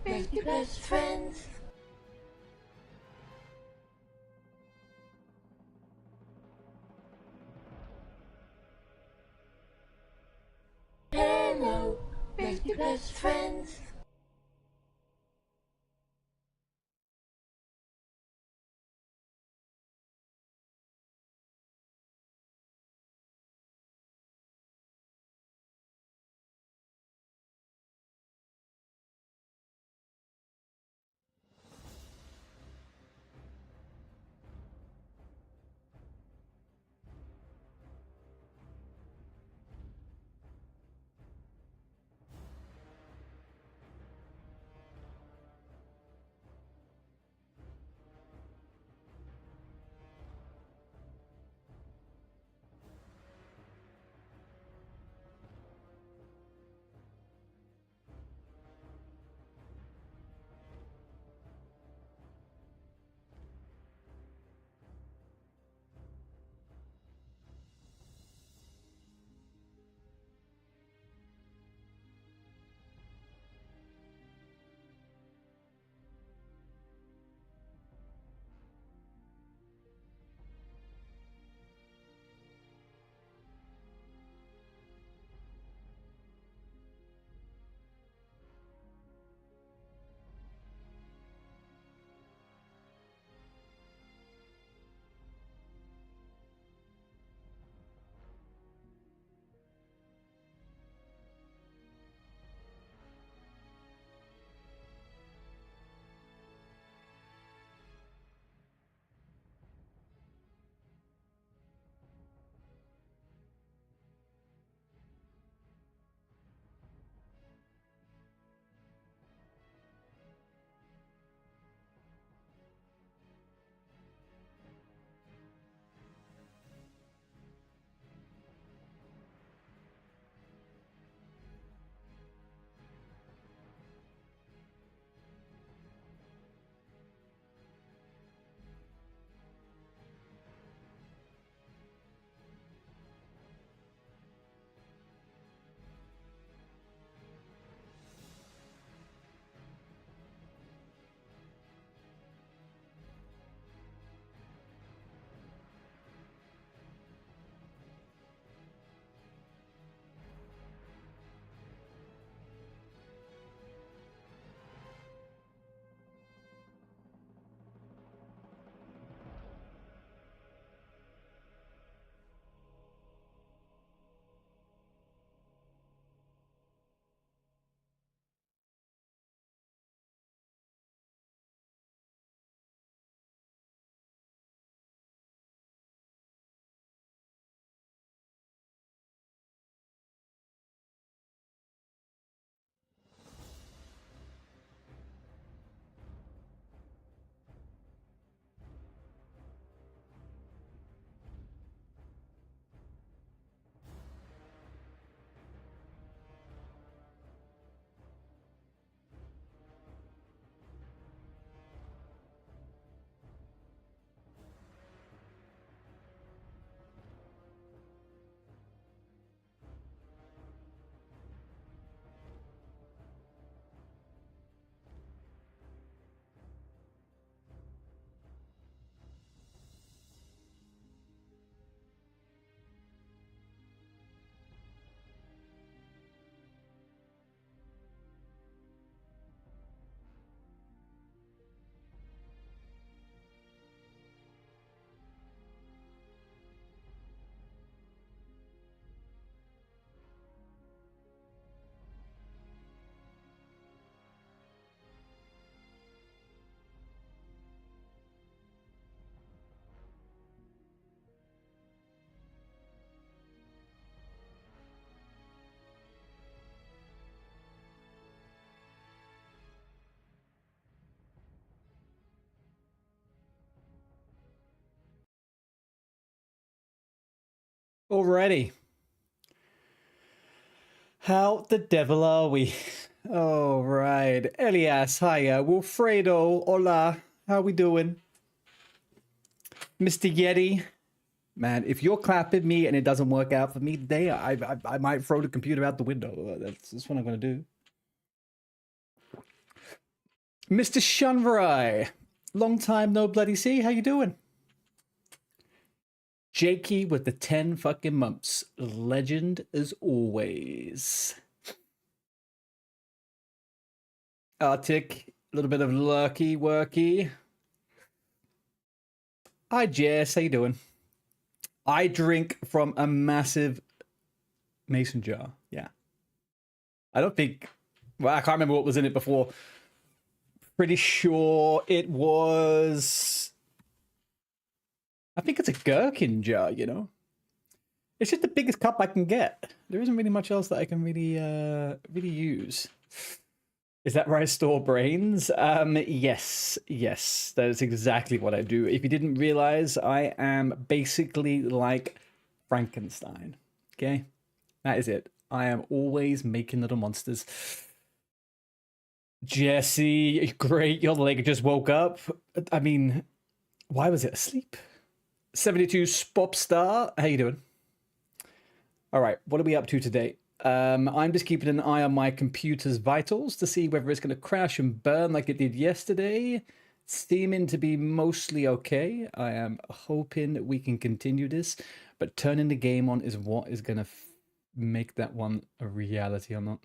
Best your best friends. Hello, best your best friends. Alrighty. How the devil are we? All right. Elias, hiya. Wilfredo, hola. How we doing? Mr. Yeti. Man, if you're clapping me and it doesn't work out for me today, I might throw the computer out the window. That's what I'm going to do. Mr. Shunrai, long time no bloody see. How you doing? Jakey with the 10 fucking months. Legend as always. Arctic, a little bit of lurky worky. Hi Jess, how you doing? I drink from a massive mason jar. Yeah. I don't think... Well, I can't remember what was in it before. Pretty sure it was... I think it's a gherkin jar, you know? It's just the biggest cup I can get. There isn't really much else that I can really use. Is that where I store brains? Yes. That is exactly what I do. If you didn't realize, I am basically like Frankenstein. Okay? That is it. I am always making little monsters. Jesse, great. Your leg just woke up. I mean, why was it asleep? 72 Spopstar, how you doing? All right, what are we up to today? I'm just keeping an eye on my computer's vitals to see whether it's going to crash and burn like it did yesterday. Seeming to be mostly okay. I am hoping we can continue this, but turning the game on is what is going to make that one a reality or not.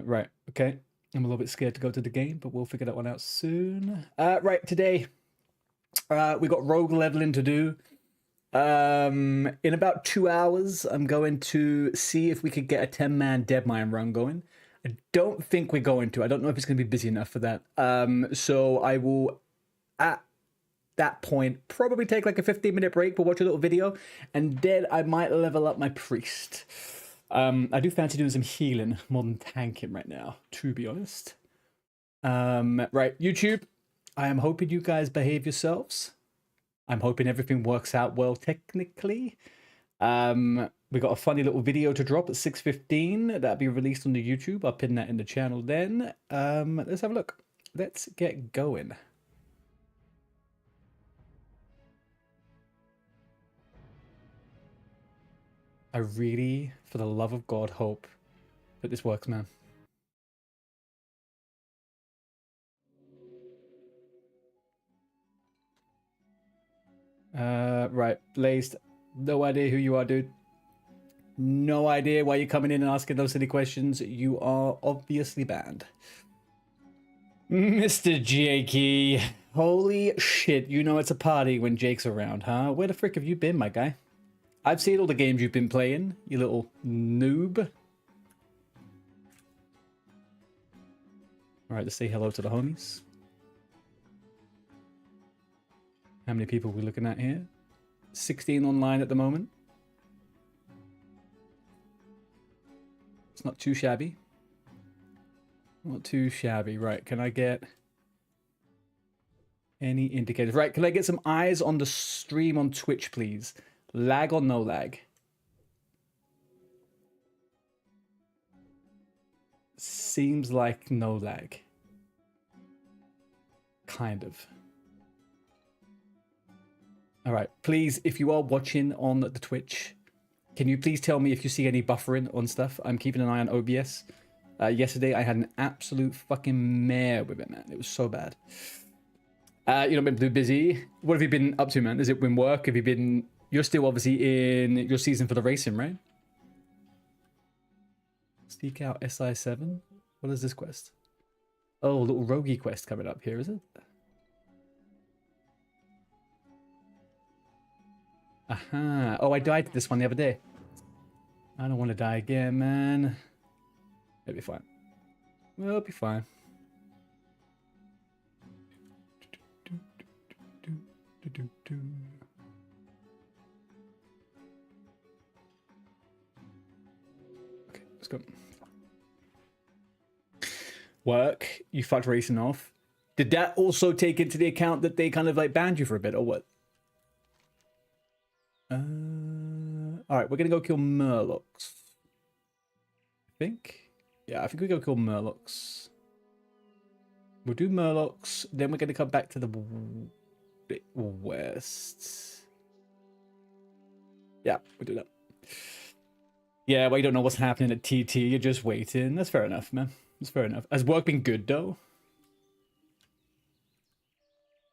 Right, okay. I'm a little bit scared to go to the game, but we'll figure that one out soon. Right, today we got rogue leveling to do. In about 2 hours, I'm going to see if we could get a 10-man dead mine run going. I don't think we're going to. I don't know if it's going to be busy enough for that. So I will, at that point, probably take like a 15-minute break. We'll watch a little video, and then I might level up my priest. I do fancy doing some healing more than tanking right now, to be honest. Right, YouTube, I am hoping you guys behave yourselves. I'm hoping everything works out well technically. We got a funny little video to drop at 6:15. That'll be released on the YouTube. I'll pin that in the channel then. Let's have a look. Let's get going. I really, for the love of God, hope that this works, man. Right, Blazed. No idea who you are, dude. No idea why you're coming in and asking those silly questions. You are obviously banned. Mr. Jakey. Holy shit, you know it's a party when Jake's around, huh? Where the frick have you been, my guy? I've seen all the games you've been playing, you little noob. Alright, let's say hello to the homies. How many people are we looking at here? 16 online at the moment. It's not too shabby. Not too shabby. Right, can I get any indicators? Right, can I get some eyes on the stream on Twitch, please? Lag or no lag? Seems like no lag. Kind of. All right, please, if you are watching on the Twitch, can you please tell me if you see any buffering on stuff? I'm keeping an eye on OBS. Yesterday, I had an absolute fucking mare with it, man. It was so bad. You know, been too busy. What have you been up to, man? Has it been work? Have you been... You're still obviously in your season for the racing, right? Seek out SI7? What is this quest? Oh, little roguey quest coming up here, is it? Aha. Oh, I died to this one the other day. I don't want to die again, man. It'll be fine. Well, it'll be fine. Okay, let's go. Work. You fucked racing off. Did that also take into the account that they kind of like banned you for a bit, or what? Alright, we're gonna go kill Murlocs. I think. Yeah, I think we go kill Murlocs. We'll do Murlocs, then we're gonna come back to the bit west. Yeah, we'll do that. Yeah, well, you don't know what's happening at TT, you're just waiting. That's fair enough, man. It's fair enough. Has work been good though?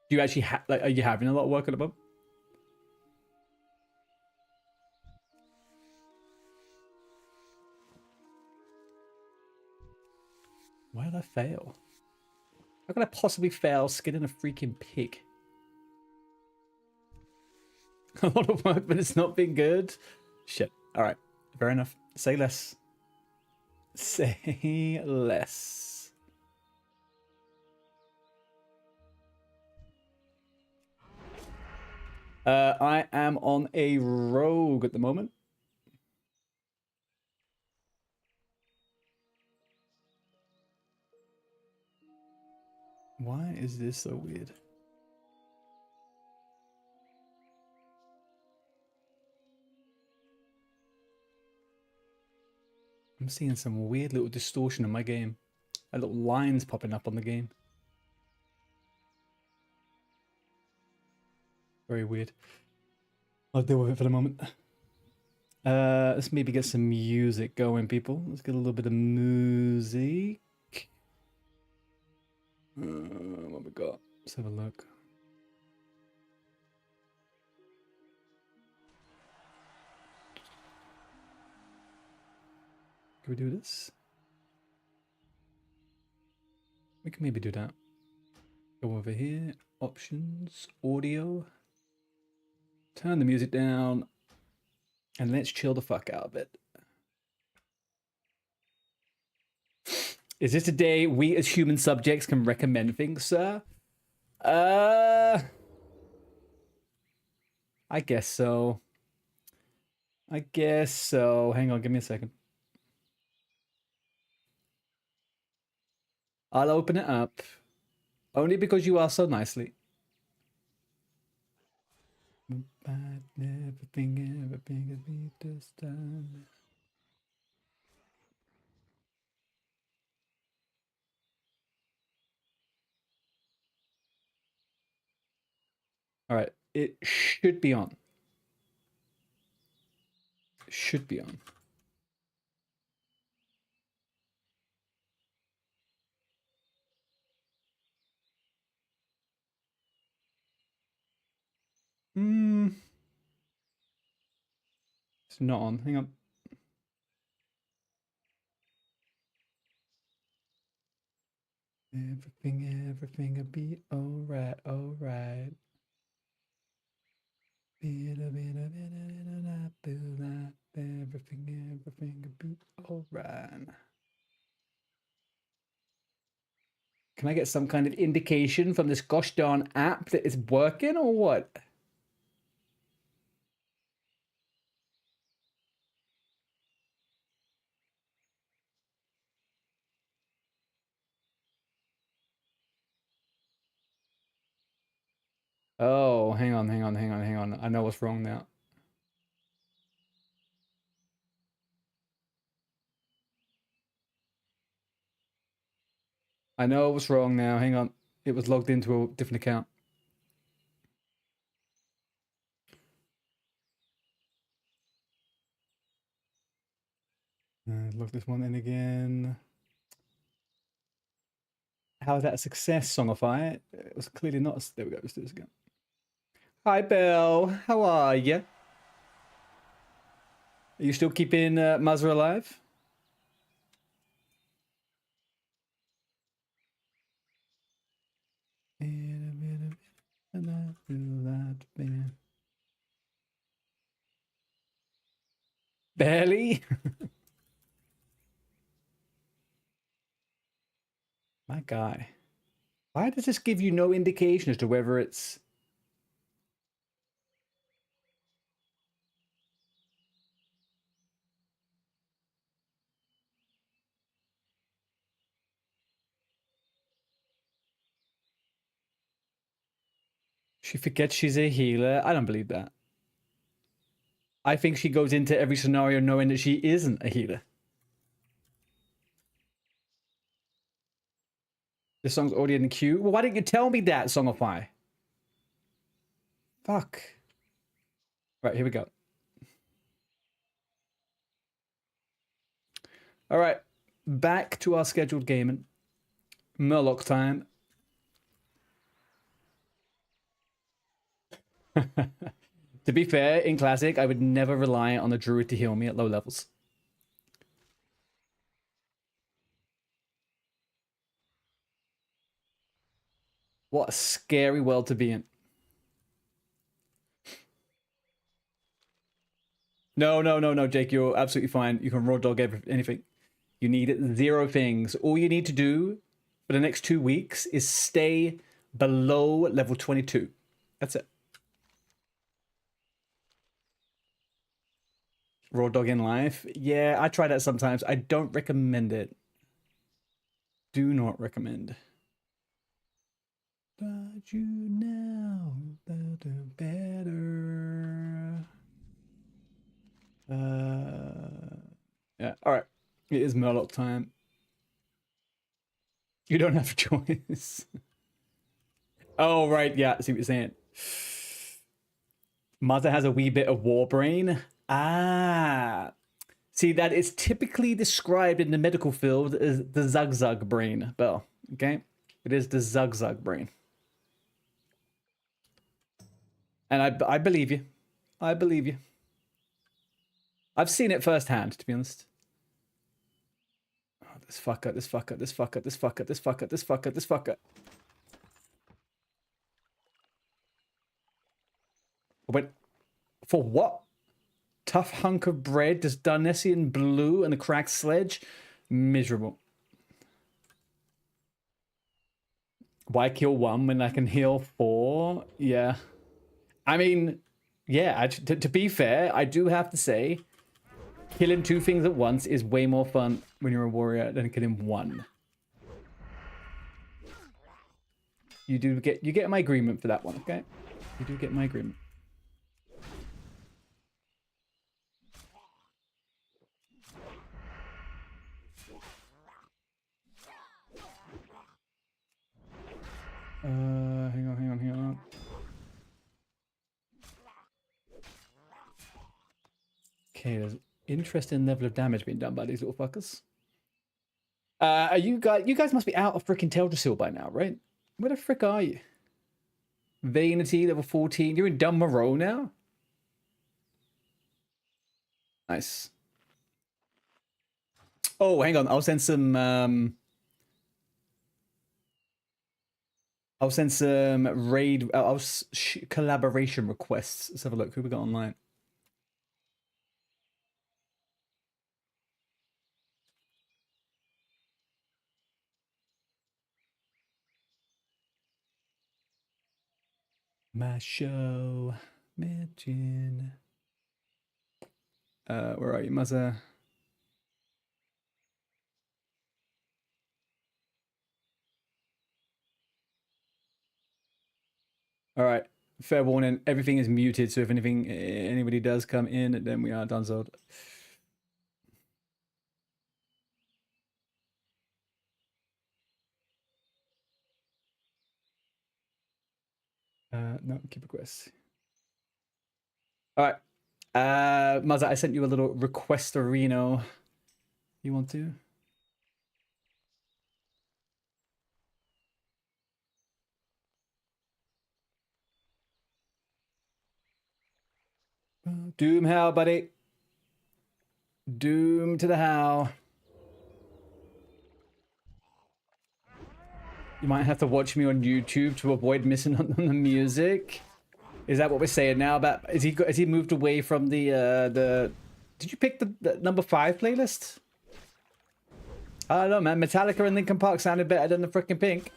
Do you actually have, like, are you having a lot of work at the moment? Why did I fail? How could I possibly fail skinning a freaking pig? A lot of work, but it's not been good. Shit. All right. Fair enough. Say less. Say less. I am on a rogue at the moment. Why is this so weird? I'm seeing some weird little distortion in my game. Little lines popping up on the game. Very weird. I'll deal with it for the moment. Let's maybe get some music going, people. Let's get a little bit of music. What we got? Let's have a look. Can we do this? We can maybe do that. Go over here. Options. Audio. Turn the music down. And let's chill the fuck out of it. Is this a day we as human subjects can recommend things, sir? I guess so. I guess so. Hang on, give me a second. I'll open it up. Only because you asked so nicely. Everything is me this time. All right, it should be on. Should be on. It's not on. Hang on. Everything will be alright, alright. Everything will be alright. Can I get some kind of indication from this gosh darn app that it's working or what? Oh, hang on. I know what's wrong now. I know what's wrong now. Hang on. It was logged into a different account. Log this one in again. How is that a success, Songify? It was clearly not. There we go. Let's do this again. Hi, Belle. How are you? Are you still keeping Muzzer alive? Barely? My guy. Why does this give you no indication as to whether it's... She forgets she's a healer? I don't believe that. I think she goes into every scenario knowing that she isn't a healer. This song's already in the queue. Well, why didn't you tell me that, Songify? Fuck. Right, here we go. All right. back to our scheduled gaming. Murloc time. To be fair, in Classic, I would never rely on a druid to heal me at low levels. What a scary world to be in. No, Jake, you're absolutely fine. You can raw dog anything. You need 0 things. All you need to do for the next 2 weeks is stay below level 22. That's it. Raw dog in life. Yeah, I try that sometimes. I don't recommend it. Do not recommend. But you know better. Yeah, alright. It is Murloc time. You don't have a choice. Oh, right, yeah, I see what you're saying. Mother has a wee bit of war brain. Ah. See, that is typically described in the medical field as the zugzug brain, Bell. Okay? It is the zugzug brain. And I believe you. I believe you. I've seen it firsthand, to be honest. Oh, this fucker, this fucker, this fucker, this fucker, this fucker, this fucker, this fucker. Wait, for what? Tough hunk of bread, does Darnesian blue and a cracked sledge? Miserable. Why kill 1 when I can heal 4? Yeah. I mean, yeah, to be fair, I do have to say, killing 2 things at once is way more fun when you're a warrior than killing 1. You get my agreement for that one, okay? You do get my agreement. Hang on. Okay, there's interesting level of damage being done by these little fuckers. Are you guys must be out of freaking Teldrassil by now, right? Where the frick are you? Vanity, level 14. You're in DOOMHOWL now? Nice. Oh, hang on. I'll send some raid collaboration requests. Let's have a look. Who we got online? My show. Imagine. Where are you, Muzza? All right. Fair warning. Everything is muted, so if anybody does come in, then we are donezoed. No, keep requests. All right. Muzza, I sent you a little requestorino. You want to? DOOMHOWL, buddy. Doom to the how. You might have to watch me on YouTube to avoid missing on the music. Is that what we're saying now? About has he moved away from the? Did you pick the number 5 playlist? I don't know, man. Metallica and Linkin Park sounded better than the freaking Pink.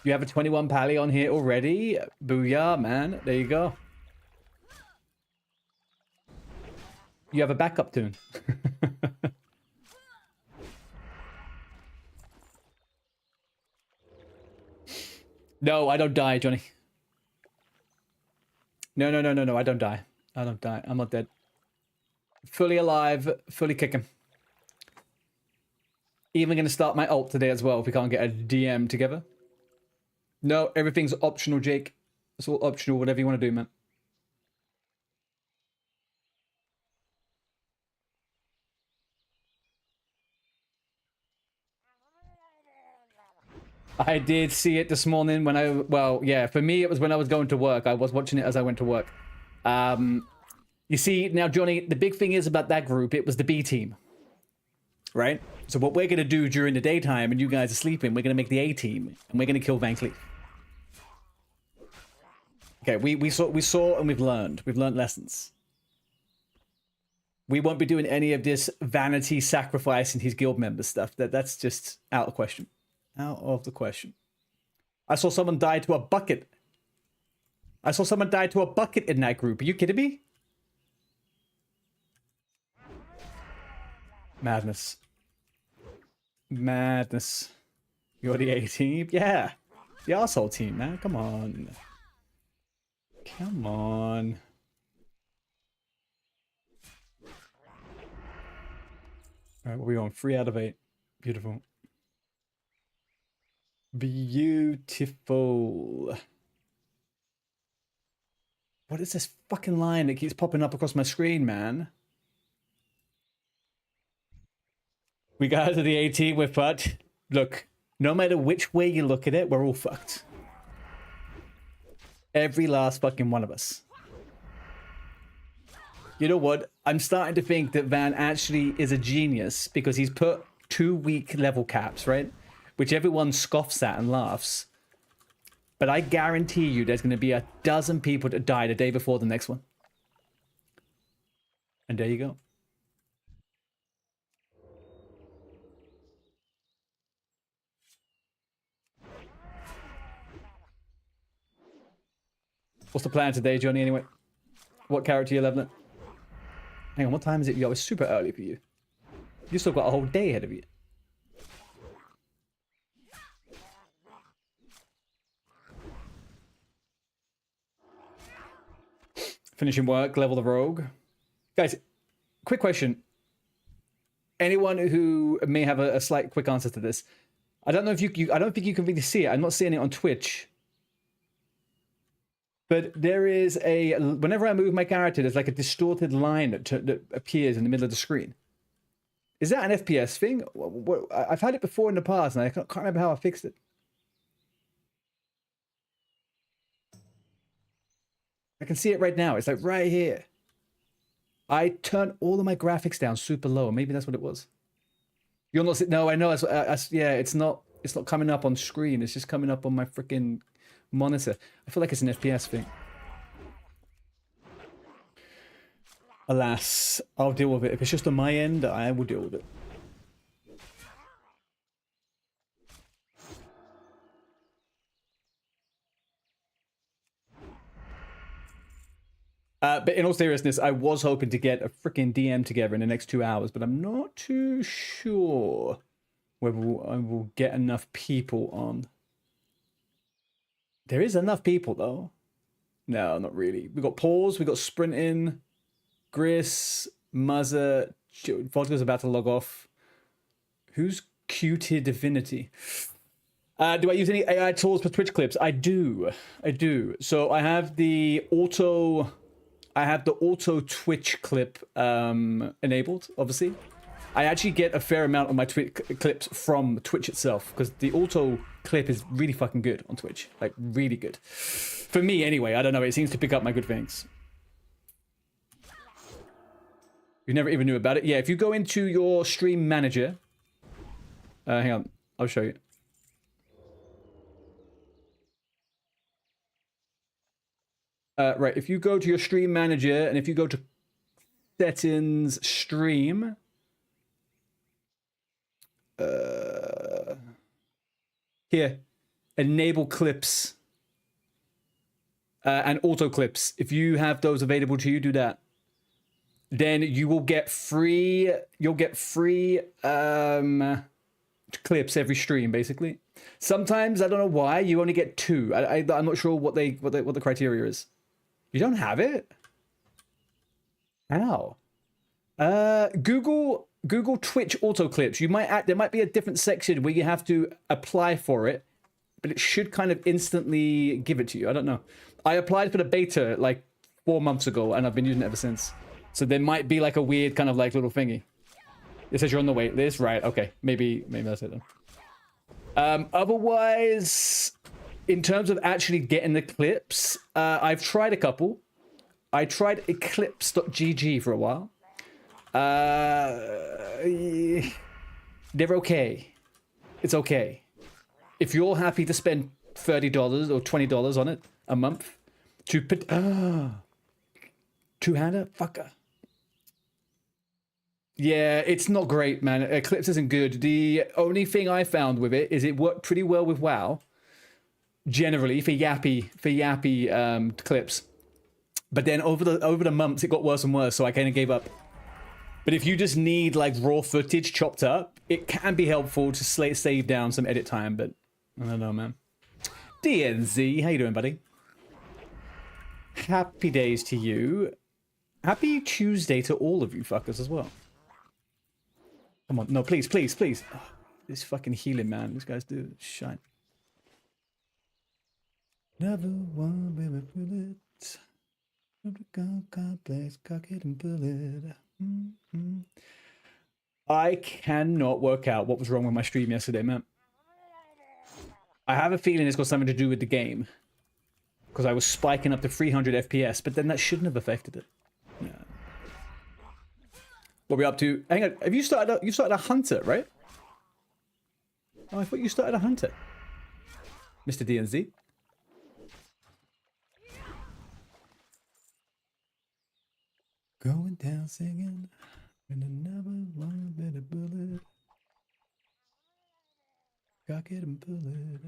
You have a 21 pally on here already? Booyah, man. There you go. You have a backup tune. No, I don't die, Johnny. No, I don't die. I don't die. I'm not dead. Fully alive, fully kicking. Even gonna start my ult today as well if we can't get a DM together. No, everything's optional, Jake. It's all optional, whatever you want to do, man. I did see it this morning when well, yeah, for me it was when I was going to work. I was watching it as I went to work. You see, now, Johnny, the big thing is about that group, it was the B team, right? So what we're going to do during the daytime and you guys are sleeping, we're going to make the A team and we're going to kill Van Cleef. Okay, we saw and we've learned. We've learned lessons. We won't be doing any of this vanity sacrificing his guild member stuff. That's just out of the question. Out of the question. I saw someone die to a bucket. I saw someone die to a bucket in that group. Are you kidding me? Madness. Madness. You're the A team? Yeah. The arsehole team, man. Come on. Come on. Alright, what are we on? 3 out of 8. Beautiful. Beautiful. What is this fucking line that keeps popping up across my screen, man? We guys are the A team, we're fucked. Look, no matter which way you look at it, we're all fucked. Every last fucking one of us. You know what? I'm starting to think that Van actually is a genius because he's put 2 week level caps, right? Which everyone scoffs at and laughs. But I guarantee you there's going to be a dozen people that die the day before the next one. And there you go. What's the plan today, Johnny, anyway? What character are you leveling? Hang on, what time is it? Yo, it's super early for you. You still got a whole day ahead of you. Finishing work, level the rogue. Guys, quick question. Anyone who may have a slight quick answer to this. I don't know if I don't think you can really see it. I'm not seeing it on Twitch. But there is whenever I move my character, there's like a distorted line that appears in the middle of the screen. Is that an FPS thing? I've had it before in the past, and I can't remember how I fixed it. I can see it right now. It's like right here. I turned all of my graphics down super low. Maybe that's what it was. You're not. No, I know. Yeah, it's not. It's not coming up on screen. It's just coming up on my freaking monitor. I feel like it's an FPS thing. Alas, I'll deal with it. If it's just on my end, I will deal with it. But in all seriousness, I was hoping to get a freaking DM together in the next 2 hours, but I'm not too sure whether I will get enough people on. There is enough people, though. No, not really. We got Pause, we got Sprinting, Gris, Muzzer, Vodka's about to log off. Who's Cutie Divinity? Do I use any AI tools for Twitch clips? I do. So I have the auto Twitch clip enabled, obviously. I actually get a fair amount of my clips from Twitch itself, because the auto clip is really fucking good on Twitch. Like, really good. For me, anyway. I don't know. It seems to pick up my good things. You never even knew about it? Yeah, if you go into your stream manager... hang on. I'll show you. Right, if you go to your stream manager, and if you go to settings, stream... here, enable clips and auto clips. If you have those available to you, do that. Then you will get free. You'll get free clips every stream, basically. Sometimes I don't know why you only get 2. I'm not sure what the criteria is. You don't have it? How? Google Twitch auto clips. There might be a different section where you have to apply for it, but it should kind of instantly give it to you. I don't know. I applied for the beta like 4 months ago, and I've been using it ever since. So there might be like a weird kind of like little thingy. It says you're on the wait list, right? Okay, maybe that's it then. Otherwise, in terms of actually getting the clips, I've tried a couple. I tried eclipse.gg for a while. They're okay. It's okay. If you're happy to spend $30 or $20 on it a month to put two-hander, fucker. Yeah, it's not great, man. Eclipse isn't good. The only thing I found with it is it worked pretty well with WoW, generally for yappy clips. But then over the months, it got worse and worse, so I kind of gave up. But if you just need like raw footage chopped up, it can be helpful to save down some edit time. But I don't know, man. DNZ, how you doing, buddy? Happy days to you. Happy Tuesday to all of you fuckers as well. Come on, no, please, please, please. Oh, this fucking healing, man. These guys do shine. Never one baby bullet. Complex, cock it and bullet. I cannot work out what was wrong with my stream yesterday, man. I have a feeling it's got something to do with the game. Because I was spiking up to 300 FPS, but then that shouldn't have affected it. Yeah. What are we up to? Hang on, have you started a hunter, right? Oh, I thought you started a hunter. Mr. DNZ. Going down singing, and another one better bullet. Cock it and pull it.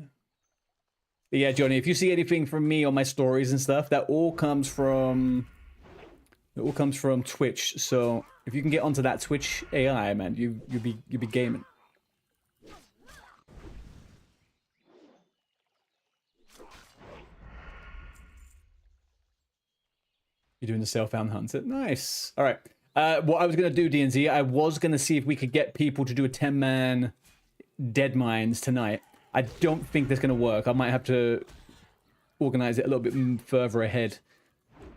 But yeah, Johnny, if you see anything from me on my stories and stuff, that all comes from Twitch. So if you can get onto that Twitch AI, man, you'll be gaming. You're doing the self-found hunter. Nice. All right. What I was going to do, DNZ, I was going to see if we could get people to do a 10-man Dead Mines tonight. I don't think that's going to work. I might have to organize it a little bit further ahead.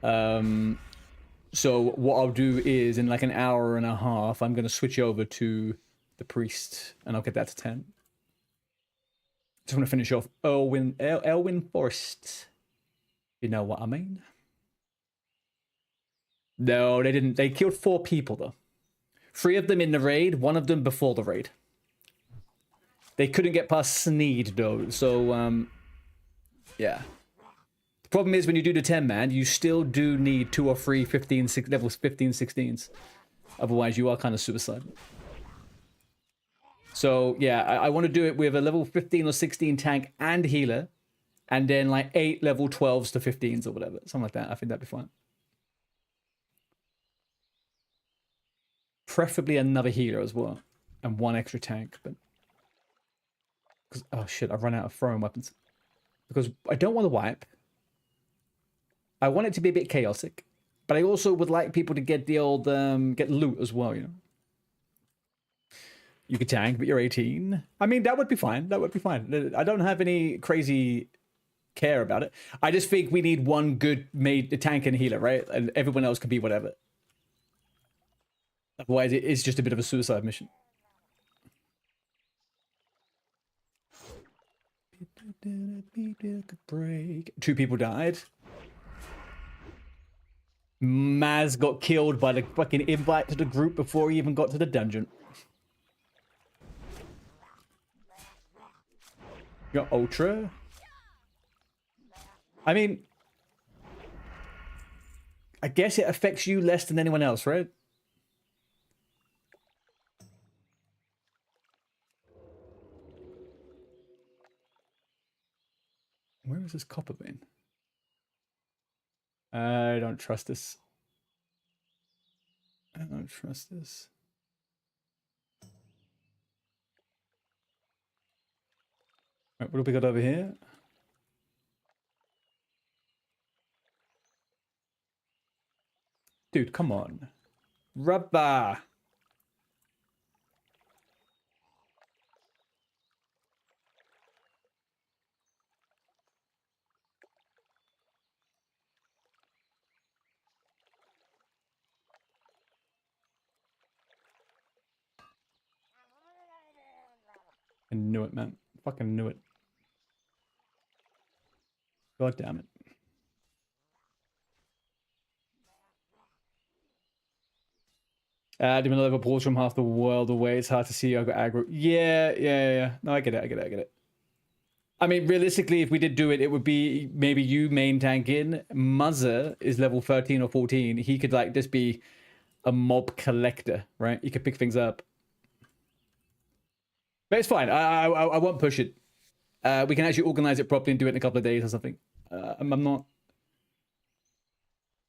So what I'll do is, in like an hour and a half, I'm going to switch over to the priest, and I'll get that to 10. Just want to finish off Elwyn Forest. You know what I mean? No, they didn't. They killed 4 people, though. 3 of them in the raid, 1 of them before the raid. They couldn't get past Sneed, though, so, yeah. The problem is, when you do the 10-man, you still do need 2 or 3 levels 15, 16s. Otherwise, you are kind of suicidal. So, yeah, I want to do it with a level 15 or 16 tank and healer, and then, like, 8 level 12s to 15s or whatever. Something like that. I think that'd be fine. Preferably another healer as well, and 1 extra tank, but... Oh shit, I've run out of throwing weapons. Because I don't want to wipe. I want it to be a bit chaotic. But I also would like people to get the old, get loot as well, you know. You could tank, but you're 18. I mean, that would be fine. That would be fine. I don't have any crazy care about it. I just think we need one good made tank and healer, right? And everyone else can be whatever. Otherwise, it is just a bit of a suicide mission. Break. 2 people died. Maz got killed by the fucking invite to the group before he even got to the dungeon. You're Ultra? I mean... I guess it affects you less than anyone else, right? Where is this copper vein? I don't trust this. I don't trust this. Right, what have we got over here? Dude, come on. Rubber. I knew it, man. Fucking knew it. God damn it. Demon level pulls from half the world away. It's hard to see aggro. Yeah. No, I get it. I mean, realistically, if we did do it, it would be maybe you main tank in. Muzzer is level 13 or 14. He could like just be a mob collector, right? He could pick things up. But it's fine. I won't push it. We can actually organize it properly and do it in a couple of days or something. I'm not...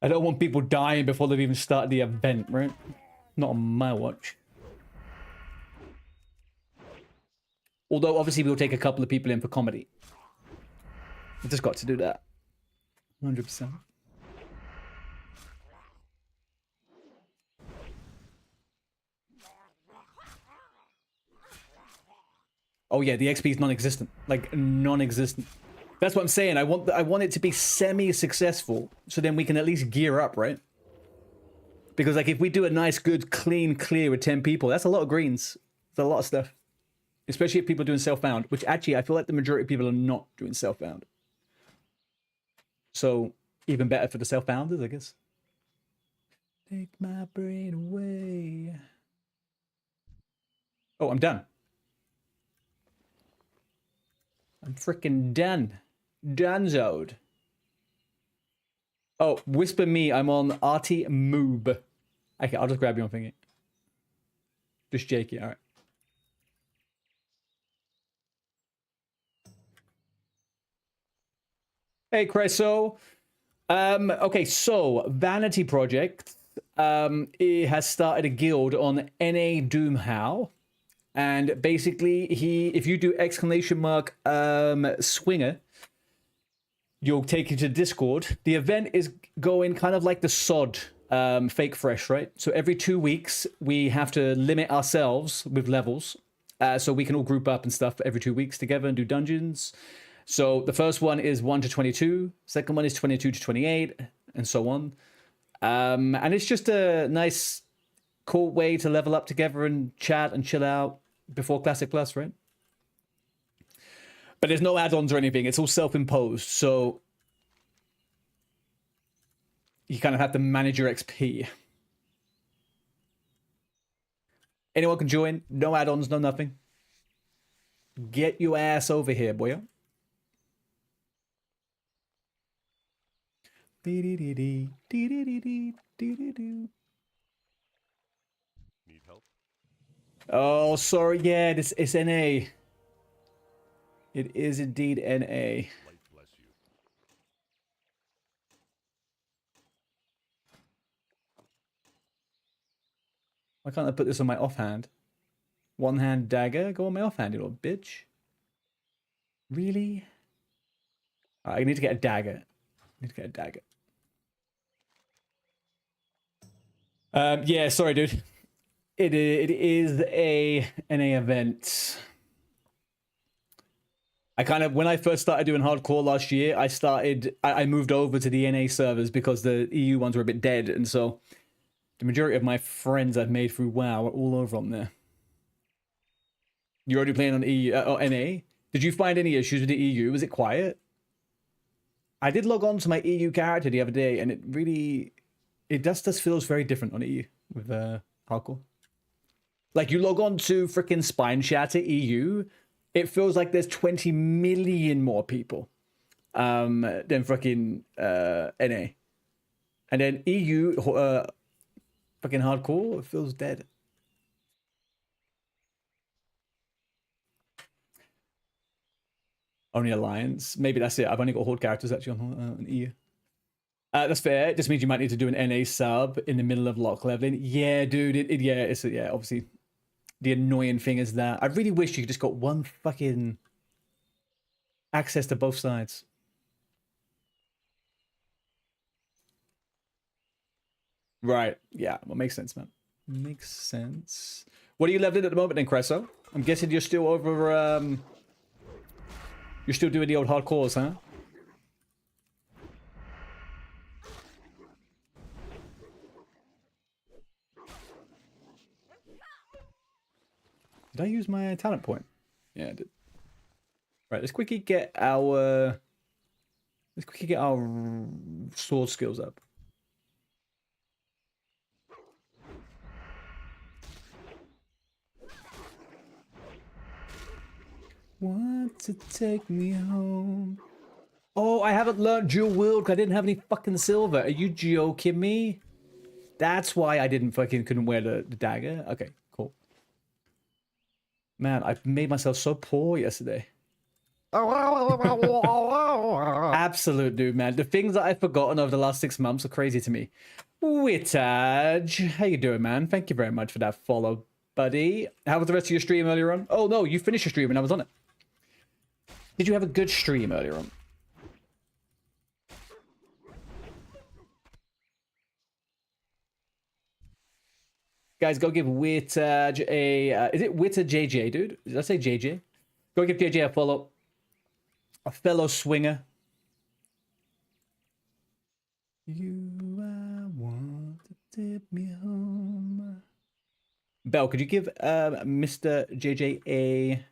I don't want people dying before they've even started the event, right? Not on my watch. Although, obviously, we'll take a couple of people in for comedy. I just got to do that. 100%. Oh yeah, the XP is non-existent. Like, non-existent. That's what I'm saying. I want it to be semi-successful, so then we can at least gear up, right? Because, like, if we do a nice, good, clean clear with 10 people, that's a lot of greens. That's a lot of stuff. Especially if people are doing self-found, which actually I feel like the majority of people are not doing self-found. So, even better for the self-founders, I guess. Take my brain away. Oh, I'm done. I'm freaking done. Donezoed. Oh, whisper me, I'm on Artie Moob. Okay, I'll just grab you on thingy. Just Jakey, alright. Hey, Creso. Okay, so Vanity Project it has started a guild on NA DOOMHOWL. And basically, if you do ! Swinger, you'll take you to Discord. The event is going kind of like the SOD fake fresh, right? So every 2 weeks, we have to limit ourselves with levels. So we can all group up and stuff every 2 weeks together and do dungeons. So the first one is 1 to 22. Second one is 22 to 28, and so on. And it's just a nice, cool way to level up together and chat and chill out before Classic Plus, right? But there's no add-ons or anything. It's all self-imposed, so you kind of have to manage your XP. Anyone can join. No add-ons, no nothing. Get your ass over here, boy. Need help? Oh, sorry. Yeah, it's NA. It is indeed NA. Bless you. Why can't I put this on my offhand? One hand dagger? Go on my offhand, you little bitch. Really? I need to get a dagger. Yeah, sorry, dude. It is a NA event. When I first started doing hardcore last year, I moved over to the NA servers because the EU ones were a bit dead, and so the majority of my friends I've made through WoW are all over on there. You're already playing on EU or NA? Did you find any issues with the EU? Was it quiet? I did log on to my EU character the other day, and it just feels very different on EU with hardcore. Like, you log on to freaking Spine Shatter EU, it feels like there's 20 million more people than freaking NA. And then EU, fucking hardcore, it feels dead. Only Alliance. Maybe that's it. I've only got Horde characters actually on EU. That's fair. It just means you might need to do an NA sub in the middle of lock leveling. Yeah, dude. Yeah, obviously. The annoying thing is that I really wish you just got one fucking access to both sides. Right. Yeah. Well, makes sense, man. Makes sense. What are you leveling at the moment then, Creso? I'm guessing you're still over, you're still doing the old hardcores, huh? Did I use my talent point? Yeah, I did. Right, let's quickly get our sword skills up. Want to take me home? Oh, I haven't learned dual wield because I didn't have any fucking silver. Are you joking me? That's why I couldn't wear the dagger. Okay, cool. Man, I made myself so poor yesterday. Absolute dude, man. The things that I've forgotten over the last 6 months are crazy to me. Wittage, how you doing, man? Thank you very much for that follow, buddy. How was the rest of your stream earlier on? Oh no, you finished your stream and I was on it. Did you have a good stream earlier on? Guys, go give Wittage a... is it Witter JJ, dude? Did I say JJ? Go give JJ a follow. A fellow swinger. You, I want to tip me home. Belle, could you give Mr. JJ a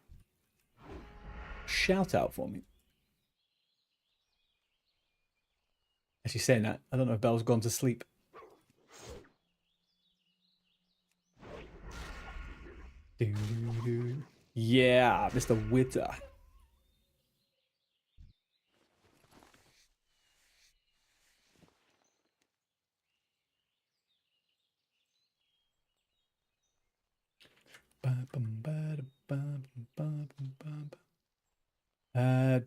shout out for me? As she's saying that, I don't know if Belle's gone to sleep. Yeah, Mr. Witter.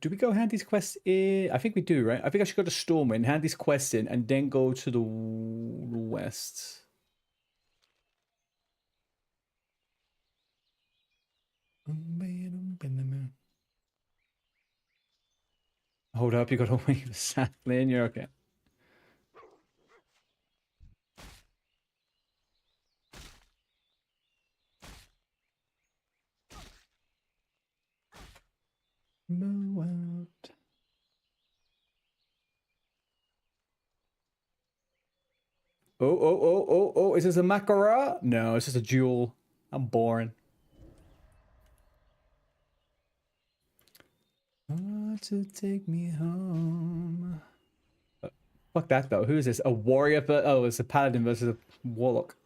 Do we go Handy's quest in? I think we do, right? I think I should go to Stormwind, Handy's quest in, and then go to the west. Hold up, you gotta wait for Satlin, you're okay. Mow out. Oh, is this a Makara? No, it's just a duel. I'm boring. To take me home. Fuck that though. Who is this? A warrior? Oh, it's a paladin versus a warlock.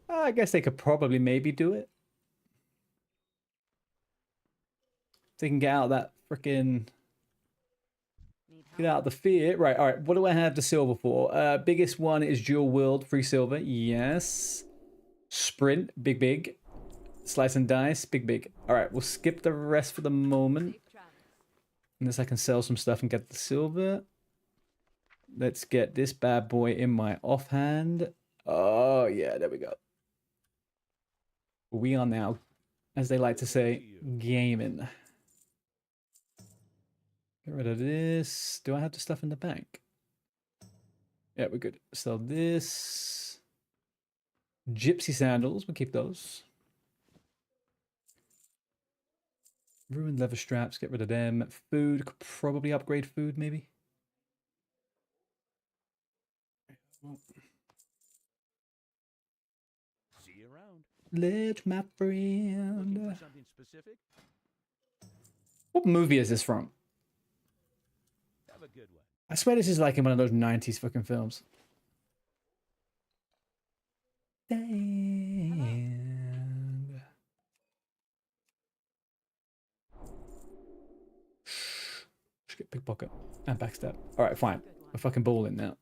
I guess they could probably maybe do it. If they can get out of that freaking... Get out of the fear. Right, alright. What do I have the silver for? Biggest one is dual wield, 3 silver. Yes. Sprint, big. Slice and dice, big. Alright, we'll skip the rest for the moment. Unless I can sell some stuff and get the silver. Let's get this bad boy in my offhand. Oh, yeah, there we go. We are now, as they like to say, gaming. Get rid of this. Do I have the stuff in the bank? Yeah, we're good. Sell this. Gypsy sandals, we'll keep those. Ruined leather straps, get rid of them. Food, could probably upgrade food, maybe. See you around. Let my friend. Something specific? What movie is this from? Have a good one. I swear this is like in one of those 90s fucking films. And... Just get pickpocket and backstab. Alright, fine. We're fucking balling now.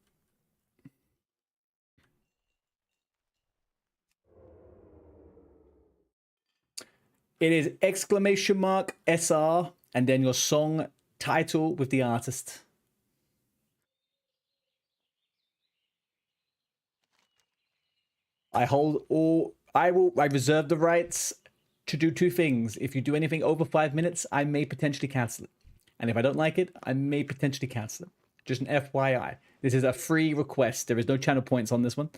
It is exclamation mark SR and then your song title with the artist. I reserve the rights to do 2 things. If you do anything over 5 minutes, I may potentially cancel it. And if I don't like it, I may potentially cancel it. Just an FYI. This is a free request. There is no channel points on this one.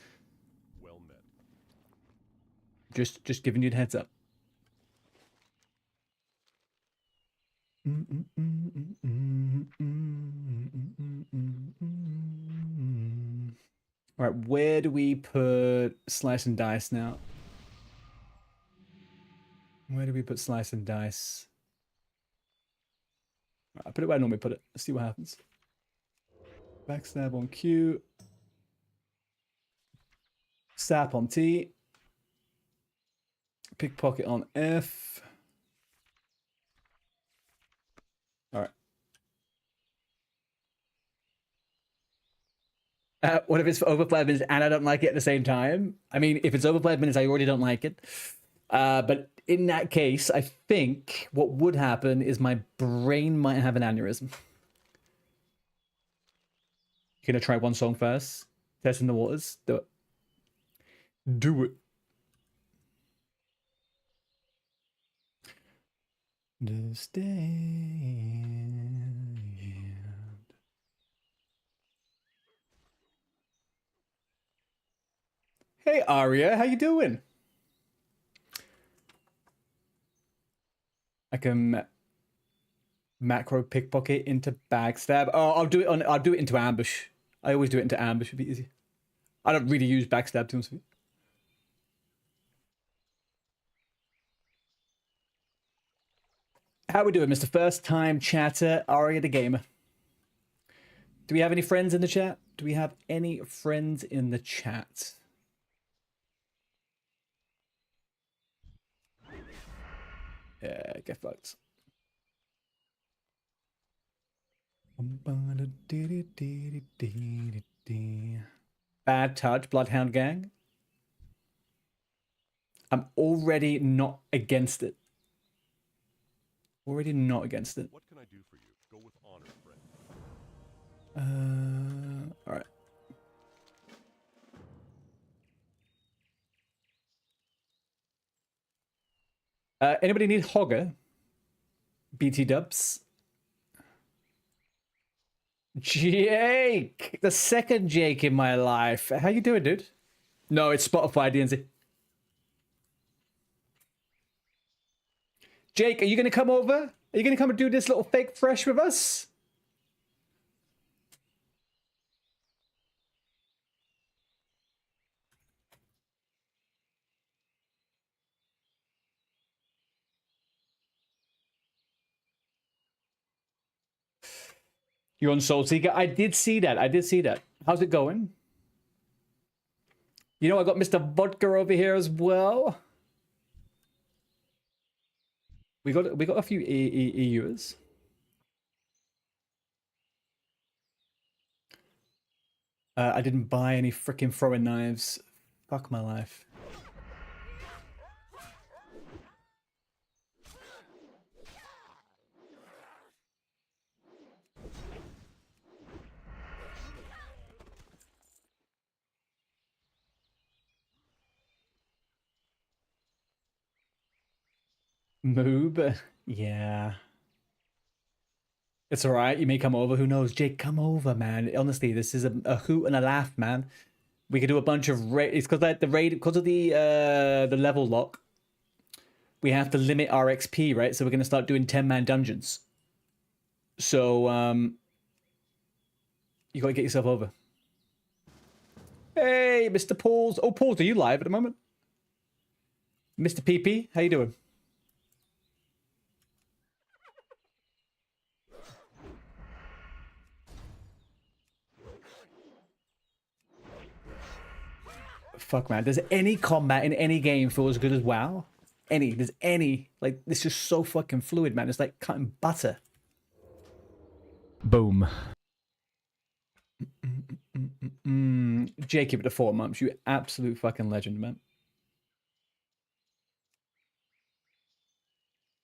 Well met. Just giving you the heads up. All right, where do we put slice and dice now? Where do we put slice and dice? I put it where I normally put it. Let's see what happens. Backstab on Q. Sap on T. Pickpocket on F. All right. What if it's for over 5 minutes and I don't like it at the same time? I mean, if it's over 5 minutes, I already don't like it. But in that case, I think what would happen is my brain might have an aneurysm. You're gonna try one song first? Testing the waters? Do it. Do it. The stand. Hey Aria, how you doing? I can macro pickpocket into backstab. Oh, I'll do it into ambush. I always do it into ambush. It'd be easy. I don't really use backstab too much. How we doing, Mr. First Time Chatter, Aria the Gamer? Do we have any friends in the chat? Do we have any friends in the chat? Yeah, get fucked. Bad touch, Bloodhound Gang. I'm already not against it. Already not against it. What can I do for you? Go with honor, friend. All right. Anybody need Hogger? BT dubs. Jake, the second Jake in my life. How you doing, dude? No, it's Spotify, DNZ. Jake, are you gonna come over? Are you gonna come and do this little fake fresh with us? You're on Soul Seeker. I did see that. I did see that. How's it going? You know, I got Mr. Vodka over here as well. We got a few EUs. I didn't buy any freaking throwing knives. Fuck my life. Moob? Yeah. It's alright, you may come over, who knows? Jake, come over, man. Honestly, this is a hoot and a laugh, man. We could do a bunch of it's because the raid, because of the level lock, we have to limit our XP, right? So we're gonna start doing 10-man dungeons. So you gotta get yourself over. Hey, Mr. Pauls. Oh, Pauls, are you live at the moment? Mr. PP, how you doing? Fuck, man. Does any combat in any game feel as good as WoW? There's any. Like, it's just so fucking fluid, man. It's like cutting butter. Boom. Jacob at the 4 months. You absolute fucking legend, man.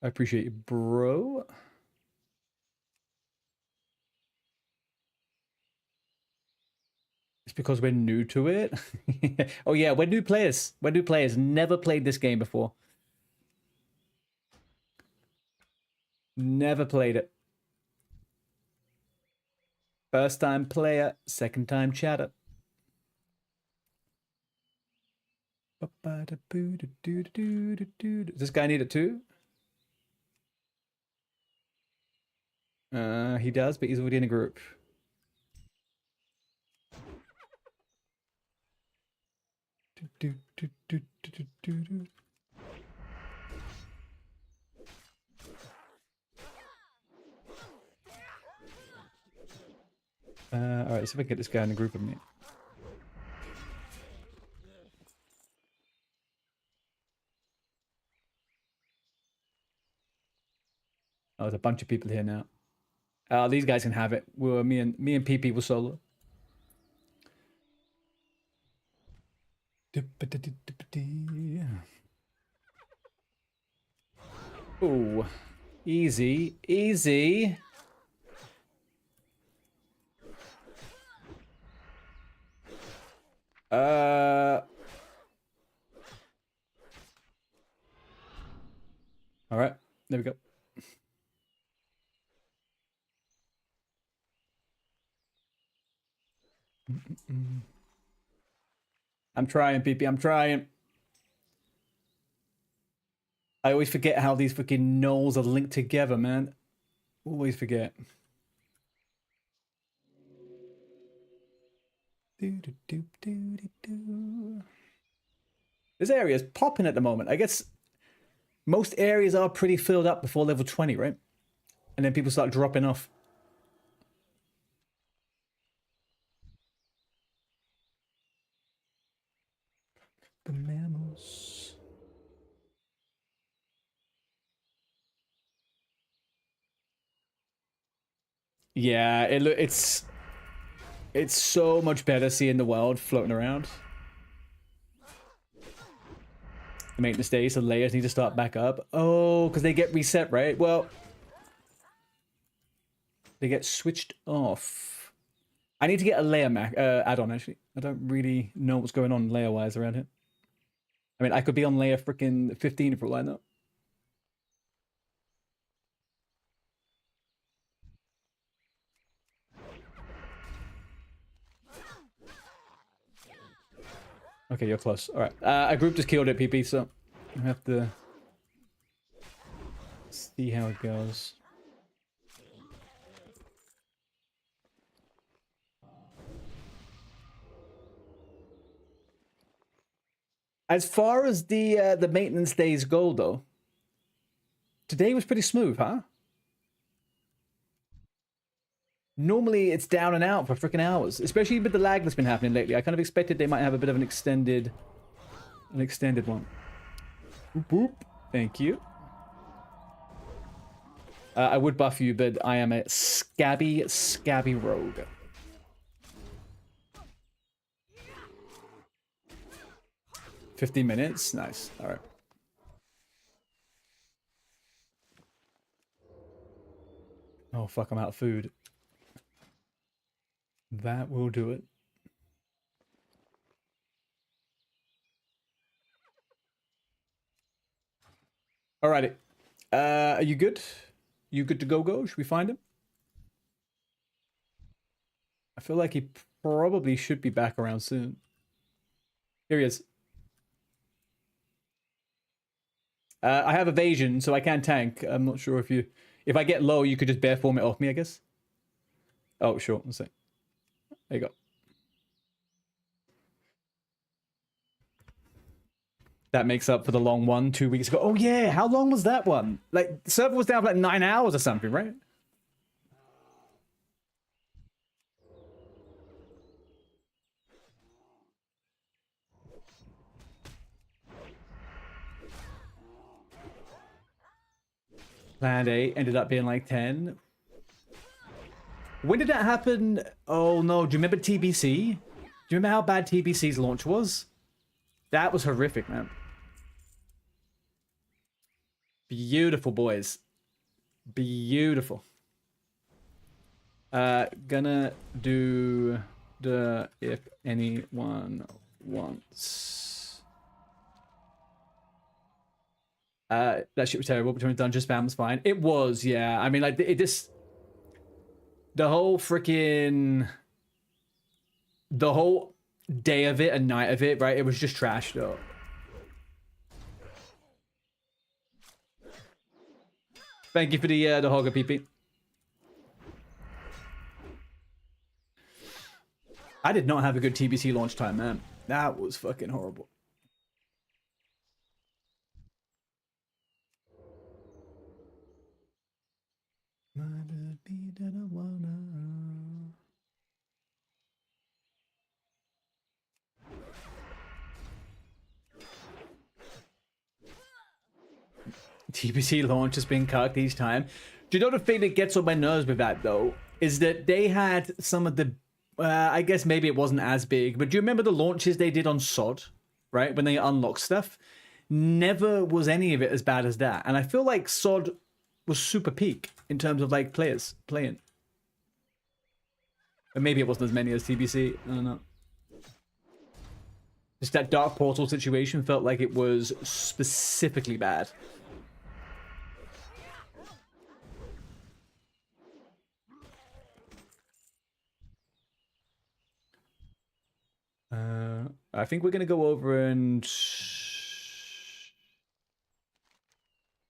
I appreciate you, bro. It's because we're new to it. Oh yeah, we're new players. We're new players. Never played this game before. Never played it. First time player, second time chatter. Does this guy need it too? He does, but he's already in a group. Alright, let's see if I can get this guy in the group with me. Oh, there's a bunch of people here now. These guys can have it. Well, me and PP were solo. Ooh, easy, easy. All right, there we go. I'm trying, PP. I'm trying. I always forget how these freaking knolls are linked together, man. Always forget. This area is popping at the moment. I guess most areas are pretty filled up before level 20, right? And then people start dropping off. The mammals. Yeah, it's so much better seeing the world floating around. The maintenance days, so layers need to start back up. Oh, because they get reset, right? Well, they get switched off. I need to get a layer add-on, actually. I don't really know what's going on layer-wise around here. I mean, I could be on layer freaking 15 for all I know. Okay, you're close. All right. A group just killed it, PP, so I have to see how it goes. As far as the maintenance days go, though, today was pretty smooth, huh? Normally it's down and out for freaking hours, especially with the lag that's been happening lately. I kind of expected they might have a bit of an extended one. Boop, boop. Thank you. I would buff you, but I am a scabby rogue. $50 minutes, nice. All right. Oh fuck, I'm out of food. That will do it. Alrighty. Are you good? You good to go? Should we find him? I feel like he probably should be back around soon. Here he is. I have evasion, so I can tank. I'm not sure if you... If I get low, you could just bare form it off me, I guess. Oh, sure. Let's see. There you go. That makes up for the long one 2 weeks ago. Oh, yeah. How long was that one? Like, the server was down for like 9 hours or something, right? Plan 8 ended up being like 10. When did that happen? Oh, no. Do you remember TBC? Do you remember how bad TBC's launch was? That was horrific, man. Beautiful, boys. Beautiful. Gonna do the if anyone wants. That shit was terrible. Between dungeon spam was fine. It was, yeah. I mean, like, it just... The whole freaking... The whole day of it and night of it, right? It was just trash, though. Thank you for the Hogger PP. I did not have a good TBC launch time, man. That was fucking horrible. TBC launch has been cucked each time. Do you know the thing that gets on my nerves with that, though? Is that they had some of the... I guess maybe it wasn't as big, but do you remember the launches they did on SOD? Right? When they unlocked stuff? Never was any of it as bad as that. And I feel like SOD was super peak in terms of, like, players playing. But maybe it wasn't as many as TBC. I don't know. Just that Dark Portal situation felt like it was specifically bad. I think we're going to go over and...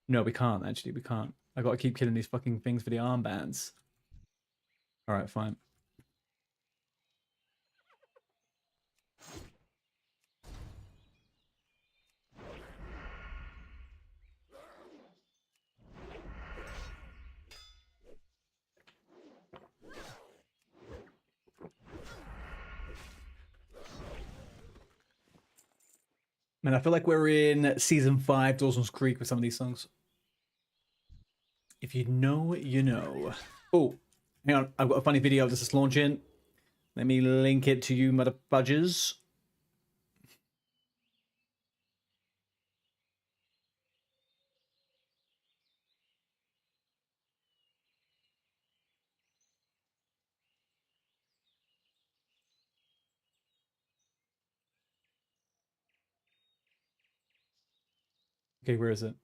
No, we can't, actually. We can't. I got to keep killing these fucking things for the armbands. Alright, fine. Man, I feel like we're in Season 5, Dawson's Creek with some of these songs. If you know, you know. Oh, hang on. I've got a funny video of this launching. Let me link it to you, mother fudges. Okay, where is it?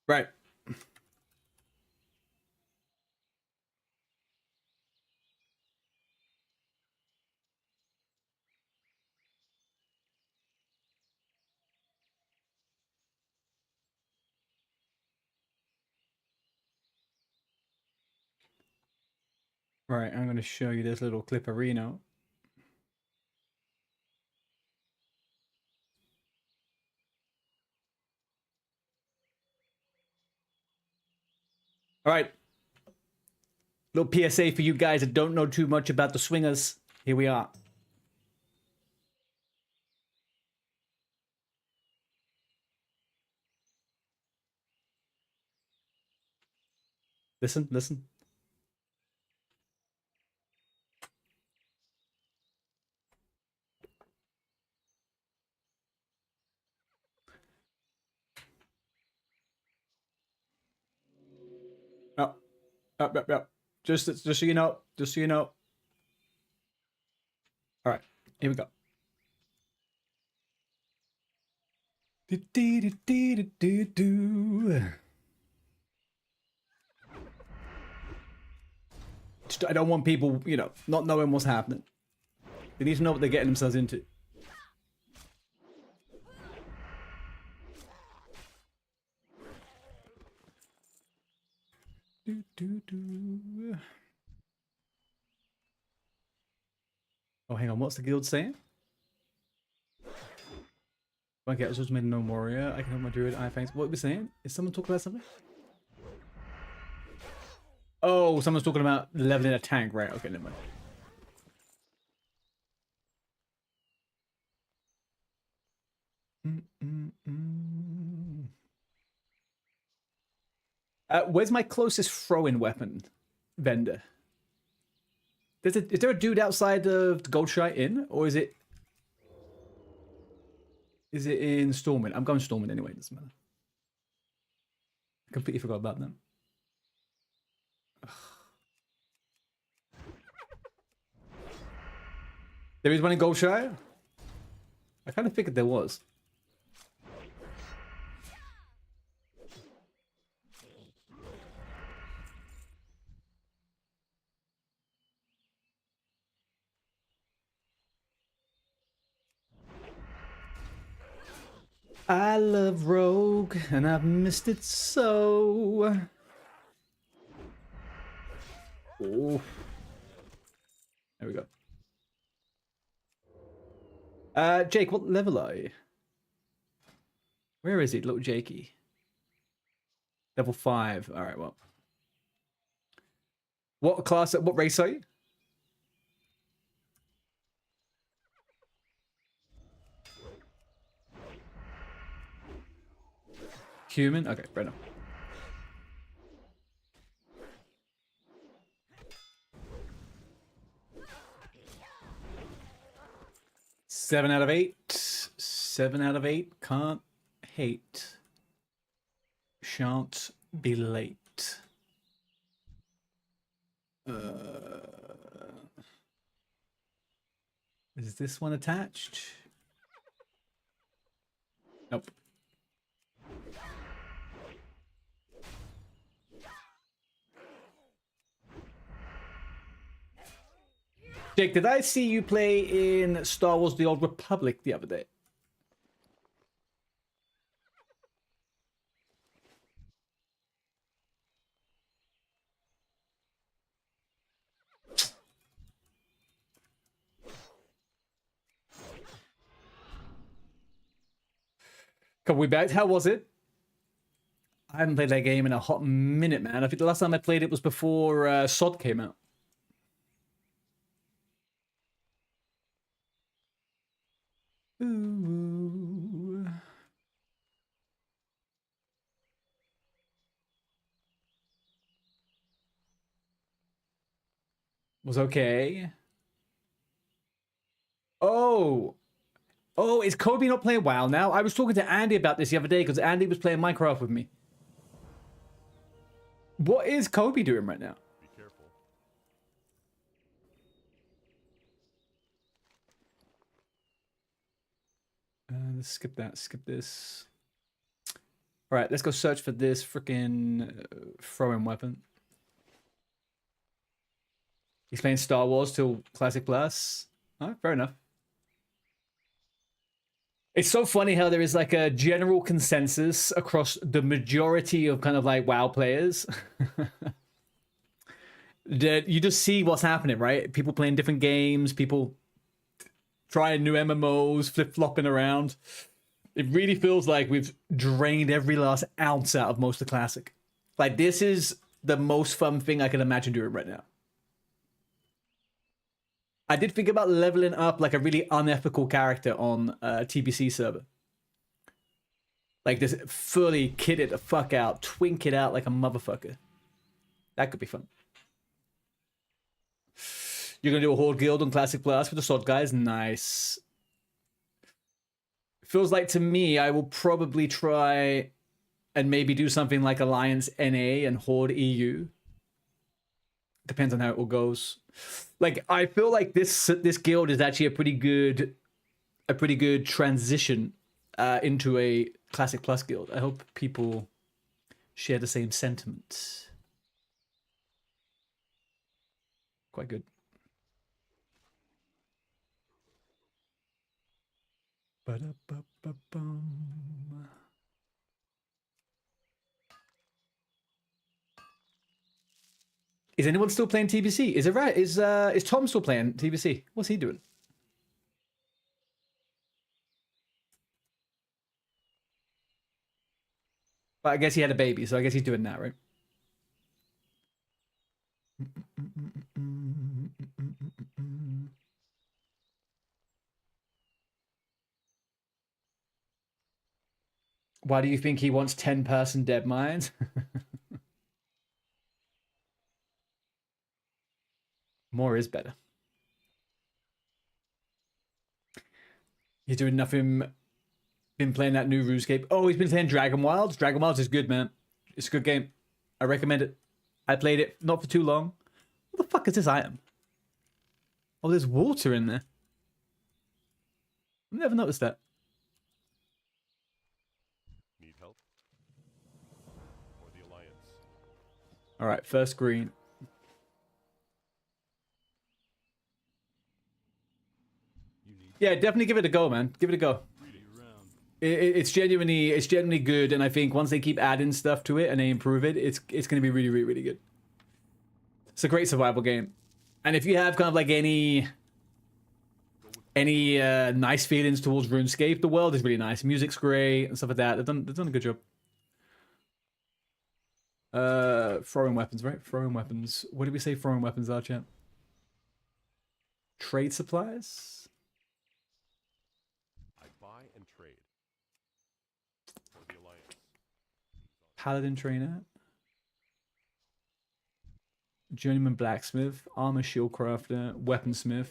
Right. Right, I'm going to show you this little clipperino. All right. Little PSA for you guys that don't know too much about the swingers. Here we are. Listen, listen. Oh, oh. Just so you know. Just so you know. All right, here we go. I don't want people, you know, not knowing what's happening. They need to know what they're getting themselves into. Oh, hang on. What's the guild saying? Okay, I just made a known warrior. I can help my druid. I thanks. What are we saying? Is someone talking about something? Oh, someone's talking about leveling a tank. Right. Okay, never mind. Where's my closest throw-in weapon vendor? Is there a dude outside of the Goldshire Inn, or is it in Stormwind? I'm going Stormwind anyway. It doesn't matter. I completely forgot about them. Ugh. There is one in Goldshire? I kind of figured there was. I love Rogue, and I've missed it so. Oh. There we go. Jake, what level are you? Where is he, little Jakey? Level 5. All right, well. What class, what race are you? Human? Okay, right enough. Seven out of 8. 7 out of 8. Can't hate. Shan't be late. Is this one attached? Nope. Jake, did I see you play in Star Wars The Old Republic the other day? Couple weeks back. How was it? I haven't played that game in a hot minute, man. I think the last time I played it was before SOD came out. Ooh. Was okay. Oh. Oh, is Kobe not playing WoW now? I was talking to Andy about this the other day because Andy was playing Minecraft with me. What is Kobe doing right now? Be careful. Let's skip that. Skip this. All right, let's go search for this freaking throwing weapon. He's playing Star Wars till Classic Plus. All right, fair enough. It's so funny how there is like a general consensus across the majority of kind of like WoW players. That you just see what's happening, right? People playing different games, people trying new MMOs, flip-flopping around. It really feels like we've drained every last ounce out of most of Classic. Like, this is the most fun thing I can imagine doing right now. I did think about leveling up like a really unethical character on TBC server. Like, just fully kit it the fuck out, twink it out like a motherfucker. That could be fun. You're gonna do a Horde guild on Classic Plus with the sword guys? Nice. Feels like to me, I will probably try and maybe do something like Alliance NA and Horde EU. Depends on how it all goes. Like, I feel like this guild is actually a pretty good transition into a Classic Plus guild. I hope people share the same sentiment. Quite good. Ba-da-ba-ba-bum. Is anyone still playing TBC? Is it right? Is Tom still playing TBC? What's he doing? But I guess he had a baby, so I guess he's doing that, right? Why do you think he wants 10-person dead mines? More is better. He's doing nothing. Been playing that new RuneScape. Oh, he's been playing Dragon Wilds. Dragon Wilds is good, man. It's a good game. I recommend it. I played it not for too long. What the fuck is this item? Oh, there's water in there. I've never noticed that. Need help? Or the Alliance? All right, first green. Yeah, definitely give it a go, man. Give it a go. It's genuinely good, and I think once they keep adding stuff to it and they improve it, it's going to be really, really, really good. It's a great survival game, and if you have kind of like any nice feelings towards RuneScape, the world is really nice. Music's great and stuff like that. They've done a good job. Throwing weapons, right? Throwing weapons. What did we say throwing weapons are, chat? Trade supplies? I buy and trade. For the Alliance. Paladin trainer. Journeyman blacksmith. Armor shield crafter. Weaponsmith.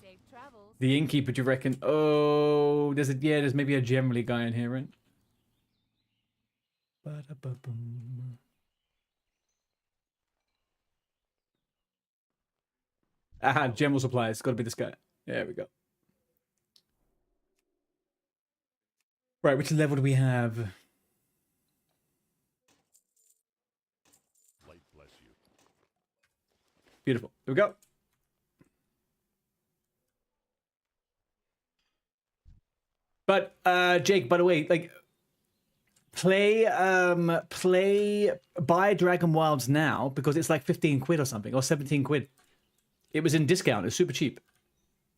Safe travels. The innkeeper, do you reckon? Oh, there's maybe a generally guy in here, right? Ba-da-ba-boom. Aha, general supplies. Got to be this guy. There we go. Right, which level do we have? Light bless you. Beautiful. Here we go. But Jake, by the way, like buy Dragon Wilds now because it's like 15 quid or something, or 17 quid. It was in discount. It's super cheap.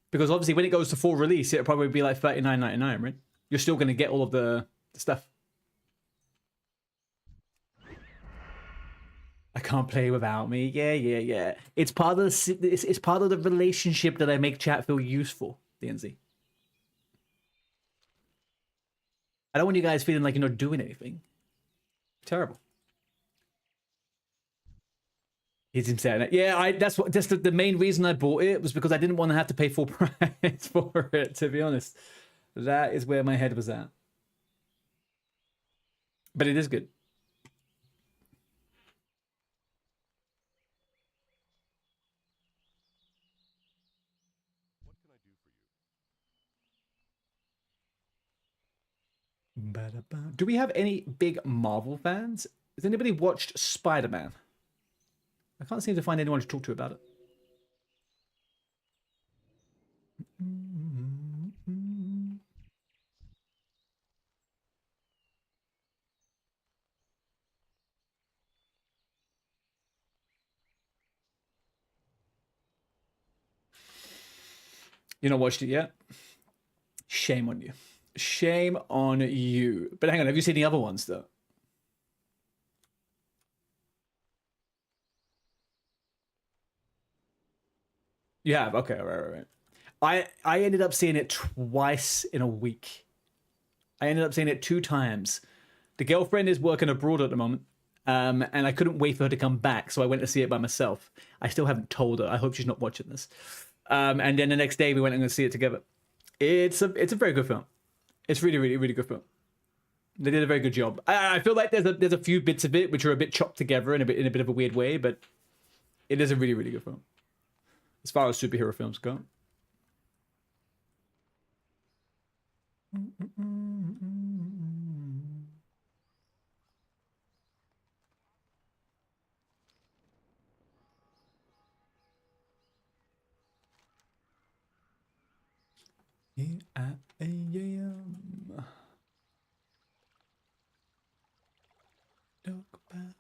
Because obviously when it goes to full release, it'll probably be like $39.99, right? You're still going to get all of the stuff. I can't play without me. Yeah. It's part of it's part of the relationship that I make chat feel useful, DNZ. I don't want you guys feeling like you're not doing anything. Terrible. He's insane. Yeah, that's the main reason I bought it was because I didn't want to have to pay full price for it, to be honest. That is where my head was at. But it is good. What can I do for you? Do we have any big Marvel fans? Has anybody watched Spider-Man? I can't seem to find anyone to talk to about it. You not watched it yet? Shame on you. Shame on you. But hang on, have you seen the other ones though? You have? Okay, right. I ended up seeing it twice in a week. I ended up seeing it 2 times. The girlfriend is working abroad at the moment, and I couldn't wait for her to come back, so I went to see it by myself. I still haven't told her. I hope she's not watching this. And then the next day we went and see it together. It's a very good film. It's really good film. They did a very good job. I feel like there's a few bits of it which are a bit chopped together in a bit of a weird way, but it is a really good film. As far as superhero films go. Here I am. Talk about.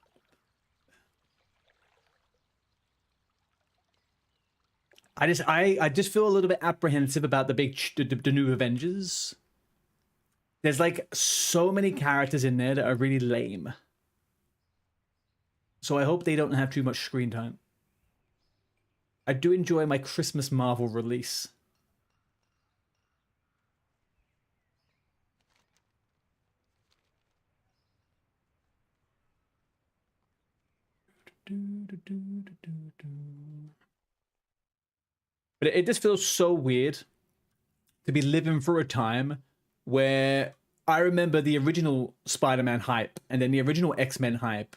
I just feel a little bit apprehensive about the new Avengers. There's like so many characters in there that are really lame. So I hope they don't have too much screen time. I do enjoy my Christmas Marvel release. But it just feels so weird to be living through a time where I remember the original Spider-Man hype and then the original X-Men hype.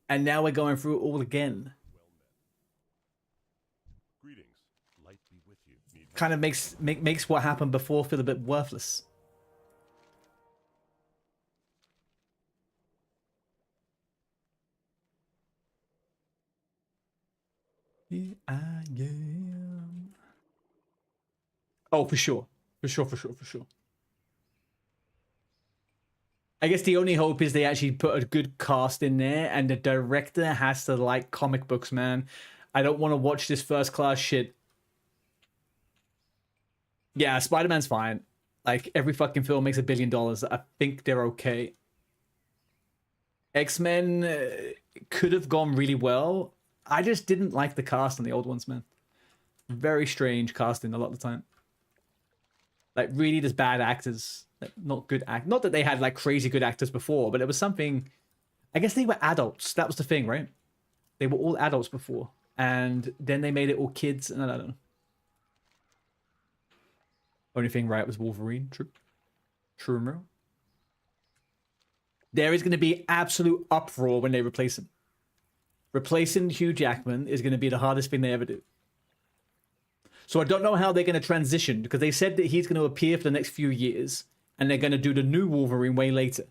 And now we're going through it all again. Greetings. Light be with you. Need help? Kind of makes what happened before feel a bit worthless. Here I am. Oh, for sure. For sure. I guess the only hope is they actually put a good cast in there and the director has to like comic books, man. I don't want to watch this first class shit. Yeah, Spider-Man's fine. Like, every fucking film makes $1 billion. I think they're okay. X-Men could have gone really well. I just didn't like the cast on the old ones, man. Very strange casting a lot of the time. Like, really just bad actors. Like, not good act. Not that they had, like, crazy good actors before, but it was something... I guess they were adults. That was the thing, right? They were all adults before. And then they made it all kids, and I don't know. Only thing right was Wolverine. True. True and real. There is going to be absolute uproar when they replace him. Replacing Hugh Jackman is going to be the hardest thing they ever do. So I don't know how they're going to transition, because they said that he's going to appear for the next few years, and they're going to do the new Wolverine way later.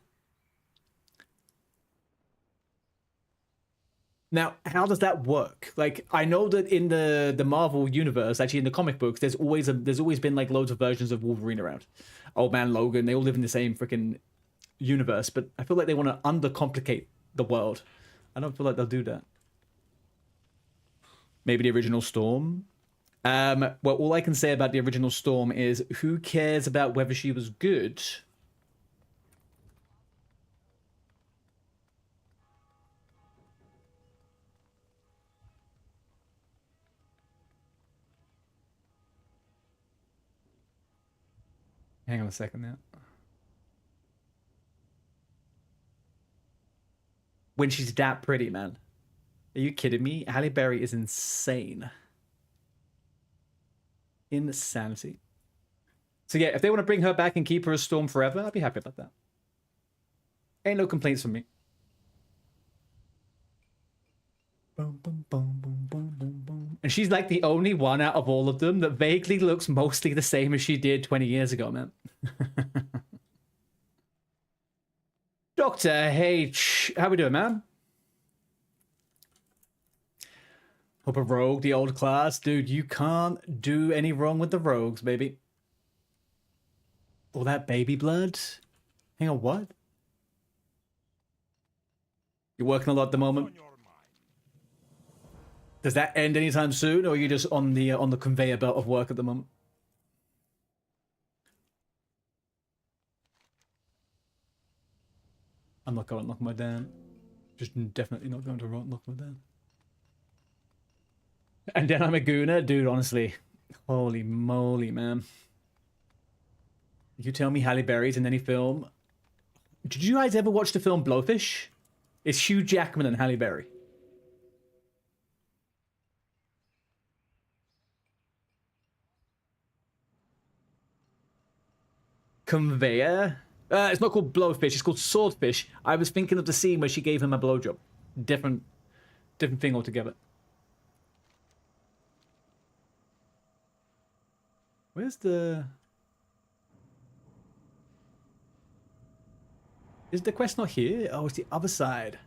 Now, how does that work? Like, I know that in the Marvel universe, actually in the comic books, there's always been like loads of versions of Wolverine around. Old Man Logan, they all live in the same freaking universe, but I feel like they want to undercomplicate the world. I don't feel like they'll do that. Maybe the original Storm. Well, all I can say about the original Storm is, who cares about whether she was good? Hang on a second now. When she's that pretty, man. Are you kidding me? Halle Berry is insane. Insanity. So yeah, if they want to bring her back and keep her as Storm forever, I'd be happy about that. Ain't no complaints from me. Boom, boom, boom, boom, boom, boom, boom. And she's like the only one out of all of them that vaguely looks mostly the same as she did 20 years ago, man. Dr. H, how we doing, man? Hope a rogue, the old class. Dude, you can't do any wrong with the rogues, baby. All that baby blood? Hang on, what? You're working a lot at the moment? Does that end anytime soon, or are you just on the conveyor belt of work at the moment? I'm not going to knock my down. Just definitely not going to knock my down. And then I'm a gooner? Dude, honestly. Holy moly, man. You tell me Halle Berry's in any film. Did you guys ever watch the film Blowfish? It's Hugh Jackman and Halle Berry. Conveyor? It's not called Blowfish, it's called Swordfish. I was thinking of the scene where she gave him a blowjob. Different thing altogether. Where's the... Is the quest not here? Oh, it's the other side.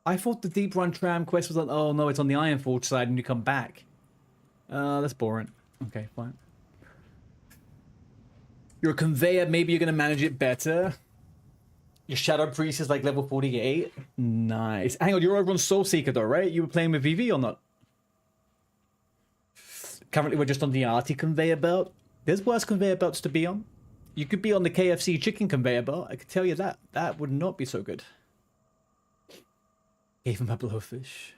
I thought the Deep Run Tram quest was on... Oh no, it's on the Iron Forge side and you come back. That's boring. Okay, fine. You're a conveyor, maybe you're gonna manage it better. Your Shadow Priest is like level 48. Nice. Hang on, you're over on Soul Seeker though, right? You were playing with VV or not? Currently we're just on the Arty conveyor belt. There's worse conveyor belts to be on. You could be on the KFC chicken conveyor belt, I could tell you that. That would not be so good. Gave him a blowfish.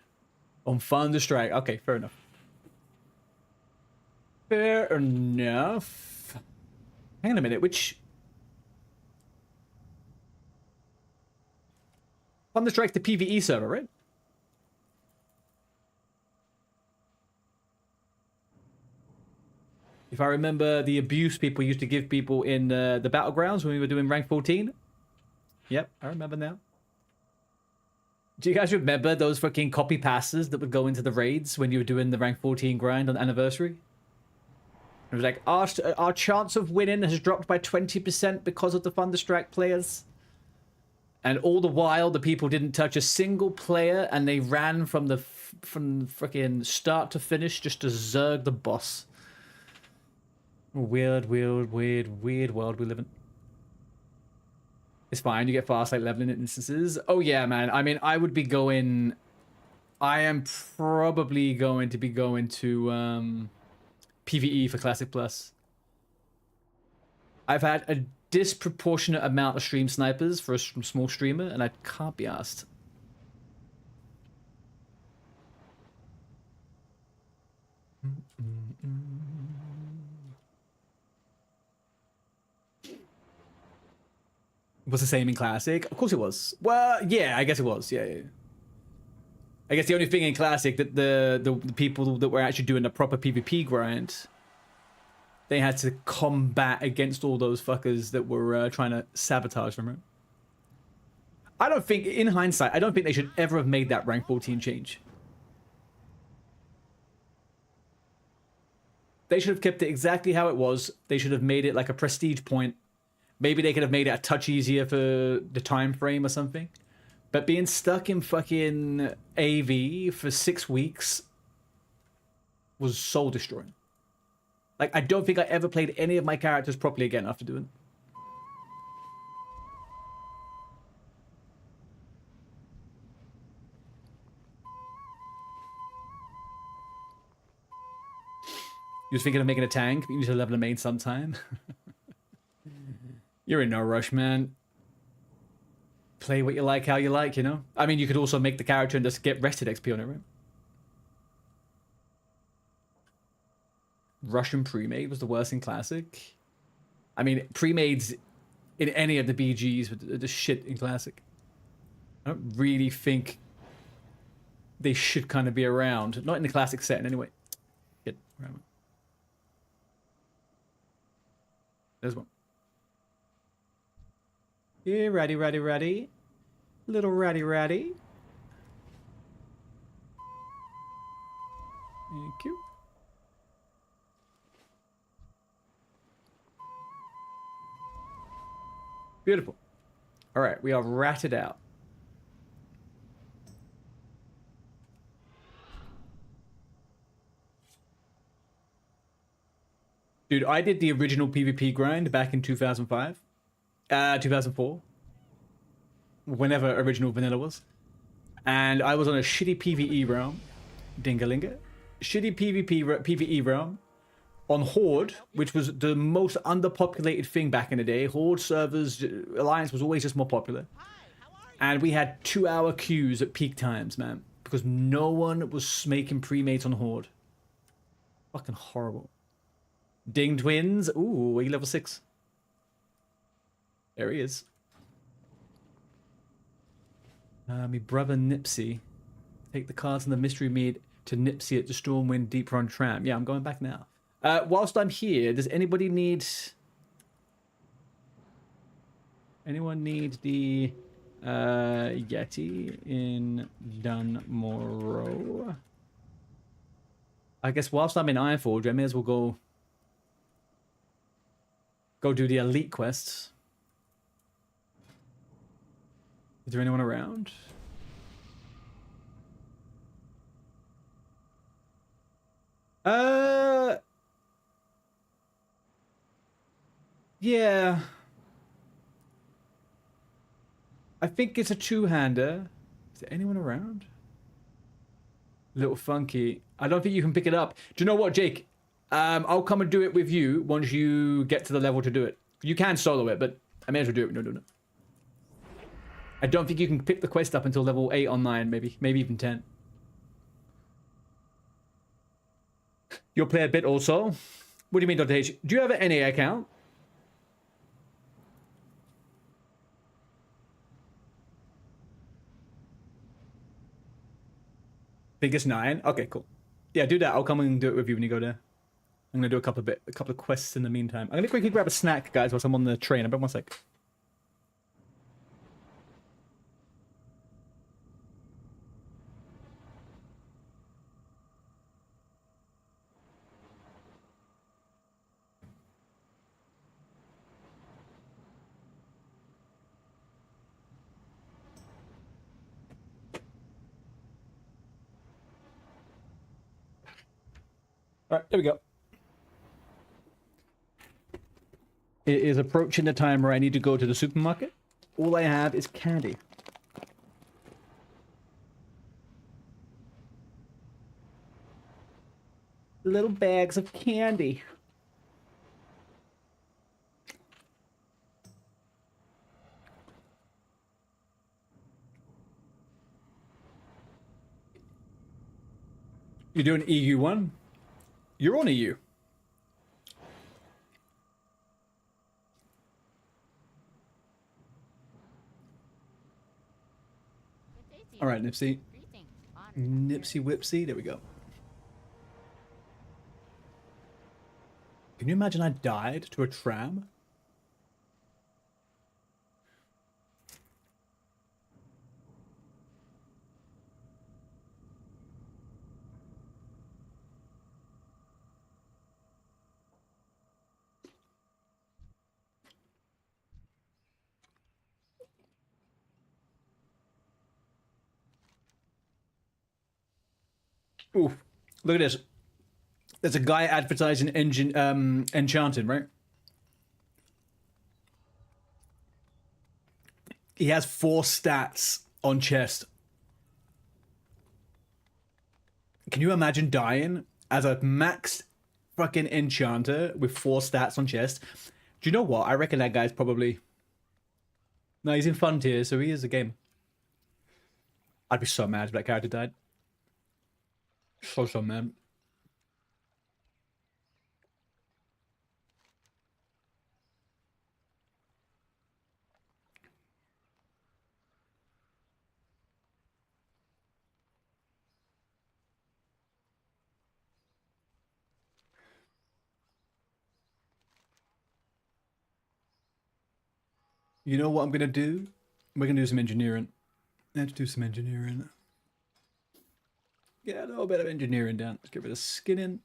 On Thunderstrike. Okay, fair enough. Fair enough. Hang on a minute, which... Thunderstrike's the PvE server, right? If I remember the abuse people used to give people in the Battlegrounds when we were doing rank 14. Yep, I remember now. Do you guys remember those fucking copy passes that would go into the raids when you were doing the rank 14 grind on Anniversary? It was like, our chance of winning has dropped by 20% because of the Thunderstrike players. And all the while, the people didn't touch a single player, and they ran from the freaking start to finish just to zerg the boss. Weird world we live in. It's fine, you get fast like leveling in instances. Oh yeah, man. I mean, I would be going... I am probably going to be going to PvE for Classic Plus. I've had a disproportionate amount of stream snipers for a small streamer, and I can't be asked. Was the same in Classic? Of course it was. Well, yeah, I guess it was. Yeah. I guess the only thing in Classic that the people that were actually doing the proper PvP grind, they had to combat against all those fuckers that were trying to sabotage them, right? I don't think, in hindsight, I don't think they should ever have made that rank 14 change. They should have kept it exactly how it was. They should have made it like a prestige point. Maybe they could have made it a touch easier for the time frame or something. But being stuck in fucking AV for 6 weeks was soul destroying. Like, I don't think I ever played any of my characters properly again after doing it. You was thinking of making a tank, but you need to level a main sometime. You're in no rush, man. Play what you like, how you like, you know? I mean, you could also make the character and just get rested XP on it, right? Russian pre-made was the worst in Classic. I mean, pre-mades in any of the BGs were the shit in Classic. I don't really think they should kind of be around. Not in the Classic setting, anyway. Shit. There's one. Yeah, ratty. Little ratty. Thank you. Beautiful. All right, we are ratted out. Dude, I did the original PvP grind back in 2005. 2004. Whenever original vanilla was. And I was on a shitty PvE realm. Dingalinga. Shitty PvE realm. On Horde, which was the most underpopulated thing back in the day. Horde servers, Alliance was always just more popular. And we had 2-hour queues at peak times, man. Because no one was making pre-mates on Horde. Fucking horrible. Ding Twins. Ooh, he level 6. There he is. Me brother Nipsey. Take the cars in the mystery meet to Nipsey at the Stormwind Deep Run tram. Yeah, I'm going back now. Whilst I'm here, does anybody need... Anyone need the Yeti in Dunmorrow? I guess whilst I'm in Ironforge, I may as well go do the elite quests. Is there anyone around? Yeah. I think it's a two-hander. Is there anyone around? Little Funky. I don't think you can pick it up. Do you know what, Jake? I'll come and do it with you once you get to the level to do it. You can solo it, but I may as well do it. No. I don't think you can pick the quest up until level 8 or 9, maybe even 10. You'll play a bit also? What do you mean, Dr. H? Do you have an NA account? Biggest 9? Okay, cool. Yeah, do that. I'll come and do it with you when you go there. I'm gonna do a couple of quests in the meantime. I'm gonna quickly grab a snack, guys, whilst I'm on the train. I'll be 1 sec. All right, there we go. It is approaching the time where I need to go to the supermarket. All I have is candy. Little bags of candy. You're doing EU1? You're on EU. Good day to you. All right, Nipsey. Greetings. Honored. Nipsey Whipsy. There we go. Can you imagine I died to a tram? Ooh, look at this. There's a guy advertising Enchanted, right? He has 4 stats on chest. Can you imagine dying as a maxed fucking enchanter with 4 stats on chest? Do you know what? I reckon that guy's probably... No, he's in fun tier, so he is a gamer. I'd be so mad if that character died. So mad. You know what I'm gonna do? We're gonna do some engineering. Let's do some engineering. Get a little bit of engineering down. Let's get rid of skinning.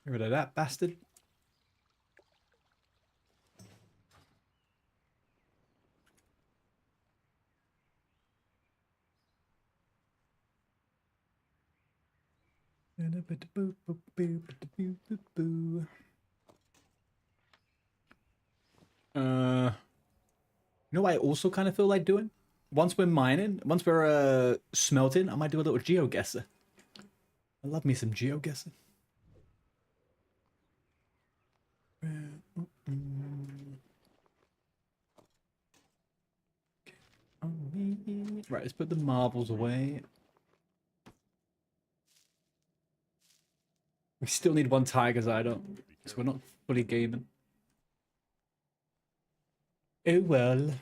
Get rid of that bastard. You know what I also kind of feel like doing? Once we're mining, once we're smelting, I might do a little geoguessr. I love me some geoguessr. Right, let's put the marbles away. We still need 1 tiger's eye, though, so we're not fully gaming. Oh well.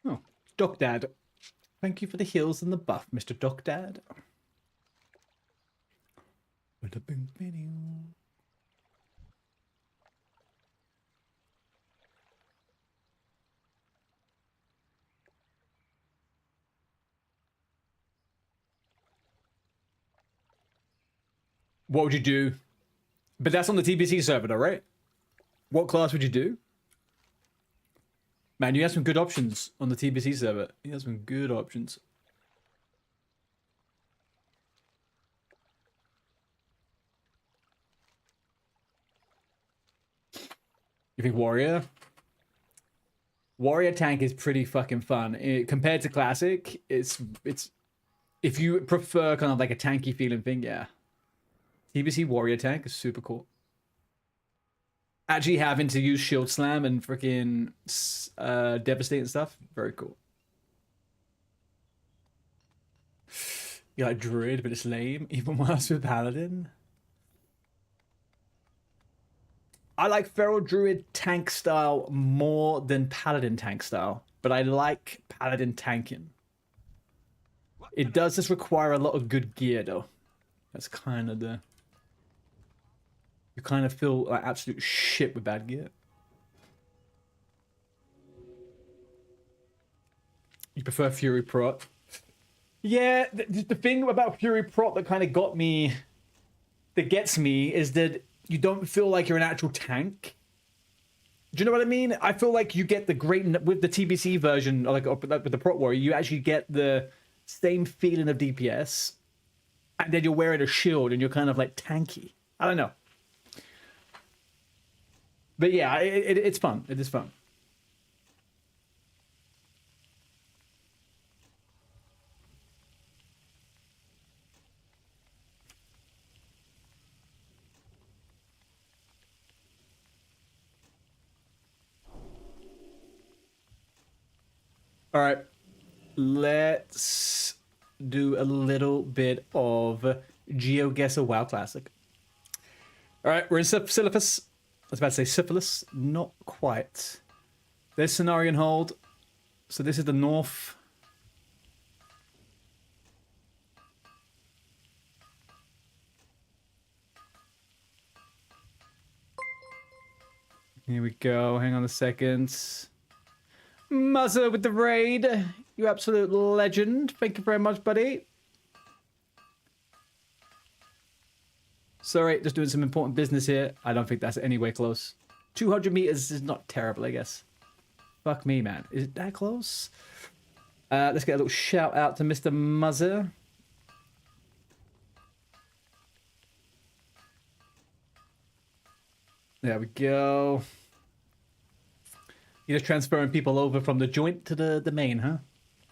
Oh, Doc Dad. Thank you for the heals and the buff, Mr. Doc Dad. What would you do? But that's on the TBC server, though, right? What class would you do? Man, you have some good options on the TBC server. You have some good options. You think warrior? Warrior tank is pretty fucking fun. Compared to classic, it's if you prefer kind of like a tanky feeling thing, yeah. TBC warrior tank is super cool. Actually having to use shield slam and freaking devastate and stuff, very cool. You like druid, but it's lame. Even worse with paladin. I like feral druid tank style more than paladin tank style, but I like paladin tanking. It does just require a lot of good gear though. That's kind of the... You kind of feel like absolute shit with bad gear. You prefer Fury Prot? Yeah, the thing about Fury Prot that kind of got me that gets me is that you don't feel like you're an actual tank. Do you know what I mean? I feel like you get the great with the TBC version, like with the Prot Warrior, you actually get the same feeling of DPS, and then you're wearing a shield and you're kind of like tanky. I don't know, but yeah, it's fun. It is fun. All right, let's do a little bit of GeoGuessr WoW Classic. All right, we're in Syphilis. I was about to say syphilis, not quite. There's Cenarian Hold. So this is the north. Here we go. Hang on a second. Muzzer with the raid. You absolute legend. Thank you very much, buddy. Sorry, just doing some important business here. I don't think that's anywhere close. 200 meters is not terrible, I guess. Fuck me, man. Is it that close? Let's get a little shout out to Mr. Muzzer. There we go. You're just transferring people over from the joint to the main, huh?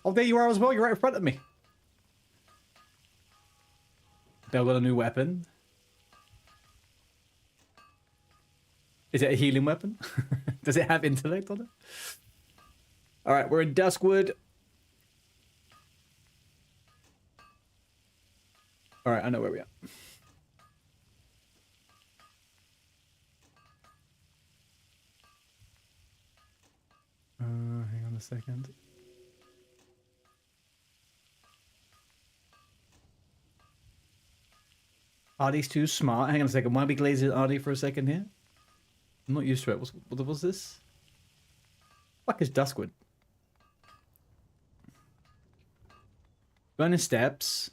Oh, there you are as well. You're right in front of me. They've got a new weapon. Is it a healing weapon? Does it have intellect on it? All right, we're in Duskwood. All right, I know where we are. Hang on a second. Artie's too smart. Hang on a second. Why are we glazing Artie for a second here? I'm not used to it. What was this? Fuck is Duskwood? Burning Steps.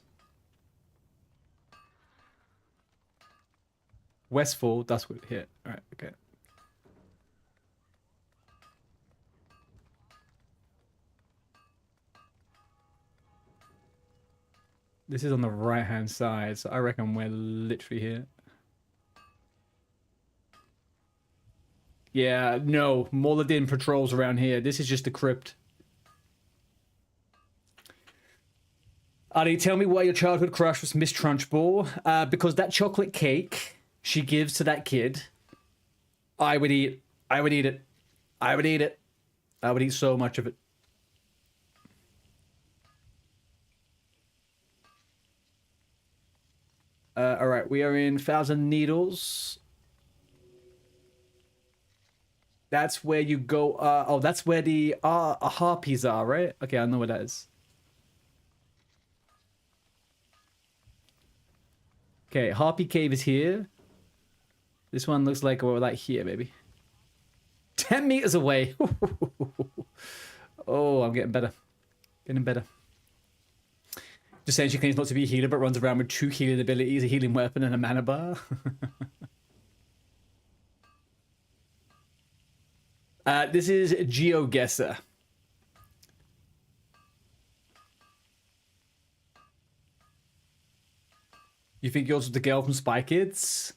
Westfall, Duskwood. Here. Alright, okay. This is on the right-hand side, so I reckon we're literally here. Yeah, no. Moladin patrols around here. This is just a crypt. Adi, tell me why your childhood crush was Miss Trunchbull. Because that chocolate cake she gives to that kid, I would eat. I would eat it. I would eat it. I would eat so much of it. All right, we are in Thousand Needles. That's where you go. Oh, that's where the harpies are, right? Okay, I know where that is. Okay, Harpy Cave is here. This one looks like we're like here, maybe. 10 meters away. Oh, I'm getting better. Getting better. Just saying she claims not to be a healer, but runs around with 2 healing abilities, a healing weapon, and a mana bar. This is GeoGuessr. You think yours was the girl from Spy Kids?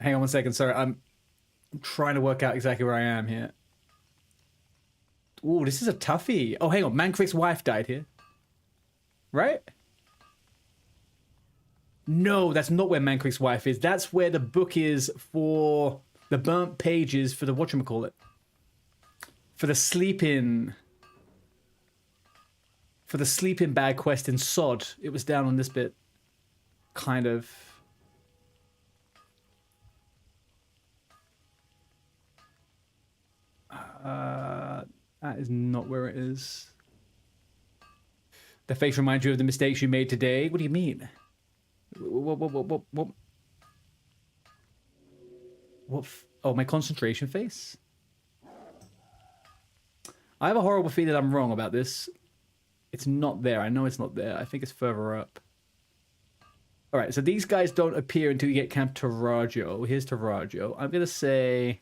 Hang on one second, sorry. I'm trying to work out exactly where I am here. Ooh, this is a toughie. Oh, hang on. Mancrick's wife died here. Right? No, that's not where Mancrick's wife is. That's where the book is for the burnt pages for the whatchamacallit. For the sleep-in. For the sleep-in bag quest in Sod. It was down on this bit. Kind of. That is not where it is. The face reminds you of the mistakes you made today. What do you mean? What? Oh, my concentration face? I have a horrible feeling I'm wrong about this. It's not there. I know it's not there. I think it's further up. All right, so these guys don't appear until you get Camp Tarajo. Here's Tarajo. I'm going to say...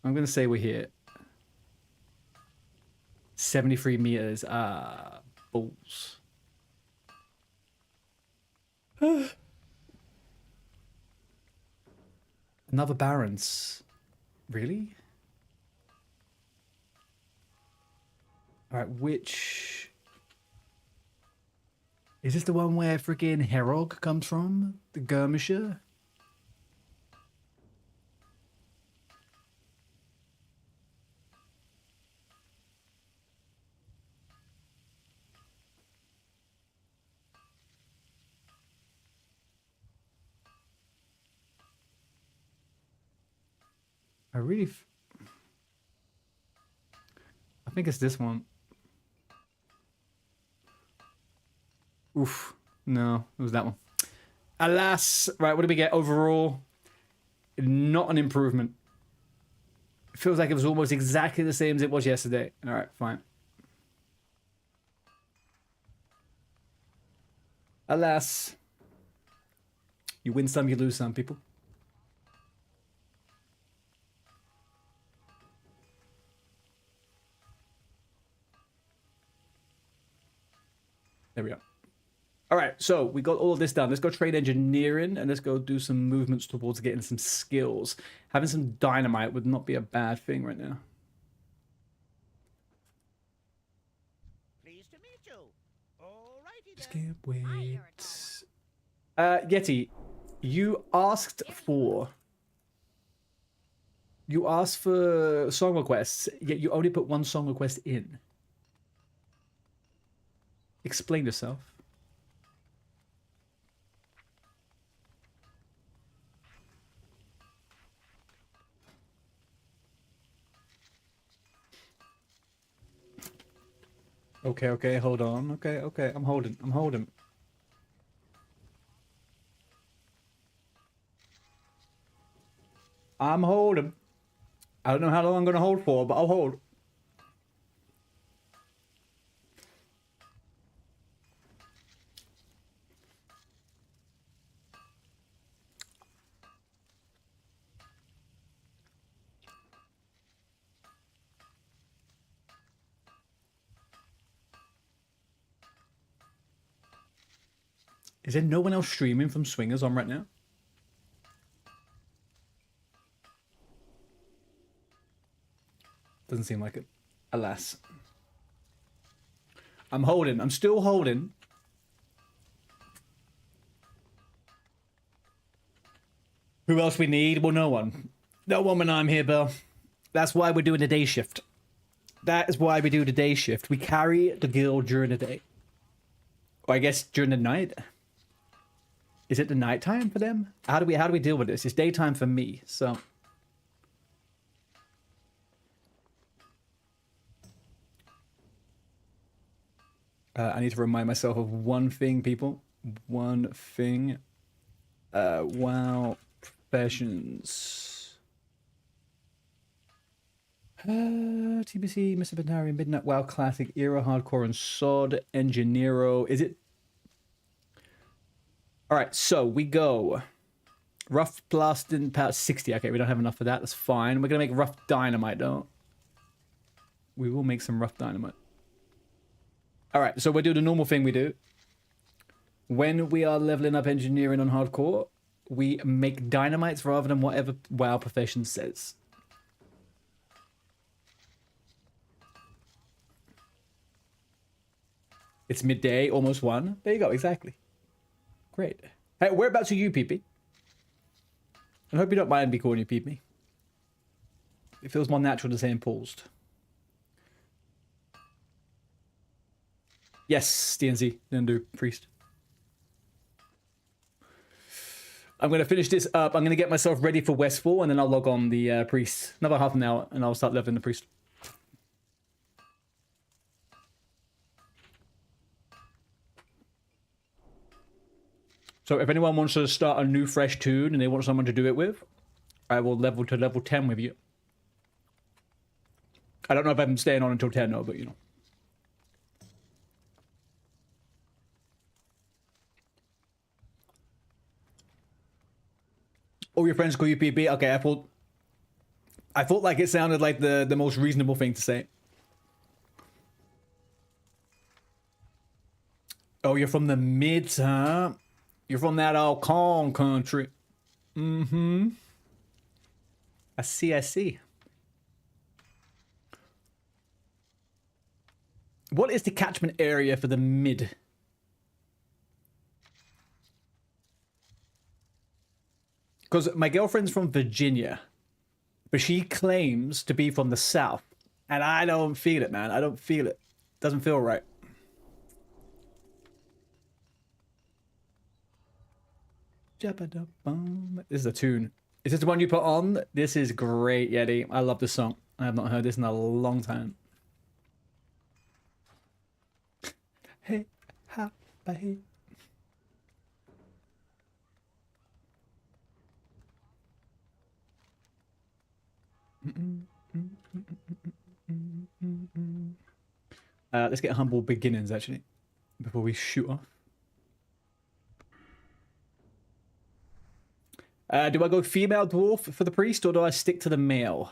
we're here. 73 meters. Ah, balls. Another Barons. Really? Alright, which... Is this the one where freaking Herog comes from? The Skirmisher? I think it's this one. Oof. No, it was that one. Alas. Right, what did we get overall? Not an improvement. It feels like it was almost exactly the same as it was yesterday. Alright, fine. Alas. You win some, you lose some, people. There we go. All right, so we got all of this done. Let's go trade engineering and let's go do some movements towards getting some skills. Having some dynamite would not be a bad thing right now. Pleased to meet you. Alrighty Just then. can't wait. Yeti, you asked for song requests, yet you only put one song request in. Explain yourself. Okay, hold on. Okay, I'm holding. I'm holding. I don't know how long I'm gonna hold for, but I'll hold. Is there no one else streaming from Swingers on right now? Doesn't seem like it. Alas. I'm holding. I'm still holding. Who else we need? Well, no one. No one when I'm here, Bill. That's why we're doing the day shift. That is why we do the day shift. We carry the guild during the day. Or I guess during the night. Is it the nighttime for them? How do we deal with this? It's daytime for me, so. I need to remind myself of one thing, people. One thing. WoW professions. TBC, Mr. Bentarian, Midnight WoW Classic, Era, Hardcore, and Sod, Engineero. Is it? Alright, so we go. Rough Blasting Power 60. Okay, we don't have enough for that. That's fine. We're going to make Rough Dynamite, though. We will make some Rough Dynamite. Alright, so we'll do the normal thing we do. When we are leveling up engineering on hardcore, we make dynamites rather than whatever WoW profession says. It's midday, almost 1. There you go, exactly. Great. Hey, whereabouts are you, PP? I hope you don't mind me calling you PP. It feels more natural to say him paused. Yes, DNZ, Nendu, Priest. I'm going to finish this up. I'm going to get myself ready for Westfall, and then I'll log on the Priest. Another half an hour, and I'll start leveling the Priest. So if anyone wants to start a new fresh tune and they want someone to do it with, I will level to level 10 with you. I don't know if I'm staying on until 10 though, but you know. All your friends call you PP. Okay, I thought like it sounded like the most reasonable thing to say. Oh, you're from the mids, huh? You're from that old Kong country. Mm-hmm. I see, I see. What is the catchment area for the mid? Because my girlfriend's from Virginia, but she claims to be from the South. And I don't feel it, man. I don't feel it. Doesn't feel right. This is a tune. Is this the one you put on? This is great, Yeti. I love this song. I have not heard this in a long time. Hey, ha, bye. Let's get humble beginnings, actually, before we shoot off. Do I go female dwarf for the priest, or do I stick to the male?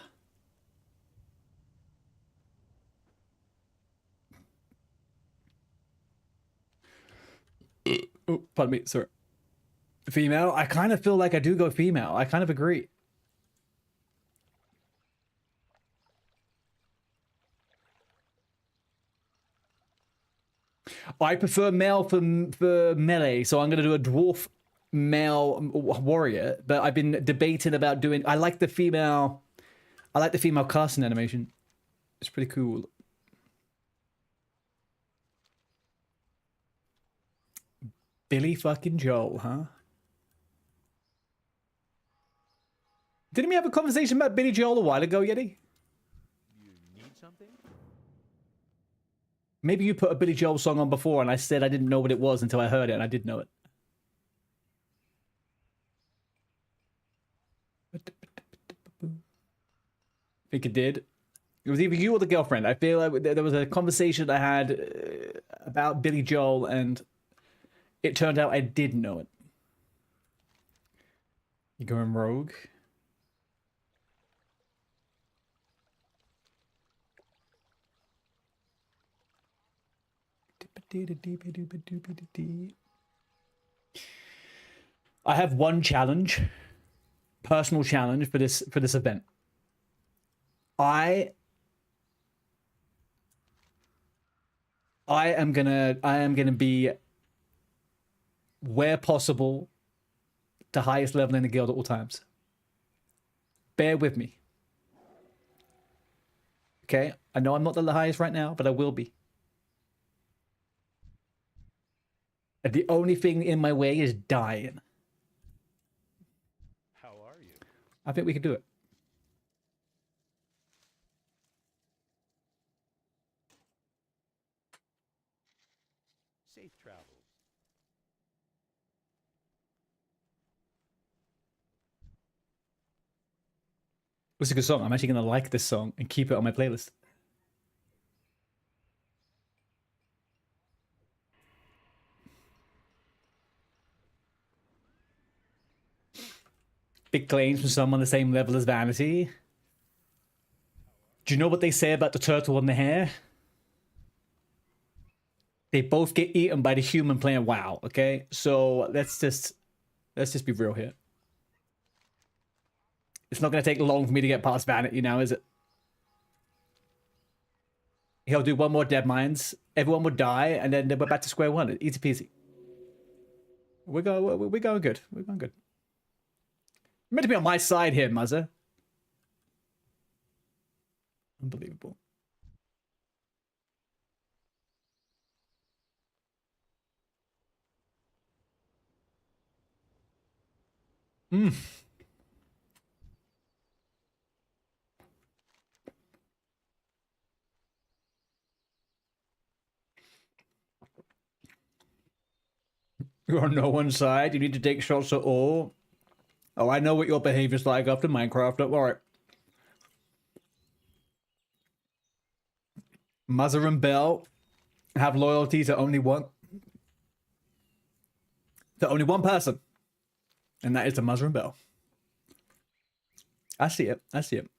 Oh, pardon me, sorry. Female? I kind of feel like I do go female. I kind of agree. I prefer male for melee, so I'm going to do a dwarf male warrior, but I've been debating about doing... I like the female casting animation. It's pretty cool. Billy fucking Joel, huh? Didn't we have a conversation about Billy Joel a while ago, Yeti? You need something? Maybe you put a Billy Joel song on before and I said I didn't know what it was until I heard it, and I did know it. I think it did. It was either you or the girlfriend. I feel like there was a conversation I had about Billy Joel, and it turned out I did know it. You going rogue? I have one challenge, personal challenge for this event. I am gonna be, where possible, the highest level in the guild at all times. Bear with me. Okay? I know I'm not the highest right now, but I will be. And the only thing in my way is dying. How are you? I think we can do it. Safe travels. It's a good song. I'm actually going to like this song and keep it on my playlist. Big claims from someone the same level as Vanity. Do you know what they say about the turtle and the hare? They both get eaten by the human playing WoW, okay? So let's just be real here. It's not going to take long for me to get past Vanity now, is it? He'll do one more Dead Mines, everyone will die, and then we're back to square one. Easy peasy. We're going good. We're going good. You're meant to be on my side here, Muzzer. Unbelievable. You're on no one's side. You need to take shots at all. Oh, I know what your behavior's like after Minecraft. Don't worry. Muzzer and Bell have loyalty to only one person, and that is to Muzzer and Bell. I see it. I see it.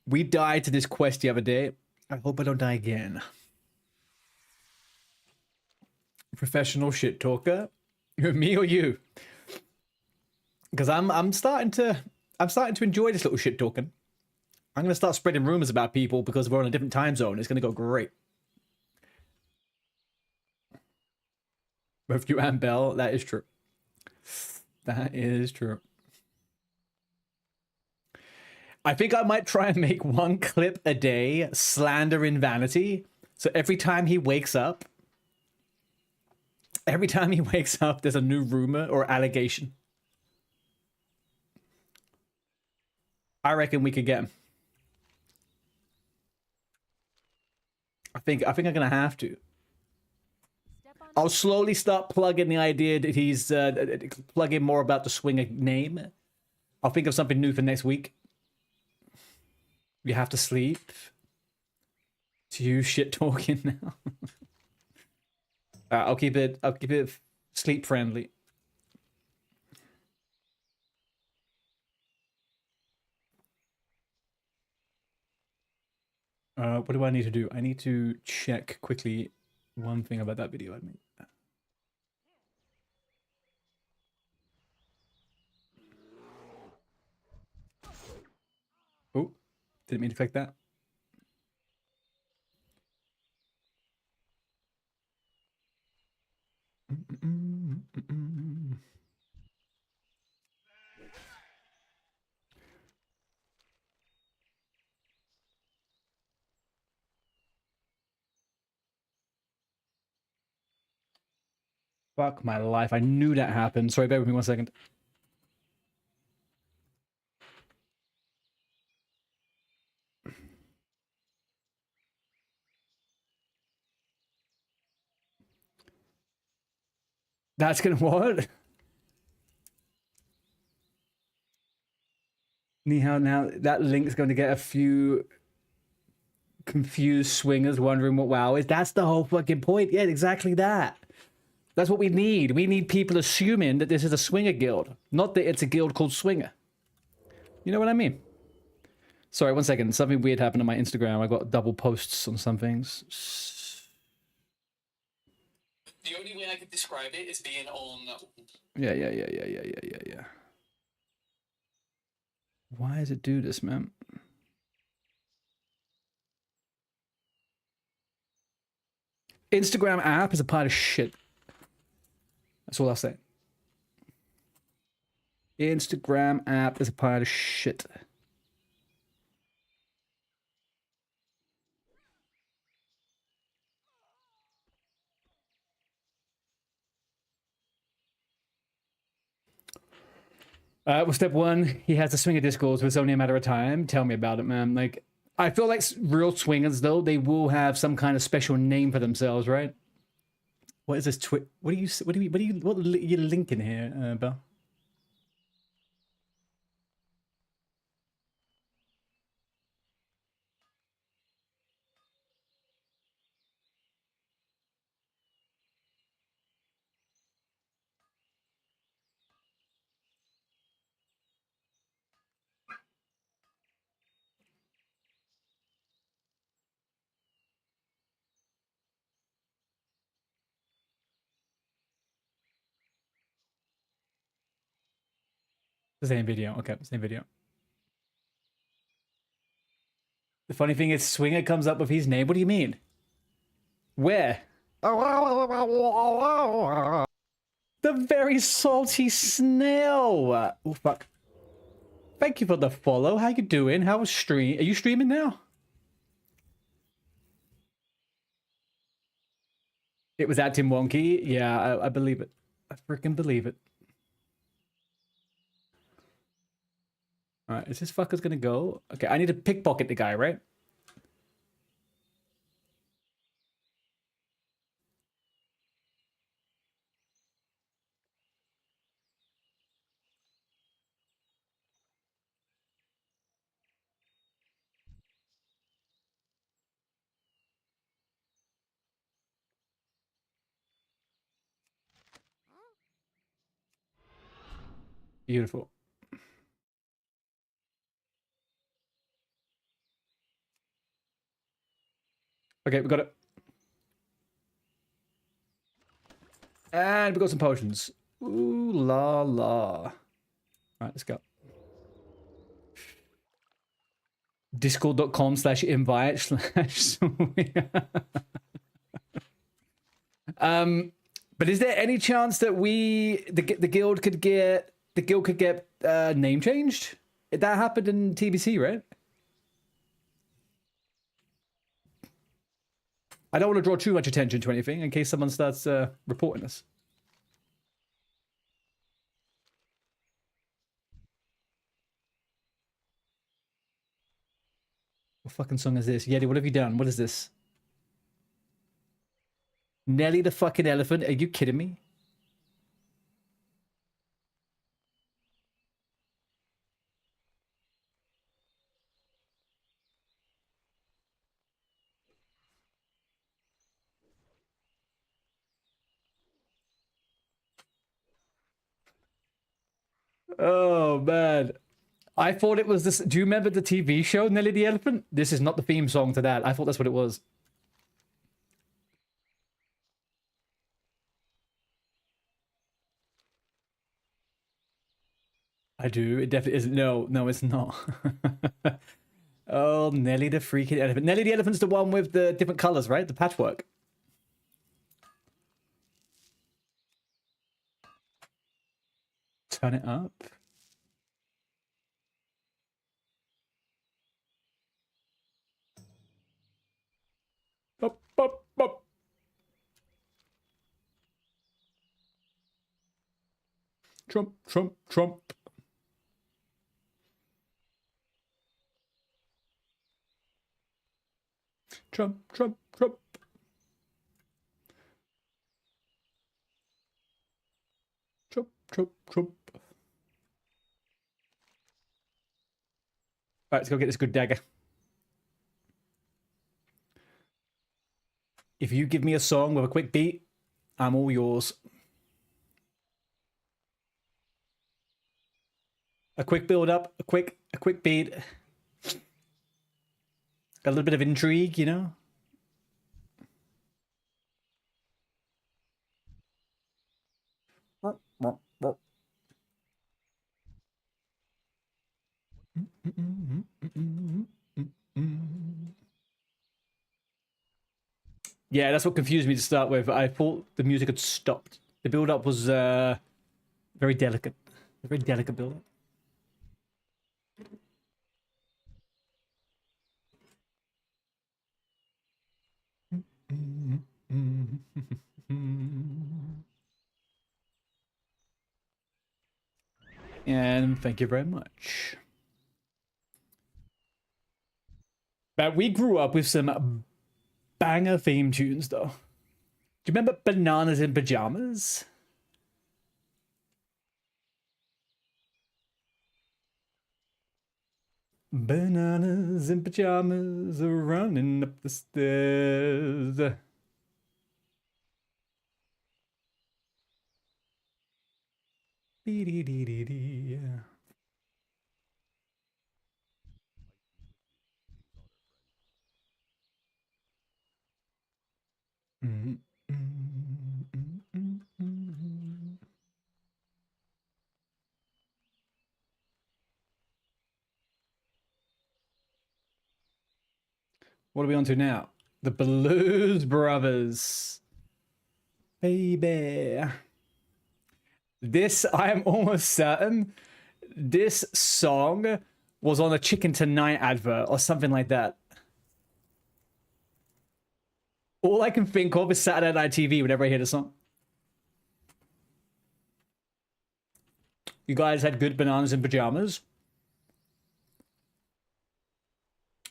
We died to this quest the other day. I hope I don't die again. Professional shit talker, me or you? Because I'm starting to enjoy this little shit talking. I'm gonna start spreading rumors about people because we're on a different time zone. It's gonna go great. Both you and Bell, that is true. That is true. I think I might try and make one clip a day slandering Vanity. So every time he wakes up, there's a new rumor or allegation. I reckon we could get him. I think I'm gonna have to. I'll slowly start plugging the idea that he's plugging more about the Swinger name. I'll think of something new for next week. You have to sleep. To you shit talking now. I'll keep it sleep friendly. What do I need to do? I need to check quickly one thing about that video I made. Oh, didn't mean to click that. Fuck my life. I knew that happened. Sorry, bear with me 1 second. That's gonna what? Anyhow, now that link's going to get a few confused swingers wondering what WoW is. That's the whole fucking point. Yeah, exactly that. That's what we need. We need people assuming that this is a swinger guild, not that it's a guild called Swinger. You know what I mean? Sorry, 1 second. Something weird happened on my Instagram. I got double posts on some things. The only way I could describe it is being on... Yeah. Why does it do this, man? Instagram app is a pile of shit. That's all I'll say. Instagram app is a pile of shit. Well, step one, he has a swinger discourse, so it's only a matter of time. Tell me about it, man. Like, I feel like real swingers, though, they will have some kind of special name for themselves, right? What is this what are you linking here, Bell? The same video. Okay, same video. The funny thing is, Swinger comes up with his name. What do you mean? Where? The very salty snail. Oh, fuck. Thank you for the follow. How you doing? How was stream? Are you streaming now? It was at Tim Wonky. Yeah, I believe it. I freaking believe it. Alright, is this fucker's gonna go? Okay, I need to pickpocket the guy, right? Beautiful. Okay, we got it. And we got some potions. Ooh la la. All right, let's go. Discord.com/invite/ but is there any chance that the guild could get name changed? That happened in TBC, right? I don't want to draw too much attention to anything in case someone starts reporting us. What fucking song is this? Yeti, what have you done? What is this? Nelly the fucking elephant? Are you kidding me? Oh, man. I thought it was this. Do you remember the TV show Nelly the Elephant? This is not the theme song to that. I thought that's what it was. I do. It definitely isn't. No, no, it's not. Oh, Nelly the freaking elephant. Nelly the elephant's the one with the different colors, right? The patchwork. Turn it up. Up, up, up. Trump, Trump, Trump. Trump, Trump, Trump. Trump, Trump, Trump. All right, let's go get this good dagger. If you give me a song with a quick beat, I'm all yours. A quick build up, a quick beat. Got a little bit of intrigue, you know? Yeah, that's what confused me to start with. I thought the music had stopped. The build-up was very delicate. A very delicate build-up. And thank you very much. But we grew up with some banger theme tunes, though. Do you remember Bananas in Pajamas? Bananas in pajamas are running up the stairs. Dee-dee-dee-dee-dee. Mm, mm, mm, mm, mm. What are we on to now? The Blues Brothers. Baby. This, I am almost certain, this song was on a Chicken Tonight advert or something like that. All I can think of is Saturday Night TV whenever I hear the song. You guys had good bananas in pajamas?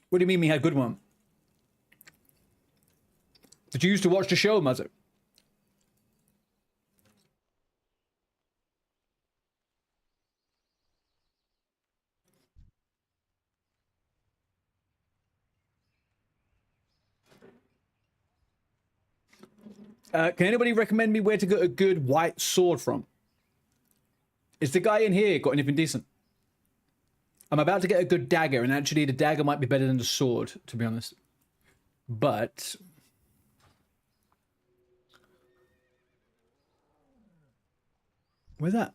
What do you mean we had good one? Did you used to watch the show, Muzzo? Can anybody recommend me where to get a good white sword from? Is the guy in here got anything decent? I'm about to get a good dagger, and actually the dagger might be better than the sword, to be honest. But... where's that?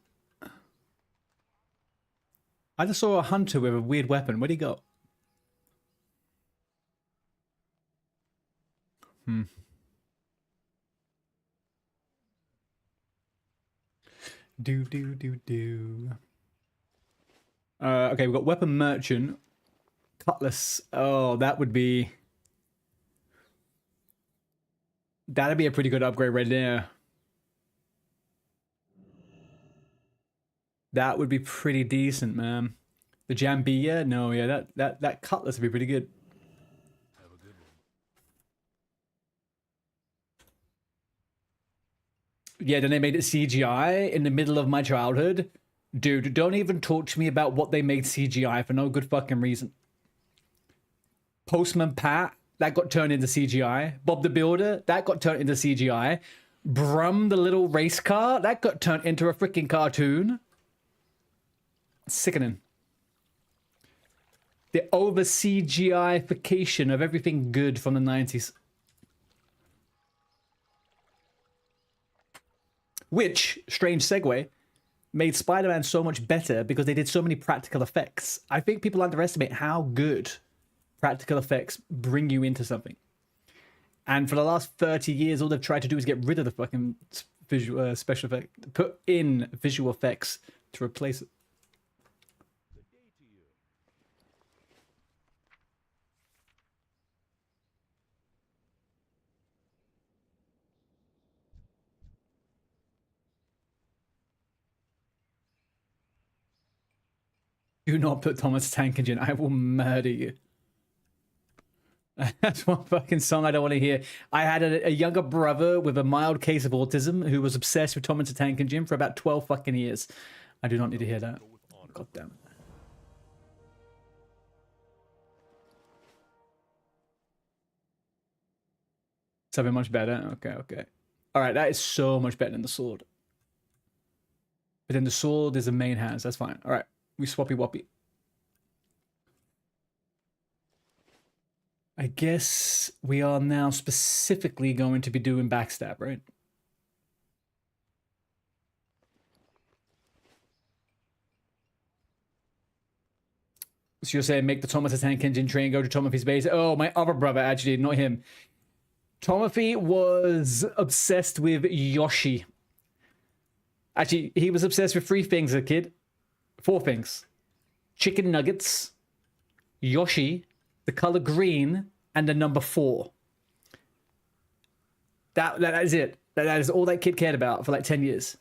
I just saw a hunter with a weird weapon. Where'd he go? Do. Okay, we've got weapon merchant. Cutlass. Oh, that would be... that'd be a pretty good upgrade right there. That would be pretty decent, man. The Jambia? No, yeah, that cutlass would be pretty good. Have a good one. Yeah, then they made it CGI in the middle of my childhood. Dude, don't even talk to me about what they made CGI for no good fucking reason. Postman Pat, that got turned into CGI. Bob the Builder, that got turned into CGI. Brum the little race car, that got turned into a freaking cartoon. Sickening. The over CGI-fication of everything good from the 90s. Which, strange segue, made Spider-Man so much better because they did so many practical effects. I think people underestimate how good practical effects bring you into something. And for the last 30 years, all they've tried to do is get rid of the fucking visual special effect, put in visual effects to replace it. Good day to you. Do not put Thomas Tank Engine. I will murder you. That's one fucking song I don't want to hear. I had a younger brother with a mild case of autism who was obsessed with Thomas the Tank Engine for about 12 fucking years. I do not need to hear that. Go with honor. God damn it. Something much better? Okay. Alright, that is so much better than the sword. But then the sword is the main hands. That's fine. Alright, we swappy woppy. I guess we are now specifically going to be doing backstab, right? So you're saying make the Thomas the Tank Engine train go to Tomothy's base? Oh, my other brother, actually, not him. Tomothy was obsessed with Yoshi. Actually, he was obsessed with 3 things as a kid. 4 things. Chicken nuggets, Yoshi, the color green, and the number 4. That is it. That is all that kid cared about for like 10 years.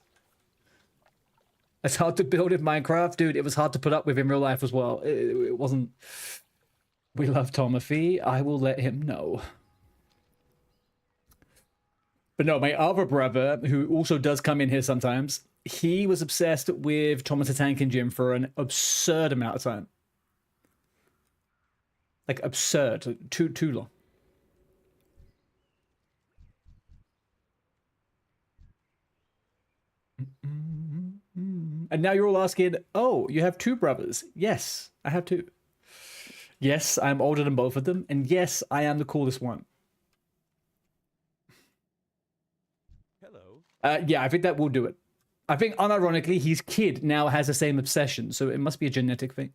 It's hard to build in Minecraft, dude. It was hard to put up with in real life as well. It wasn't. We love Tomothy. I will let him know. But no, my other brother, who also does come in here sometimes, he was obsessed with Thomas the Tank Engine for an absurd amount of time. Like absurd, too long. And now you're all asking, oh, you have 2 brothers. Yes, I have 2. Yes, I'm older than both of them. And yes, I am the coolest one. Hello. Yeah, I think that will do it. I think, unironically, his kid now has the same obsession, so it must be a genetic thing.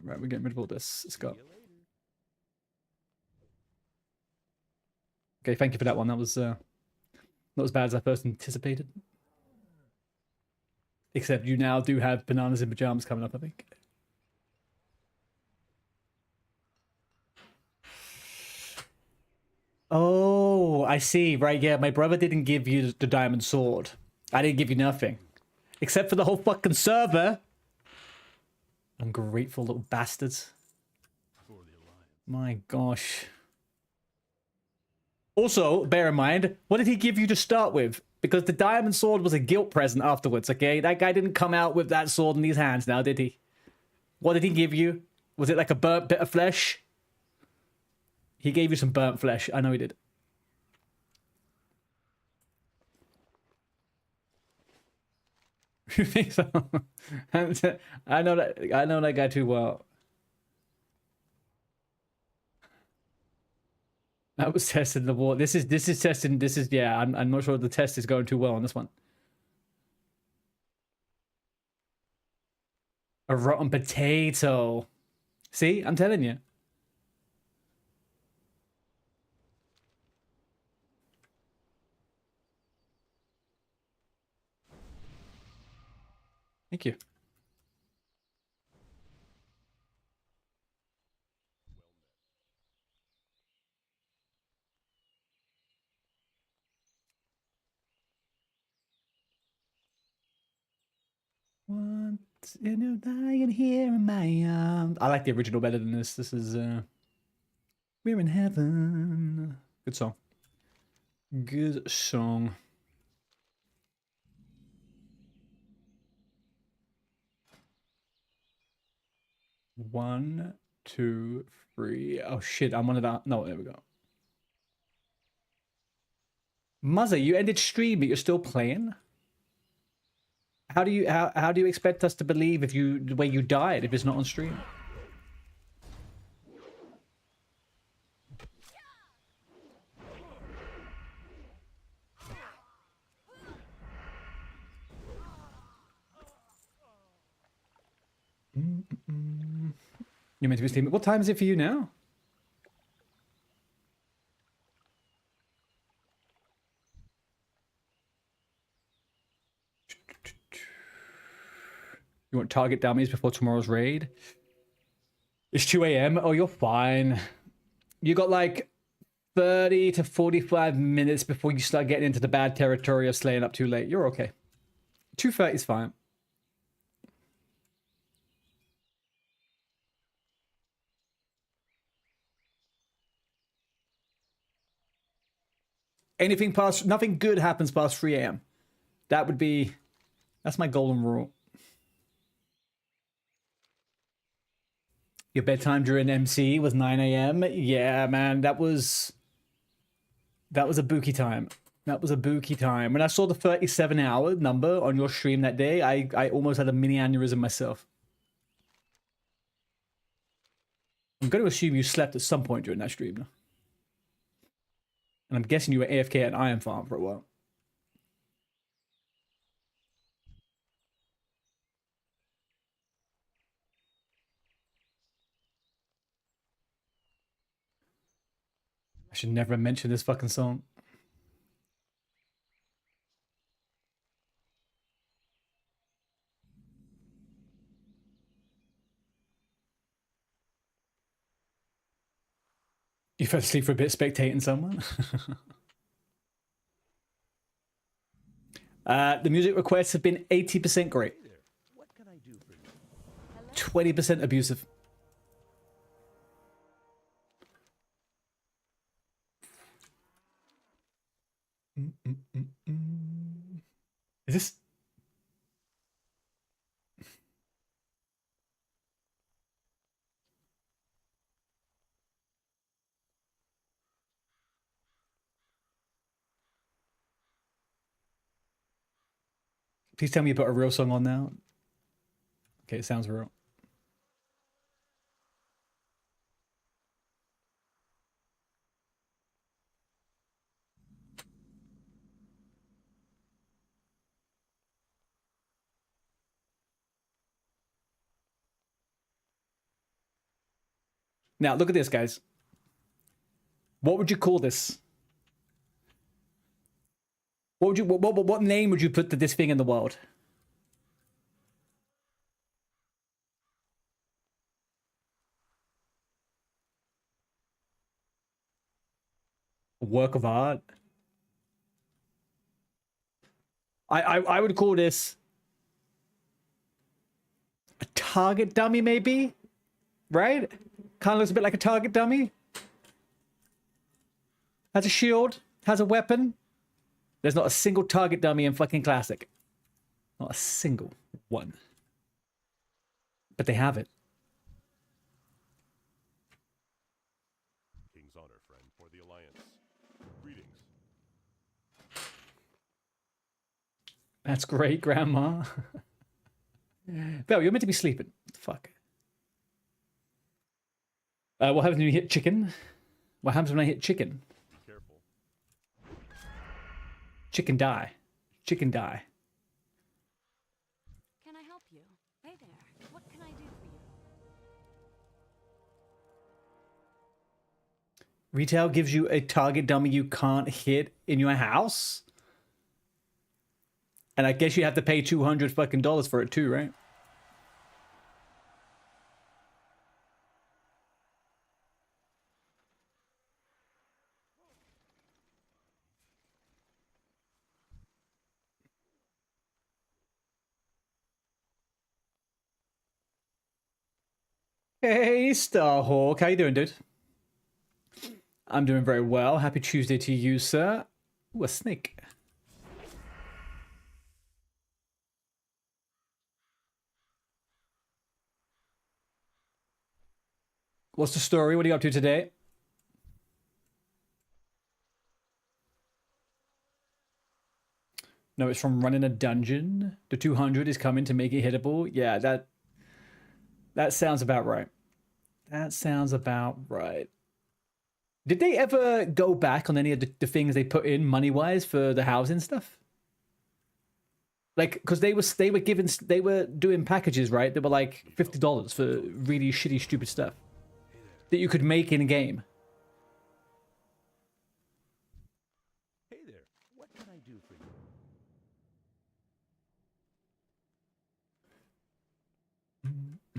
Right, we're getting rid of all this. Let's go. See you later. Okay, thank you for that one. That was not as bad as I first anticipated. Except you now do have bananas in pajamas coming up, I think. Oh, I see. Right, yeah, my brother didn't give you the diamond sword. I didn't give you nothing. Except for the whole fucking server. Ungrateful little bastards. For the alliance. My gosh. Also, bear in mind, what did he give you to start with? Because the diamond sword was a guilt present afterwards, okay? That guy didn't come out with that sword in his hands now, did he? What did he give you? Was it like a burnt bit of flesh? He gave you some burnt flesh. I know he did. You think so? I know that guy too well. That was testing the wall. This is testing. This is yeah. I'm not sure the test is going too well on this one. A rotten potato. See, I'm telling you. Thank you. Once in a lying here in my arms. I like the original better than this. This is We're in Heaven. Good song. Good song. One, two, three. Oh shit, I'm one of that. No, there we go. Muzzer, you ended stream, but you're still playing? How do you expect us to believe if you the way you died if it's not on stream? You're meant to be streaming. What time is it for you now? You want target dummies before tomorrow's raid? It's 2 a.m. Oh, you're fine. You got like 30 to 45 minutes before you start getting into the bad territory of slaying up too late. You're okay. 2:30 is fine. Nothing good happens past 3 a.m. That's my golden rule. Your bedtime during MC was 9 a.m. Yeah, man, that was a bookie time. That was a bookie time. When I saw the 37-hour number on your stream that day, I almost had a mini aneurysm myself. I'm going to assume you slept at some point during that stream. No? And I'm guessing you were AFK at Iron Farm for a while. I should never mention this fucking song. You fell asleep for a bit spectating someone? The music requests have been 80% great. What can I do for you? 20% abusive. Is this... Please tell me you put a real song on now. Okay, it sounds real. Now, look at this, guys. What would you call this? What name would you put to this thing in the world? A work of art? I would call this a target dummy, maybe? Right? Kind of looks a bit like a target dummy. Has a shield, has a weapon. There's not a single target dummy in fucking Classic. Not a single one. But they have it. King's honor, friend, for the Alliance. Greetings. That's great, Grandma. Belle, you're meant to be sleeping. What the fuck? What happens when you hit chicken? What happens when I hit chicken? Be careful. Chicken die. Chicken die. Can I help you? Hey there. What can I do for you? Retail gives you a target dummy you can't hit in your house? And I guess you have to pay $200 fucking dollars for it too, right? Hey, Starhawk. How you doing, dude? I'm doing very well. Happy Tuesday to you, sir. Ooh, a snake. What's the story? What are you up to today? No, it's from running a dungeon. The 200 is coming to make it hittable. Yeah, that sounds about right. That sounds about right. Did they ever go back on any of the things they put in money-wise for the housing stuff? Like, because they were doing packages, right? That were like $50 for really shitty, stupid stuff that you could make in a game. Hey there. What can I do for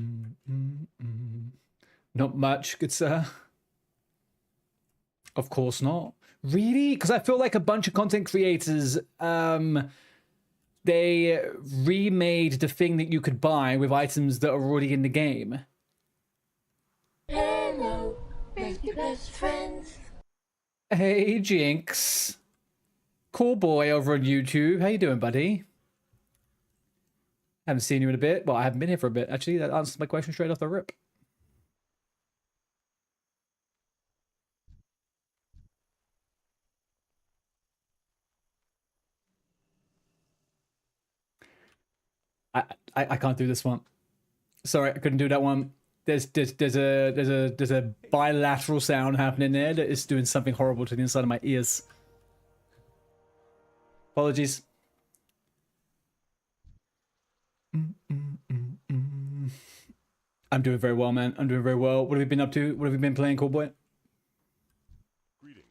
you? Not much, good sir. Of course not. Really? Because I feel like a bunch of content creators, they remade the thing that you could buy with items that are already in the game. Hello, best friends. Hey, Jinx. Cool boy over on YouTube. How you doing, buddy? Haven't seen you in a bit. Well, I haven't been here for a bit. Actually, that answers my question straight off the rip. I can't do this one. Sorry, I couldn't do that one. There's a bilateral sound happening there that is doing something horrible to the inside of my ears. Apologies. I'm doing very well, man. I'm doing very well. What have you been up to? What have you been playing, cool boy? Greetings.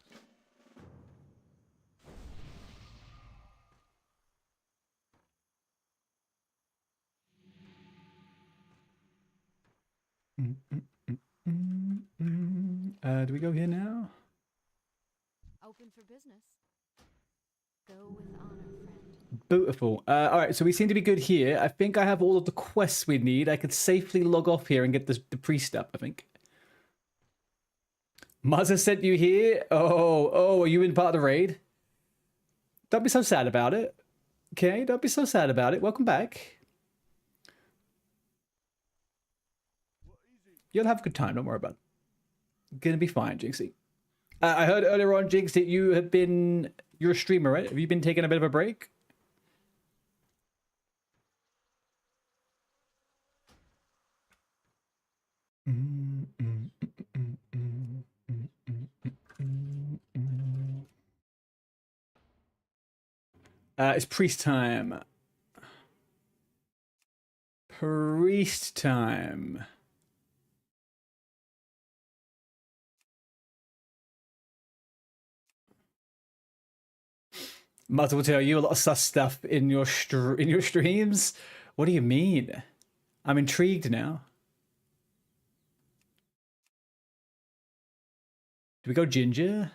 Do we go here now? Open for business. Go with honor, friend. Beautiful. All right, so we seem to be good here. I think I have all of the quests we need. I could safely log off here and get the priest up, I think. Muzza sent you here? Oh, are you in part of the raid? Don't be so sad about it. Okay, don't be so sad about it. Welcome back. You'll have a good time, don't worry about it. Gonna be fine, Jinxie. I heard earlier on, Jinx, that you're a streamer, right? Have you been taking a bit of a break? It's priest time. Priest time. Muzz will tell you a lot of sus stuff in your streams. What do you mean? I'm intrigued now. Do we go ginger?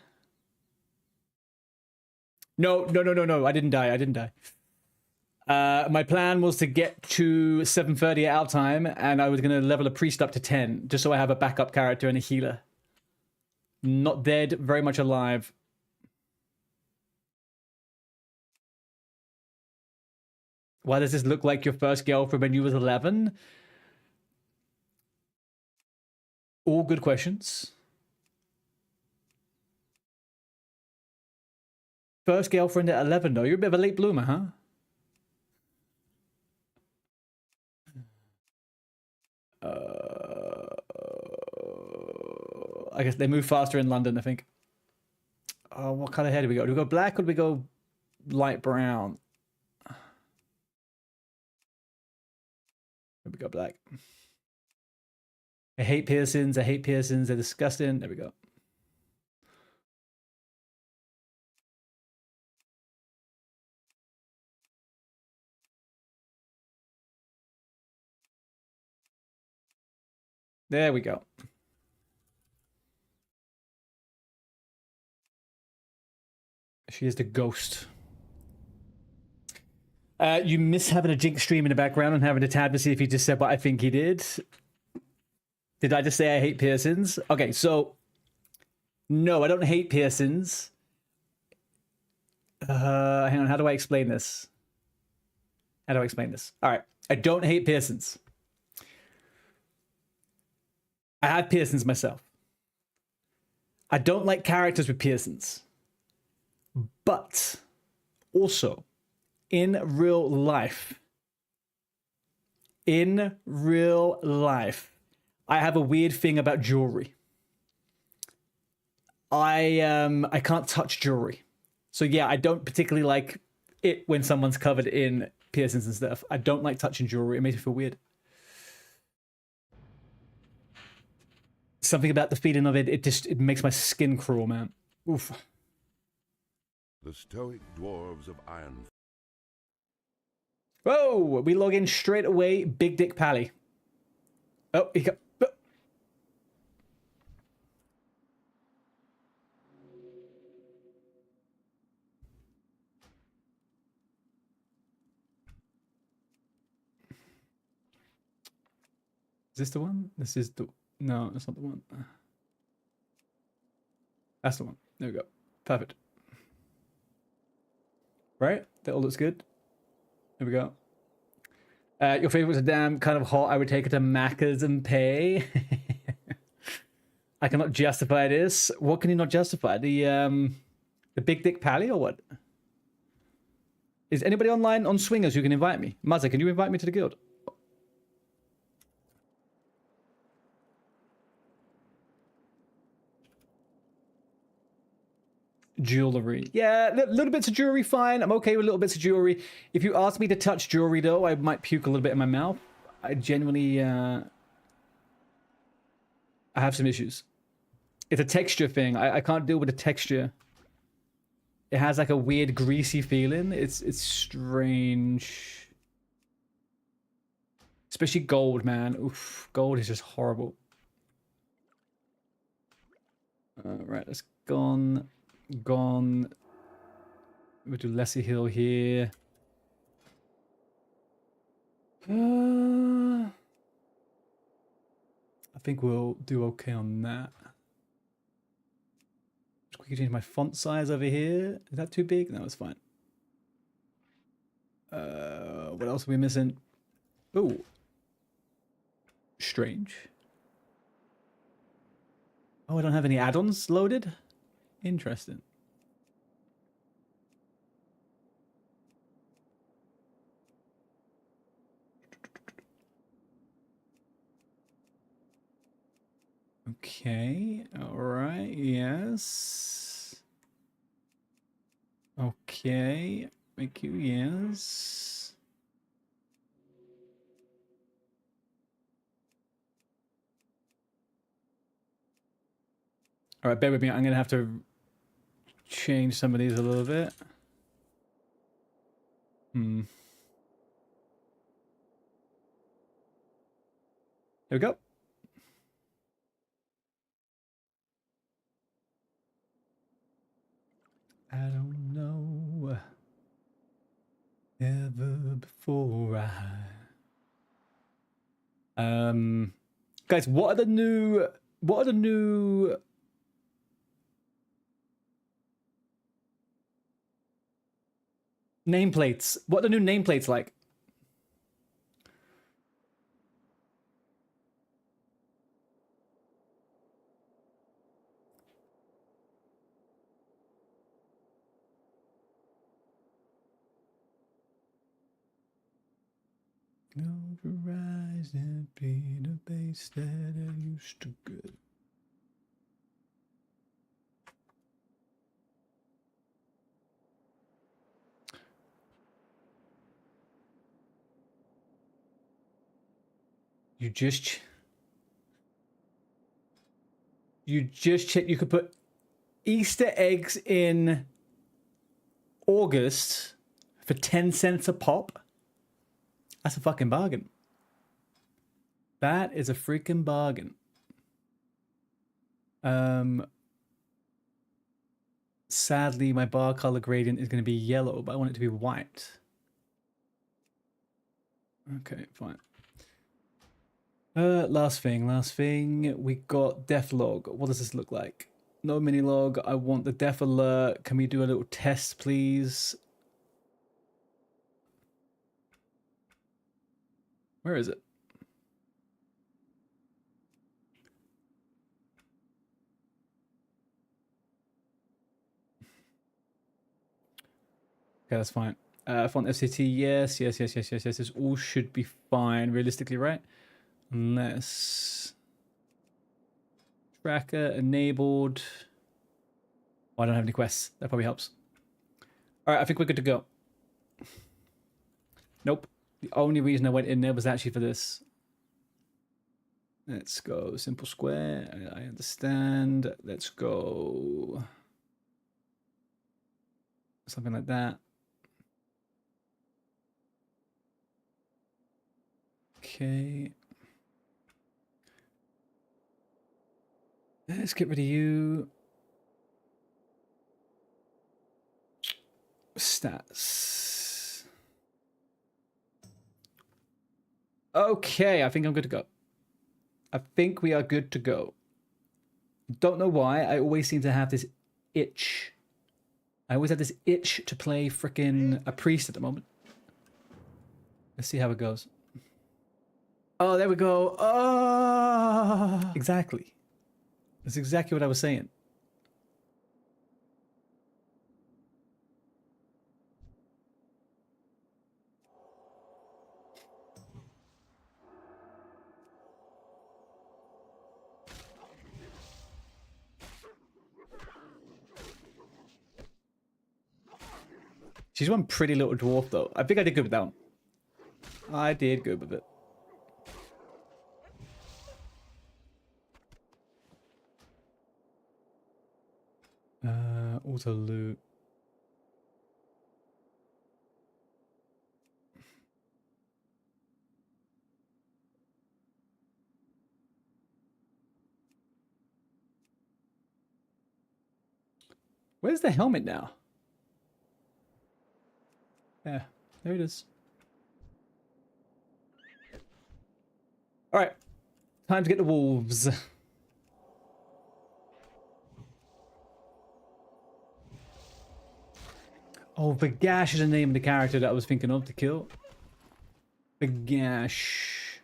No. I didn't die. My plan was to get to 7:30 at our time, and I was going to level a priest up to 10, just so I have a backup character and a healer. Not dead, very much alive. Why does this look like your first girlfriend when you was 11? All good questions. First girlfriend at 11, though. You're a bit of a late bloomer, huh? I guess they move faster in London, I think. Oh, what kind of hair do we go? Do we go black or do we go light brown? There we go, black. I hate piercings. I hate piercings. They're disgusting. There we go. There we go. She is the ghost. You miss having a Jinx stream in the background and having a tab to see if he just said what I think he did. Did I just say I hate piercings? Okay, so no, I don't hate piercings. Hang on, how do I explain this? How do I explain this? All right, I don't hate piercings. I have piercings myself. I don't like characters with piercings. But also, in real life, I have a weird thing about jewelry. I can't touch jewelry. So yeah, I don't particularly like it when someone's covered in piercings and stuff. I don't like touching jewelry. It makes me feel weird. Something about the feeling of it, it makes my skin crawl, man. Oof. The stoic dwarves of Iron. Whoa, we log in straight away. Big Dick Pally. Oh, he got... oh. Is this the one? This is the... No, that's not the one. That's the one. There we go. Perfect. Right? That all looks good. There we go. Your favorite was a damn kind of hot. I would take it to Macca's and pay. I cannot justify this. What can you not justify? The Big Dick Pally or what? Is anybody online on Swingers who can invite me? Mazza, can you invite me to the guild? Jewelry. Yeah, little bits of jewelry, fine. I'm okay with little bits of jewelry. If you ask me to touch jewelry, though, I might puke a little bit in my mouth. I genuinely, I have some issues. It's a texture thing. I can't deal with the texture. It has like a weird greasy feeling. It's strange. Especially gold, man. Oof, gold is just horrible. Right, let's gone. We'll do Leslie Hill here. I think we'll do okay on that. Just quickly change my font size over here. Is that too big? No, it's fine. What else are we missing? Oh, strange. Oh, I don't have any add-ons loaded? Interesting. Okay, all right, yes. Okay, thank you, yes. All right, bear with me. I'm going to have to change some of these a little bit. There we go. I don't know ever before guys, what are the new nameplates? What are the new nameplates like? Close your eyes and be the base that I used to get. You just check. You could put Easter eggs in August for 10 cents a pop. That's a fucking bargain. That is a freaking bargain. Sadly, my bar color gradient is going to be yellow, but I want it to be white. Okay, fine. Last thing. We got def log. What does this look like? No mini log. I want the def alert. Can we do a little test, please? Where is it? Okay, that's fine. Font FCT, yes. This all should be fine, realistically, right? Unless tracker enabled. Oh, I don't have any quests. That probably helps. All right, I think we're good to go. Nope. The only reason I went in there was actually for this. Let's go simple square. I understand. Let's go something like that. Okay. Let's get rid of you. Stats. Okay, I think I'm good to go. I think we are good to go. Don't know why. I always seem to have this itch. I always have this itch to play frickin' a priest at the moment. Let's see how it goes. Oh, there we go. Oh, exactly. That's exactly what I was saying. She's one pretty little dwarf, though. I think I did good with that one. I did good with it. Auto loot. Where's the helmet now? Yeah, there it is. All right, time to get the wolves. Oh, Bagash is the name of the character that I was thinking of to kill. Bagash.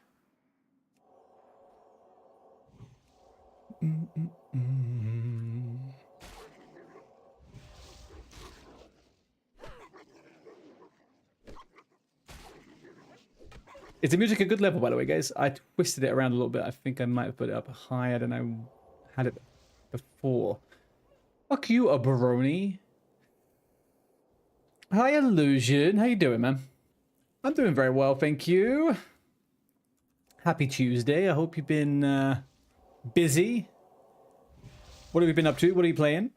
Is the music a good level, by the way, guys? I twisted it around a little bit. I think I might have put it up higher than I had it before. Fuck you, a baroni. Hi, Illusion. How you doing, man? I'm doing very well, thank you. Happy Tuesday. I hope you've been busy. What have you been up to? What are you playing?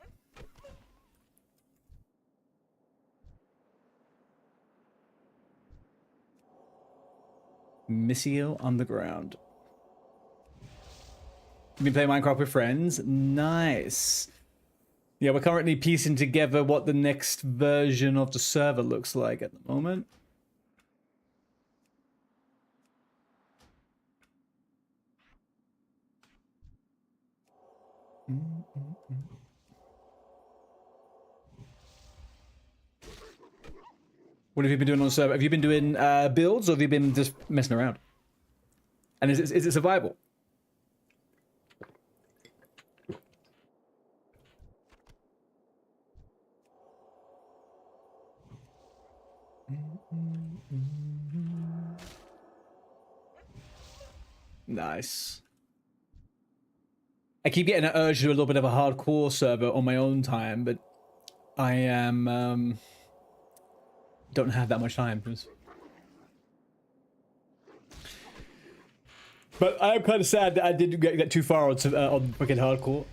Missio Underground. You've been playing Minecraft with friends? Nice. Yeah, we're currently piecing together what the next version of the server looks like at the moment. What have you been doing on the server? Have you been doing builds, or have you been just messing around? And is it survival? Nice. I keep getting an urge to do a little bit of a hardcore server on my own time, but I am don't have that much time. But I am kind of sad that I didn't get too far on freaking hardcore.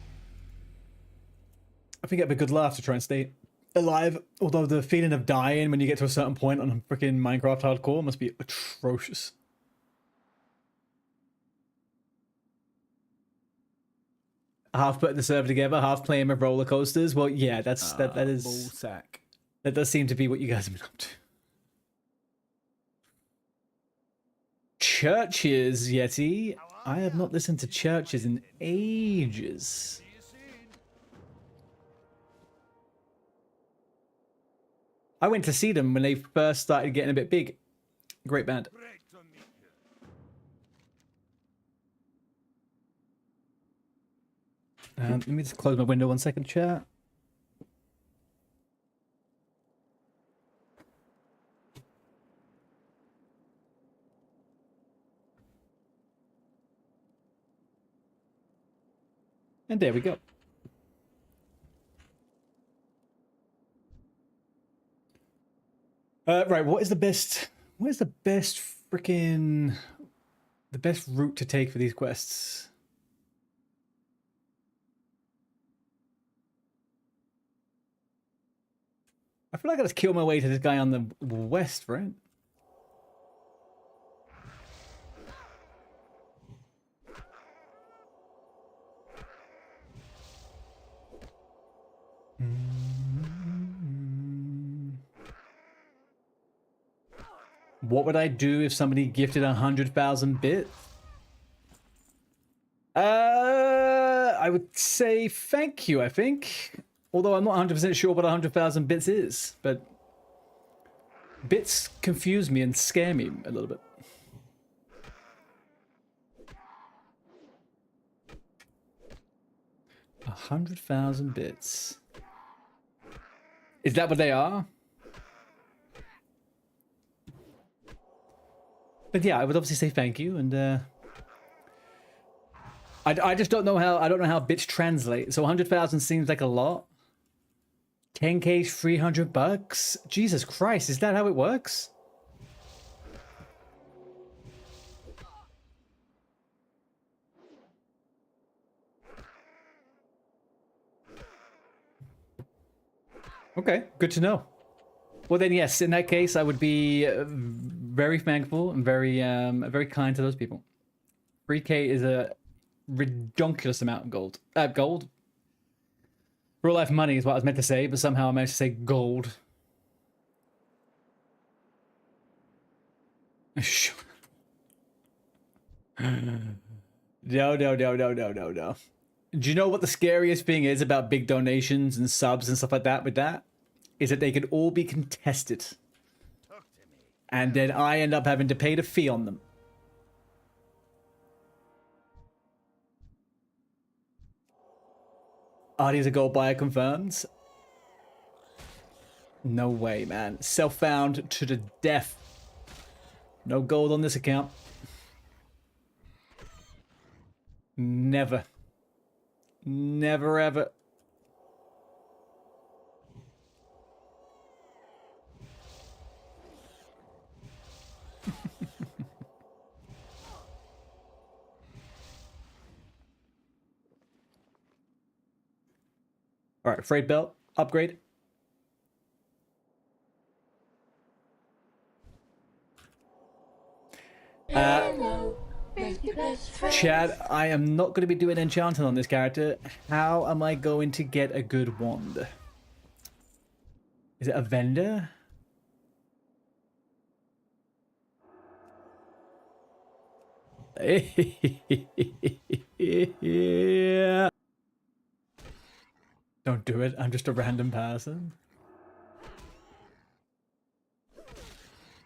I think it'd be a good laugh to try and stay alive. Although the feeling of dying when you get to a certain point on freaking Minecraft hardcore must be atrocious. Half putting the server together, half playing with roller coasters. Well, yeah, that is Ballsack. that does seem to be what you guys have been up to. Churches, Yeti. I have not listened to churches in ages. I went to see them when they first started getting a bit big. Great band. Let me just close my window 1 second, chat. And there we go. Right, what is the best freaking the best route to take for these quests? I feel like I just kill my way to this guy on the west, right? What would I do if somebody gifted 100,000 bits? I would say thank you, I think. Although I'm not 100% sure what 100,000 bits is, but bits confuse me and scare me a little bit. A 100,000 bits. Is that what they are? But yeah, I would obviously say thank you, and I just don't know how bits translate. So 100,000 seems like a lot. 10k is $300. Jesus Christ, is that how it works? Okay, good to know. Well then, yes. In that case, I would be very thankful and very kind to those people. 3k is a ridiculous amount of gold. Gold. Real life money is what I was meant to say, but somehow I managed to say gold. No. Do you know what the scariest thing is about big donations and subs and stuff like that with that? Is that they could all be contested. And then I end up having to pay the fee on them. Are these a gold buyer confirmed? No way, man. Self-found to the death. No gold on this account. Never. Never ever. All right, freight belt upgrade. Hello, best friends. Chad, I am not going to be doing enchanting on this character. How am I going to get a good wand? Is it a vendor? Yeah. Don't do it. I'm just a random person.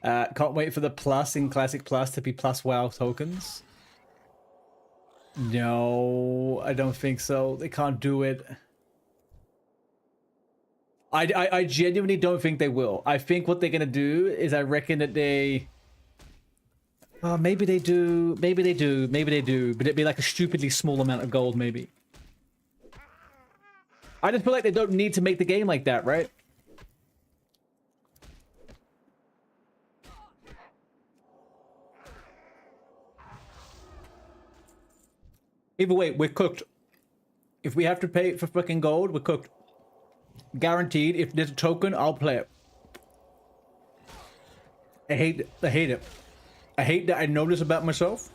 Can't wait for the plus in Classic Plus to be plus WoW tokens. No, I don't think so. They can't do it. I genuinely don't think they will. I think what they're gonna do is I reckon that they Maybe they do. Maybe they do. Maybe they do. But it'd be like a stupidly small amount of gold, maybe. I just feel like they don't need to make the game like that, right? Either way, we're cooked. If we have to pay for fucking gold, we're cooked. Guaranteed. If there's a token, I'll play it. I hate it. I hate it. I hate that I know this about myself.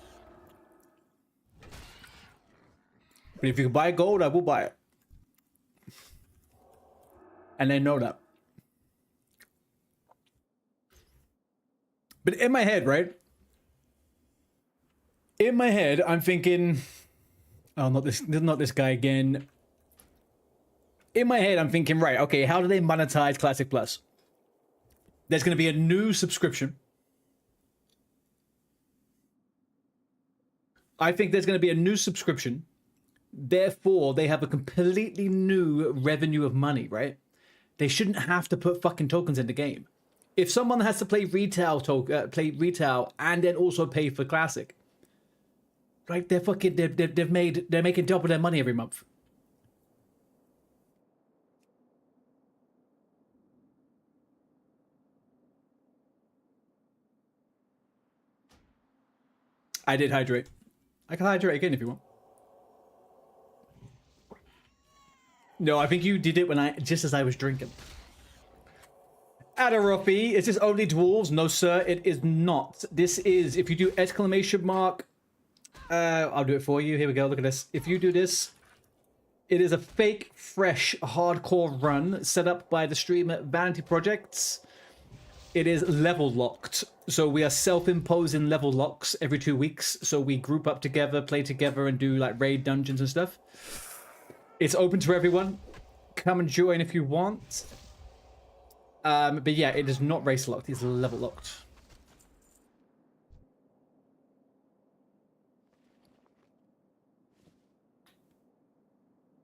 But if you can buy gold, I will buy it. And they know that. But in my head, right? In my head, I'm thinking, oh, not this guy again. In my head, I'm thinking, right, okay, how do they monetize Classic Plus? There's going to be a new subscription. I think there's going to be a new subscription. Therefore, they have a completely new revenue of money, right? They shouldn't have to put fucking tokens in the game. If someone has to play retail and then also pay for Classic, right? They're making double their money every month. I did hydrate. I can hydrate again if you want. No, I think you did it just as I was drinking. Adaropi, is this only dwarves? No, sir, it is not. This is, if you do exclamation mark, I'll do it for you. Here we go, look at this. If you do this, it is a fake, fresh, hardcore run set up by the streamer Vanity Projects. It is level locked. So we are self-imposing level locks every 2 weeks. So we group up together, play together, and do like raid dungeons and stuff. It's open to everyone. Come and join if you want. But yeah, it is not race locked. It's level locked.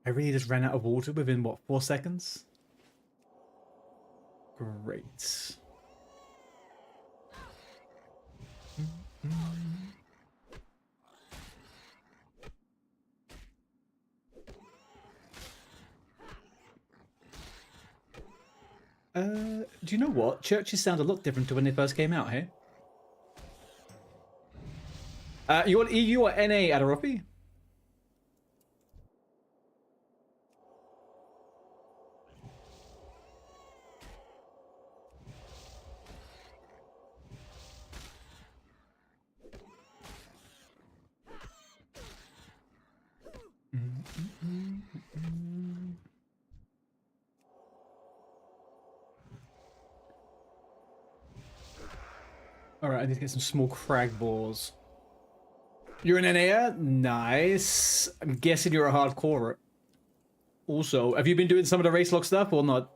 I really just ran out of water within, what, 4 seconds? Great. Do you know what? Churches sound a lot different to when they first came out, hey? You want EU or NA, Adaropi? Alright, I need to get some small crag balls. You're an NA? Nice. I'm guessing you're a hardcore. Also, have you been doing some of the race lock stuff or not?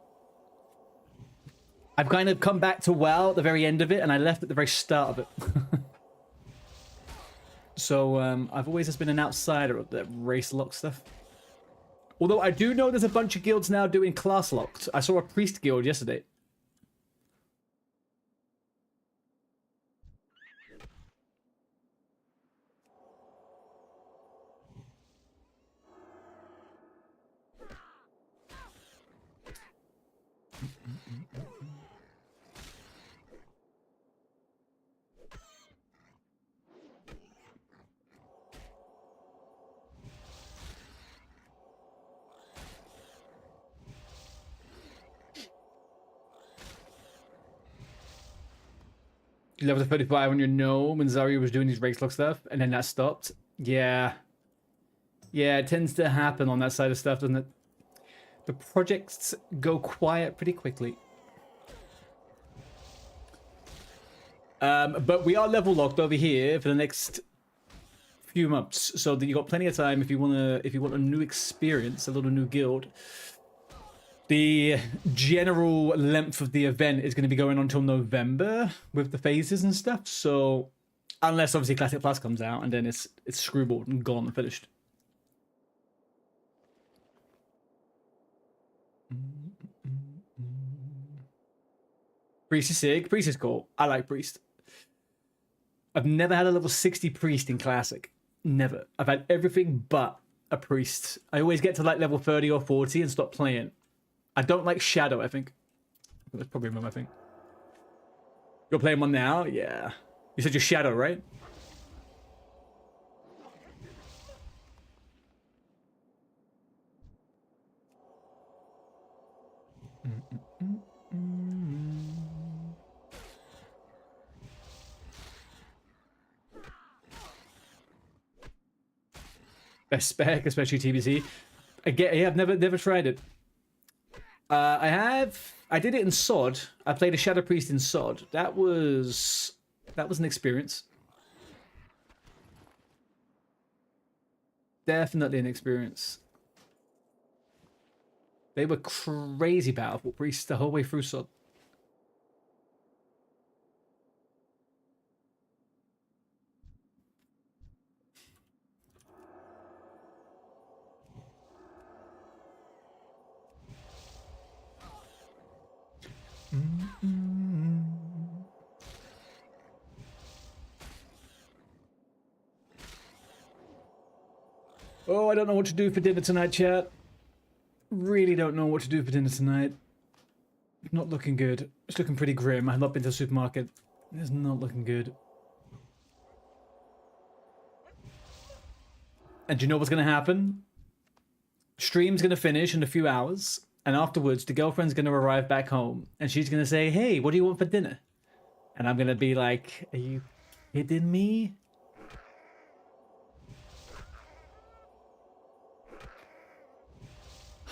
I've kind of come back to WoW at the very end of it, and I left at the very start of it. So, I've always just been an outsider of the race lock stuff. Although I do know there's a bunch of guilds now doing class locked. I saw a priest guild yesterday. Level 35 on your gnome when Zarya was doing his race lock stuff, and then that stopped. Yeah. Yeah, it tends to happen on that side of stuff, doesn't it? The projects go quiet pretty quickly. But we are level locked over here for the next few months, so that you got plenty of time if you want a new experience, a little new guild. The general length of the event is going to be going on until November with the phases and stuff. So, unless obviously Classic Plus comes out and then it's screwballed and gone and finished. Priest is sick. Priest is cool. I like Priest. I've never had a level 60 priest in Classic. Never. I've had everything but a priest. I always get to like level 30 or 40 and stop playing. I don't like Shadow, I think. That's probably my thing. You're playing one now? Yeah. You said you're Shadow, right? Best spec, especially TBC. Again, yeah, I've never tried it. I did it in SOD. I played a Shadow Priest in SOD. That was an experience. Definitely an experience. They were crazy powerful priests the whole way through SOD. Oh, I don't know what to do for dinner tonight, chat. Really don't know what to do for dinner tonight. Not looking good. It's looking pretty grim. I've not been to the supermarket. It's not looking good. And do you know what's going to happen? Stream's going to finish in a few hours. And afterwards, the girlfriend's going to arrive back home. And she's going to say, hey, what do you want for dinner? And I'm going to be like, are you kidding me?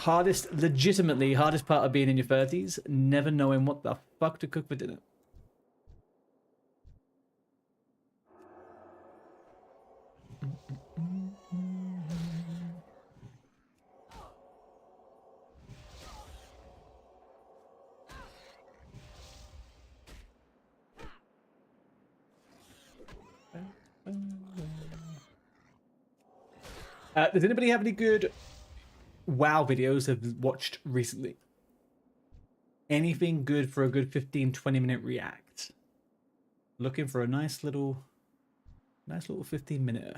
Legitimately hardest part of being in your 30s, never knowing what the fuck to cook for dinner. Does anybody have any good WoW videos they've watched recently? Anything good for a good 15-20 minute react? Looking for a nice little 15-minute.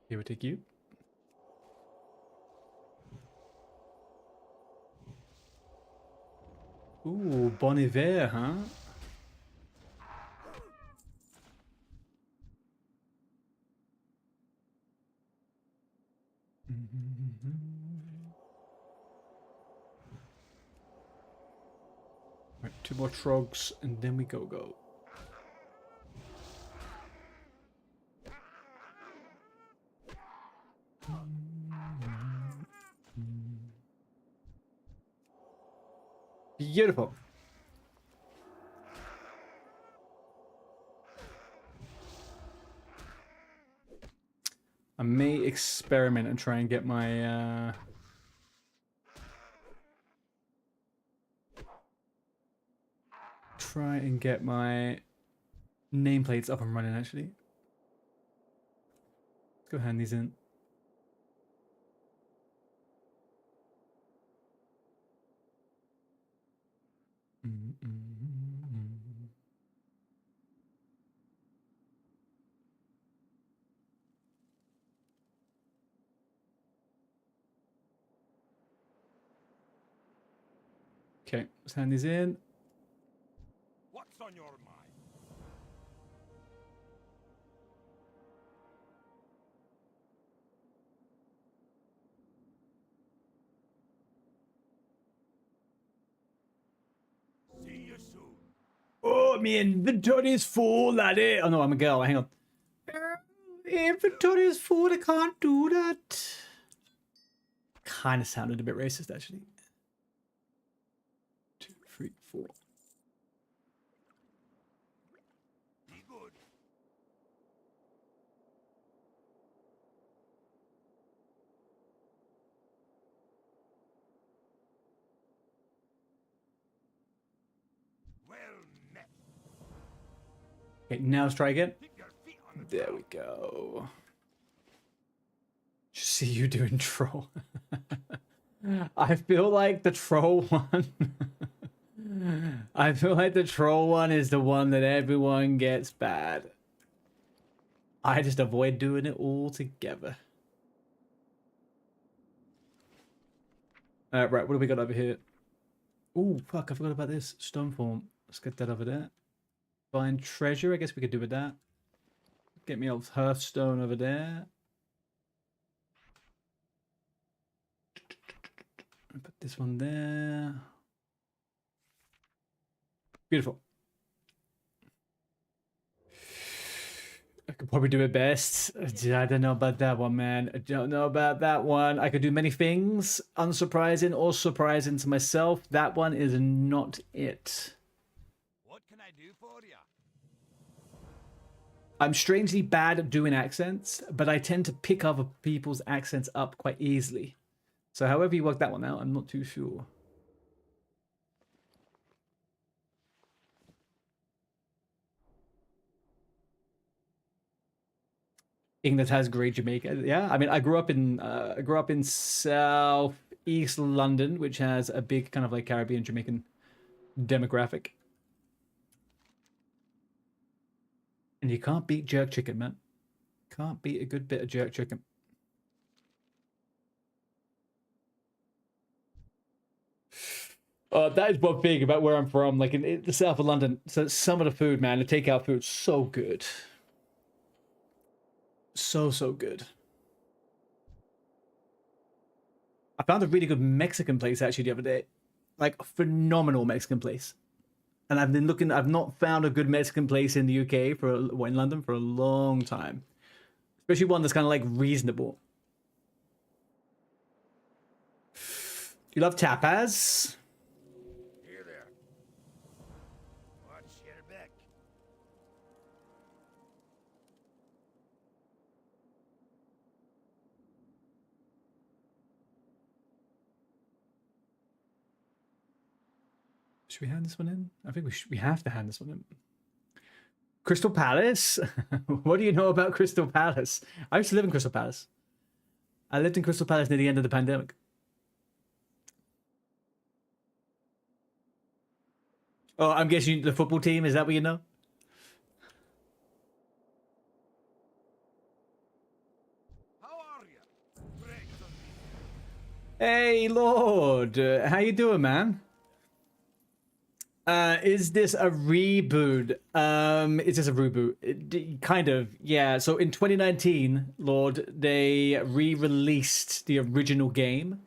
Here we take you. Ooh, Bon Iver, huh? Right, 2 more trogs, and then we go. Beautiful. I may experiment and try and get my nameplates up and running actually. Let's go hand these in. Okay, let's hand these in. What's on your mind? See you soon. Oh, my inventory is full, laddie. Oh no, I'm a girl. Hang on. Inventory is full. I can't do that. Kind of sounded a bit racist, actually. 2, 3, 4. Be good. Okay, now let's try again. There we go. Just see you doing troll. I feel like the troll one. I feel like the troll one is the one that everyone gets bad. I just avoid doing it altogether. Right, what do we got over here? Oh, fuck, I forgot about this. Stone form. Let's get that over there. Find treasure, I guess we could do with that. Get me old hearthstone over there. Put this one there. Beautiful. I could probably do it best. I don't know about that one, man. I don't know about that one. I could do many things, unsurprising or surprising to myself. That one is not it. What can I do for you? I'm strangely bad at doing accents, but I tend to pick other people's accents up quite easily. So however you work that one out, I'm not too sure. England has great Jamaica. Yeah, I mean, I grew up in southeast London, which has a big kind of like Caribbean Jamaican demographic. And you can't beat jerk chicken, man. Can't beat a good bit of jerk chicken. That is one thing about where I'm from. Like in the south of London, so some of the food, man, the takeout food, so good. So good. I found a really good Mexican place actually the other day. Like a phenomenal Mexican place. And I've been looking, I've not found a good Mexican place in the UK in London for a long time. Especially one that's kind of like reasonable. You love tapas? Here there. Watch your back. Should we hand this one in? I think we have to hand this one in. Crystal Palace? What do you know about Crystal Palace? I used to live in Crystal Palace. I lived in Crystal Palace near the end of the pandemic. Oh, I'm guessing the football team, is that what you know? How are you? Great. Hey, Lord. How you doing, man? Is this a reboot? Is this a reboot? Kind of, yeah. So in 2019, Lord, they re-released the original game.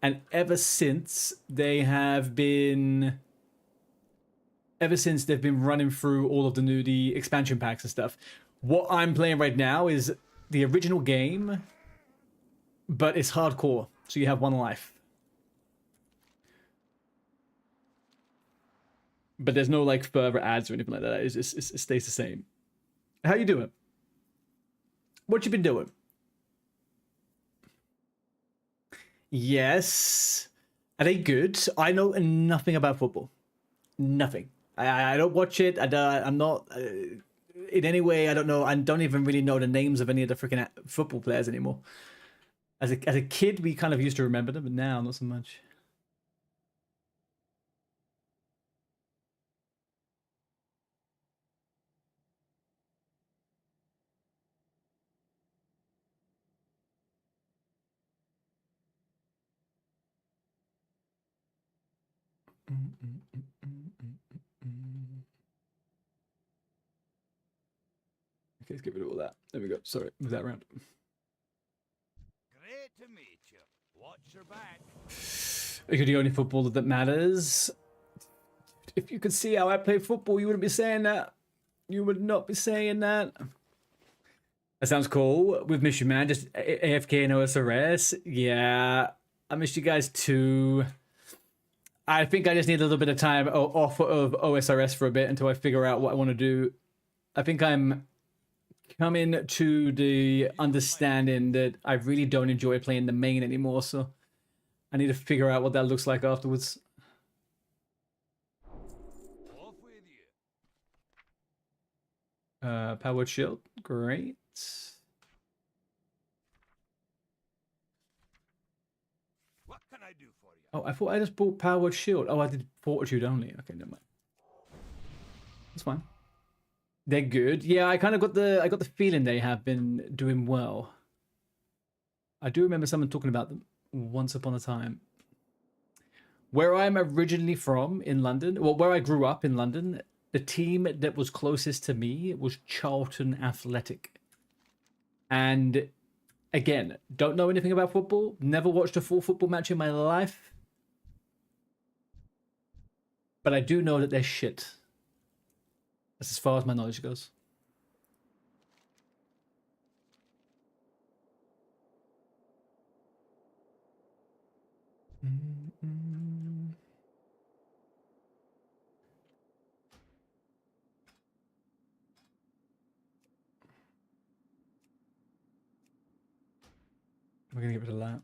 And ever since, they have been... Ever since, they've been running through all of the expansion packs and stuff. What I'm playing right now is the original game, but it's hardcore. So you have one life. But there's no like further ads or anything like that. It stays the same. How you doing? What you been doing? Yes. Are they good? I know nothing about football. Nothing. I don't watch it. I'm not in any way. I don't know. I don't even really know the names of any of the freaking football players anymore. As a kid, we kind of used to remember them, but now not so much. Okay, let's get rid of all that. There we go. Sorry, move that around. Great to meet you. Watch your back. Are you the only footballer that matters? If you could see how I play football, you wouldn't be saying that. You would not be saying that. That sounds cool. We've missed you, man. Just AFK and OSRS. Yeah, I missed you guys too. I think I just need a little bit of time off of OSRS for a bit until I figure out what I want to do. I think I'm coming to the understanding that I really don't enjoy playing the main anymore, so I need to figure out what that looks like afterwards. Off with you. Powered shield. Great. What can I do for you? Oh, I thought I just bought powered shield. Oh, I did fortitude only. Okay, never mind. That's fine. They're good. Yeah, I kind of got the feeling they have been doing well. I do remember someone talking about them once upon a time. Where I'm originally from in London, well, where I grew up in London, the team that was closest to me was Charlton Athletic. And again, don't know anything about football, never watched a full football match in my life. But I do know that they're shit. That's as far as my knowledge goes. We're gonna get rid of that.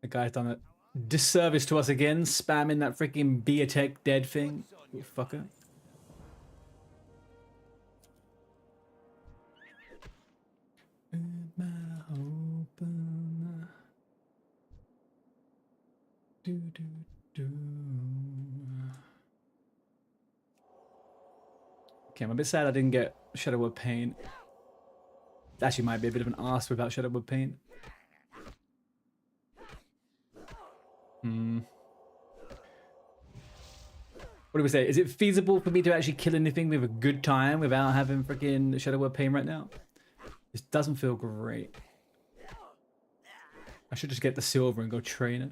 The guy's done a disservice to us again, spamming that freaking Biotech dead thing. You fucker. Okay, I'm a bit sad I didn't get Shadow of Pain. Actually might be a bit of an arse without Shadow of Pain. What do we say? Is it feasible for me to actually kill anything with a good time without having freaking Shadow of Pain right now? This doesn't feel great. I should just get the silver and go train it.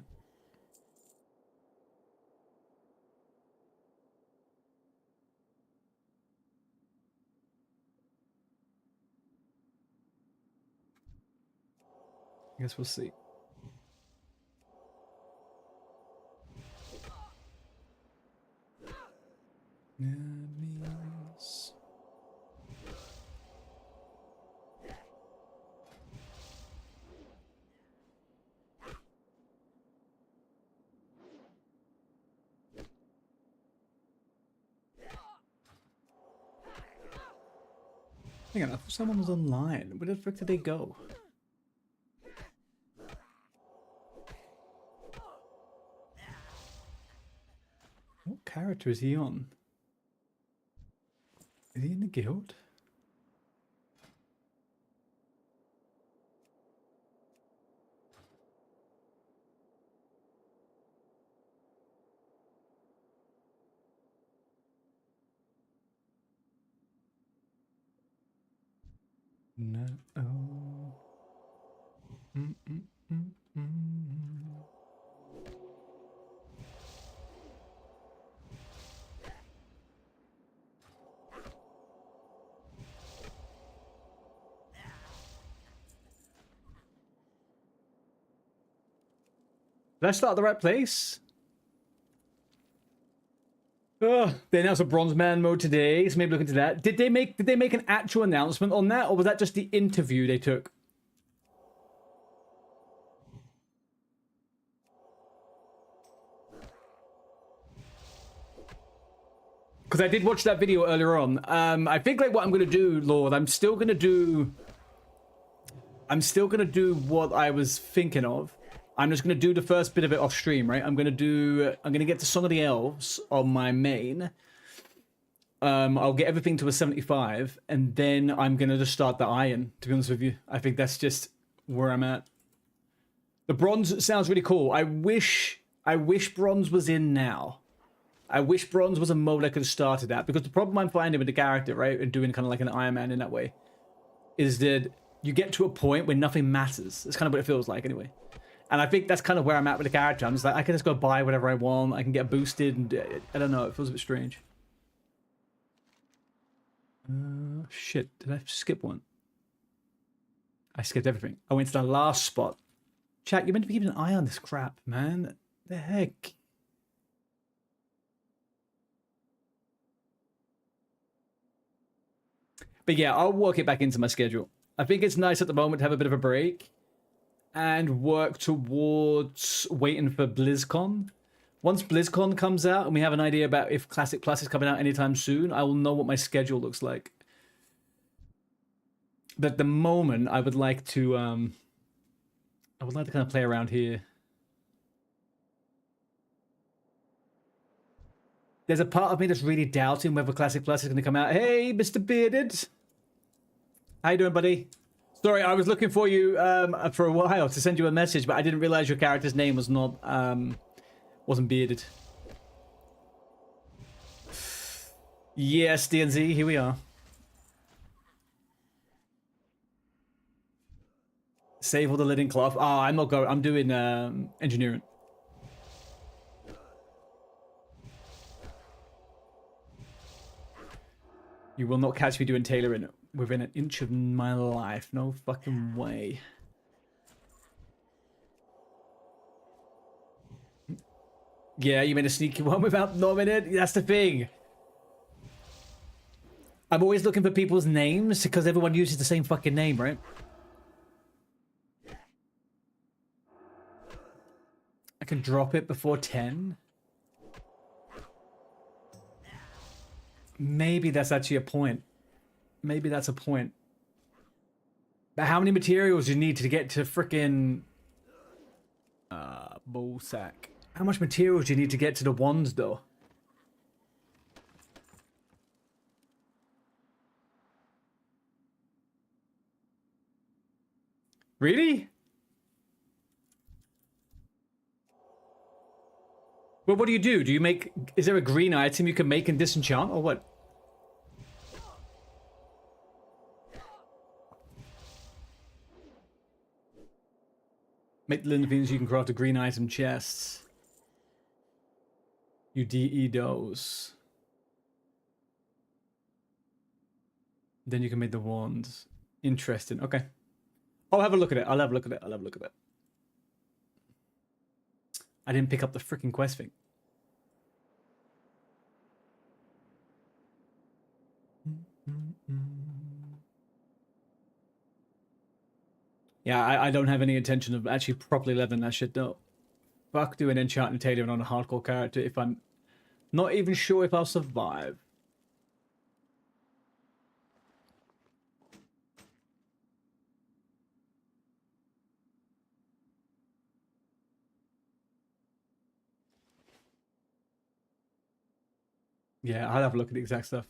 I guess we'll see. Enemies. Hang on, I thought someone was online. Where the frick did they go? What character is he on? Is he in the guild? No. Did I start at the right place? They announced a Bronze Man mode today, so maybe look into that. Did they make an actual announcement on that, or was that just the interview they took? Because I did watch that video earlier on. I think like what I'm gonna do, Lord, I'm still gonna do what I was thinking of. I'm just gonna do the first bit of it off stream, right? I'm gonna get to Song of the Elves on my main. I'll get everything to a 75, and then I'm gonna just start the Iron, to be honest with you. I think that's just where I'm at. The Bronze sounds really cool. I wish Bronze was in now. I wish Bronze was a mode I could have started at, because the problem I'm finding with the character, right, and doing kind of like an Iron Man in that way, is that you get to a point where nothing matters. That's kind of what it feels like, anyway. And I think that's kind of where I'm at with the character. I'm just like, I can just go buy whatever I want. I can get boosted, and I don't know. It feels a bit strange. Shit. Did I skip one? I skipped everything. I went to the last spot. Chat, you're meant to be keeping an eye on this crap, man. The heck? But yeah, I'll work it back into my schedule. I think it's nice at the moment to have a bit of a break and work towards waiting for BlizzCon. Once BlizzCon comes out and we have an idea about if Classic Plus is coming out anytime soon, I will know what my schedule looks like. But at the moment, I would like to kind of play around here. There's a part of me that's really doubting whether Classic Plus is going to come out. Hey, Mr. Bearded. How you doing, buddy? Sorry, I was looking for you for a while to send you a message, but I didn't realize your character's name was not wasn't bearded. Yes, DNZ, here we are. Save all the linen cloth. Oh, I'm not going. I'm doing engineering. You will not catch me doing tailoring within an inch of my life. No fucking way. Yeah, you made a sneaky one without nominating. That's the thing. I'm always looking for people's names because everyone uses the same fucking name, right? I can drop it before 10. Maybe that's actually a point. Maybe that's a point. But how many materials do you need to get to frickin' bull sack? How much materials do you need to get to the wands, though? Really? Well, what do? Do you make... Is there a green item you can make and disenchant, or what? Make the linen things you can craft a green item chests. You DE those. Then you can make the wands. Interesting. Okay. I'll have a look at it. I'll have a look at it. I'll have a look at it. I didn't pick up the freaking quest thing. Yeah, I don't have any intention of actually properly leveling that shit though. Fuck doing enchant and tailoring on a hardcore character if I'm not even sure if I'll survive. Yeah, I'll have a look at the exact stuff.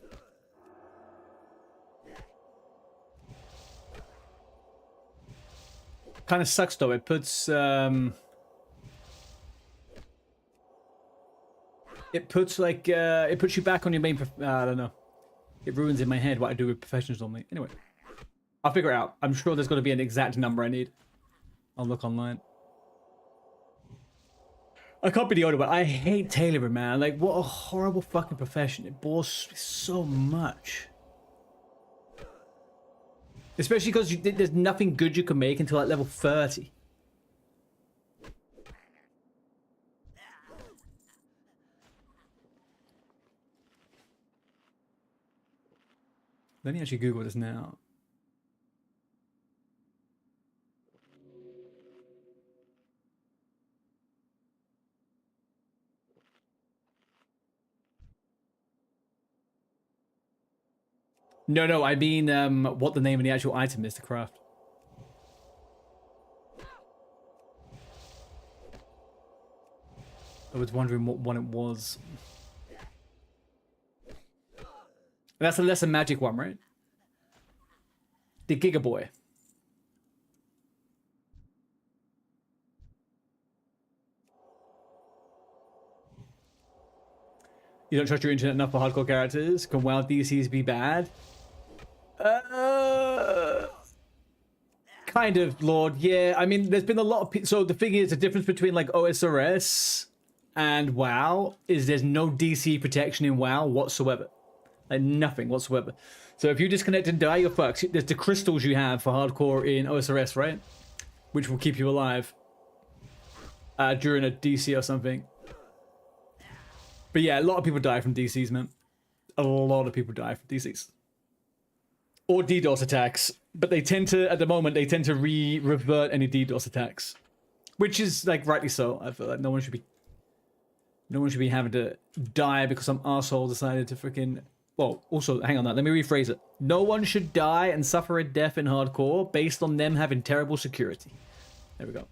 Kind of sucks though. It puts like it puts you back on your main. I don't know. It ruins in my head what I do with professions normally. Anyway, I'll figure it out. I'm sure there's got to be an exact number I need. I'll look online. I can't be the only one. I hate tailoring, man. Like, what a horrible fucking profession. It bores me so much. Especially because there's nothing good you can make until like level 30. Let me actually Google this now. No, I mean what the name of the actual item is to craft. I was wondering what one it was. That's the lesser magic one, right? The Giga Boy. You don't trust your internet enough for hardcore characters? Can WoW DCs be bad? Kind of, Lord. Yeah, I mean, there's been a lot of... So the thing is, the difference between like OSRS and WoW is there's no DC protection in WoW whatsoever. Like nothing whatsoever. So if you disconnect and die, you're fucked. There's the crystals you have for hardcore in OSRS, right? Which will keep you alive during a DC or something. But yeah, a lot of people die from DCs, man. A lot of people die from DCs. Or DDoS attacks. But they tend to, at the moment, they tend to revert any DDoS attacks. Which is, like, rightly so. I feel like no one should be having to die because some arsehole decided to freaking Well, also, hang on that. Let me rephrase it. No one should die and suffer a death in hardcore based on them having terrible security. There we go.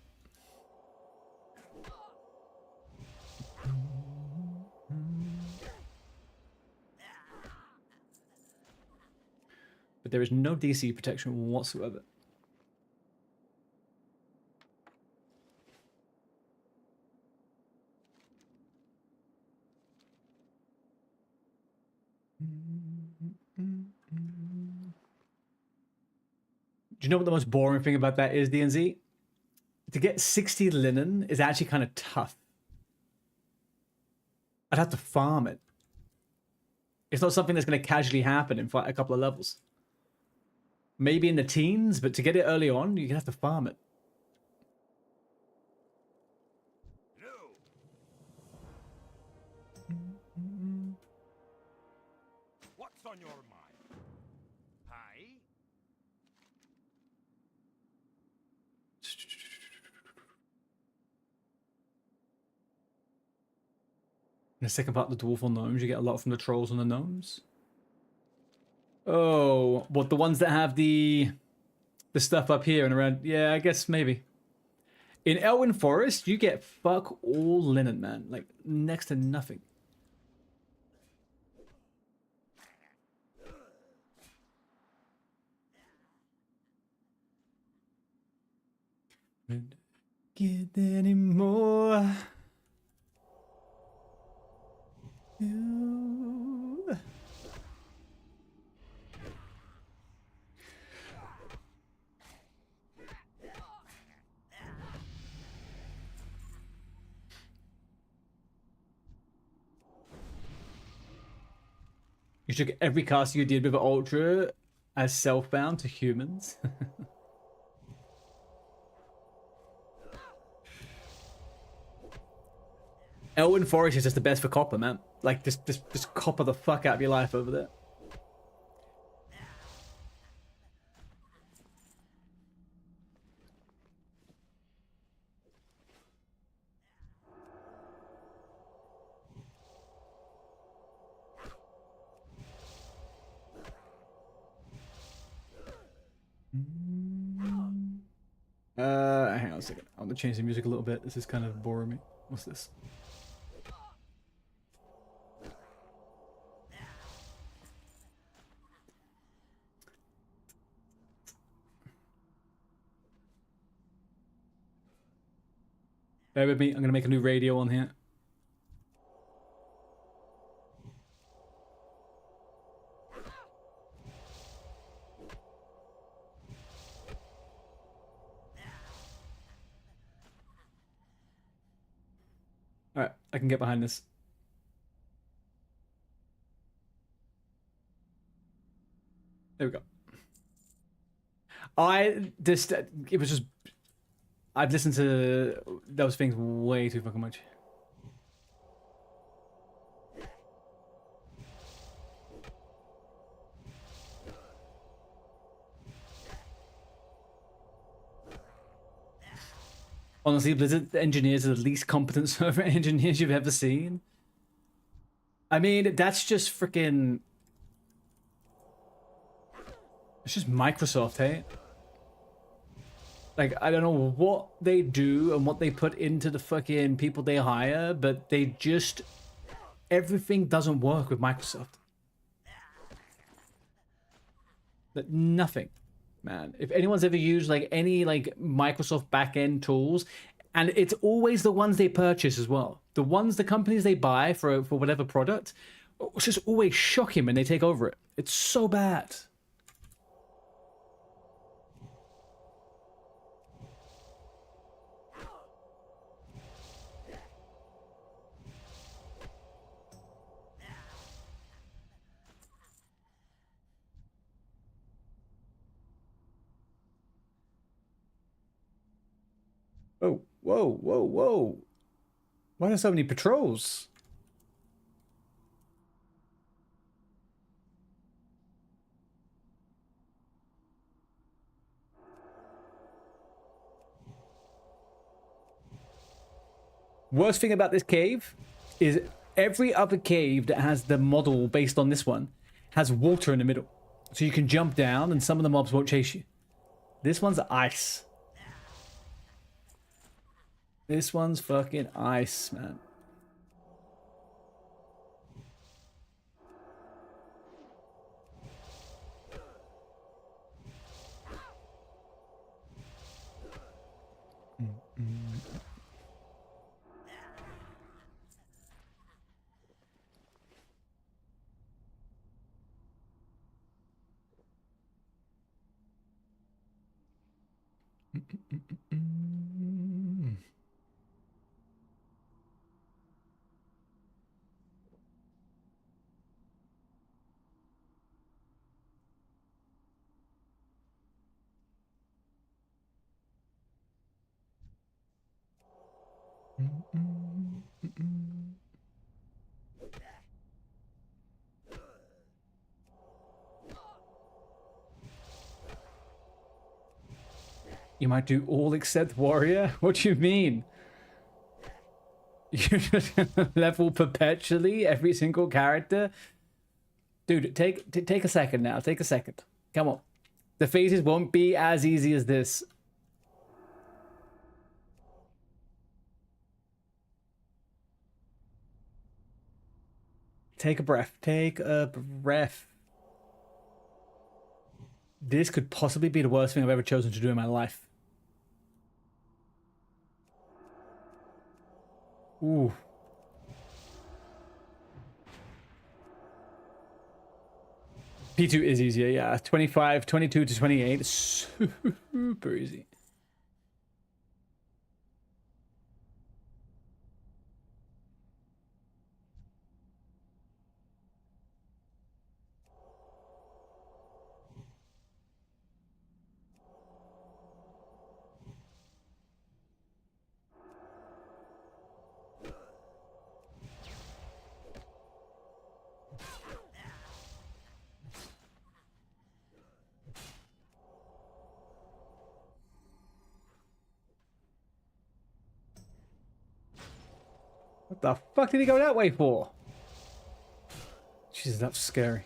But there is no DC protection whatsoever. Do you know what the most boring thing about that is, DNZ? To get 60 linen is actually kind of tough. I'd have to farm it. It's not something that's going to casually happen in a couple of levels. Maybe in the teens, but to get it early on, you're going to have to farm it. What's on your mind? Hi? In the second part of the Dwarf or Gnomes, you get a lot from the Trolls and the Gnomes. Oh, what, the ones that have the stuff up here and around? Yeah, I guess maybe. In Elwyn Forest, you get fuck all linen, man. Like, next to nothing. Get any more? You. You took every cast you did with Ultra as self-bound to humans. Elwyn Forest is just the best for copper, man. Like, just copper the fuck out of your life over there. Hang on a second. I'm gonna change the music a little bit. This is kind of boring me. What's this? Bear with me. I'm gonna make a new radio on here. Alright, I can get behind this. There we go. It was just, I've listened to those things way too fucking much. Honestly, Blizzard engineers are the least competent server engineers you've ever seen. I mean, that's just freaking... It's just Microsoft, hey? Like, I don't know what they do and what they put into the fucking people they hire, but they just... Everything doesn't work with Microsoft. But nothing. Man, if anyone's ever used like any like Microsoft backend tools, and it's always the ones they purchase as well, the companies they buy for whatever product, it's just always shocking when they take over it. It's so bad. Oh, whoa, whoa, whoa. Why are there so many patrols? Worst thing about this cave is every other cave that has the model based on this one has water in the middle. So you can jump down and some of the mobs won't chase you. This one's ice. This one's fucking ice, man. You might do all except warrior? What do you mean? You're just gonna level perpetually every single character? Dude, take a second now. Take a second. Come on. The phases won't be as easy as this. Take a breath. Take a breath. This could possibly be the worst thing I've ever chosen to do in my life. Ooh. P2 is easier, yeah. 22 to 28. Super easy. What the fuck did he go that way for? Jesus, that's scary.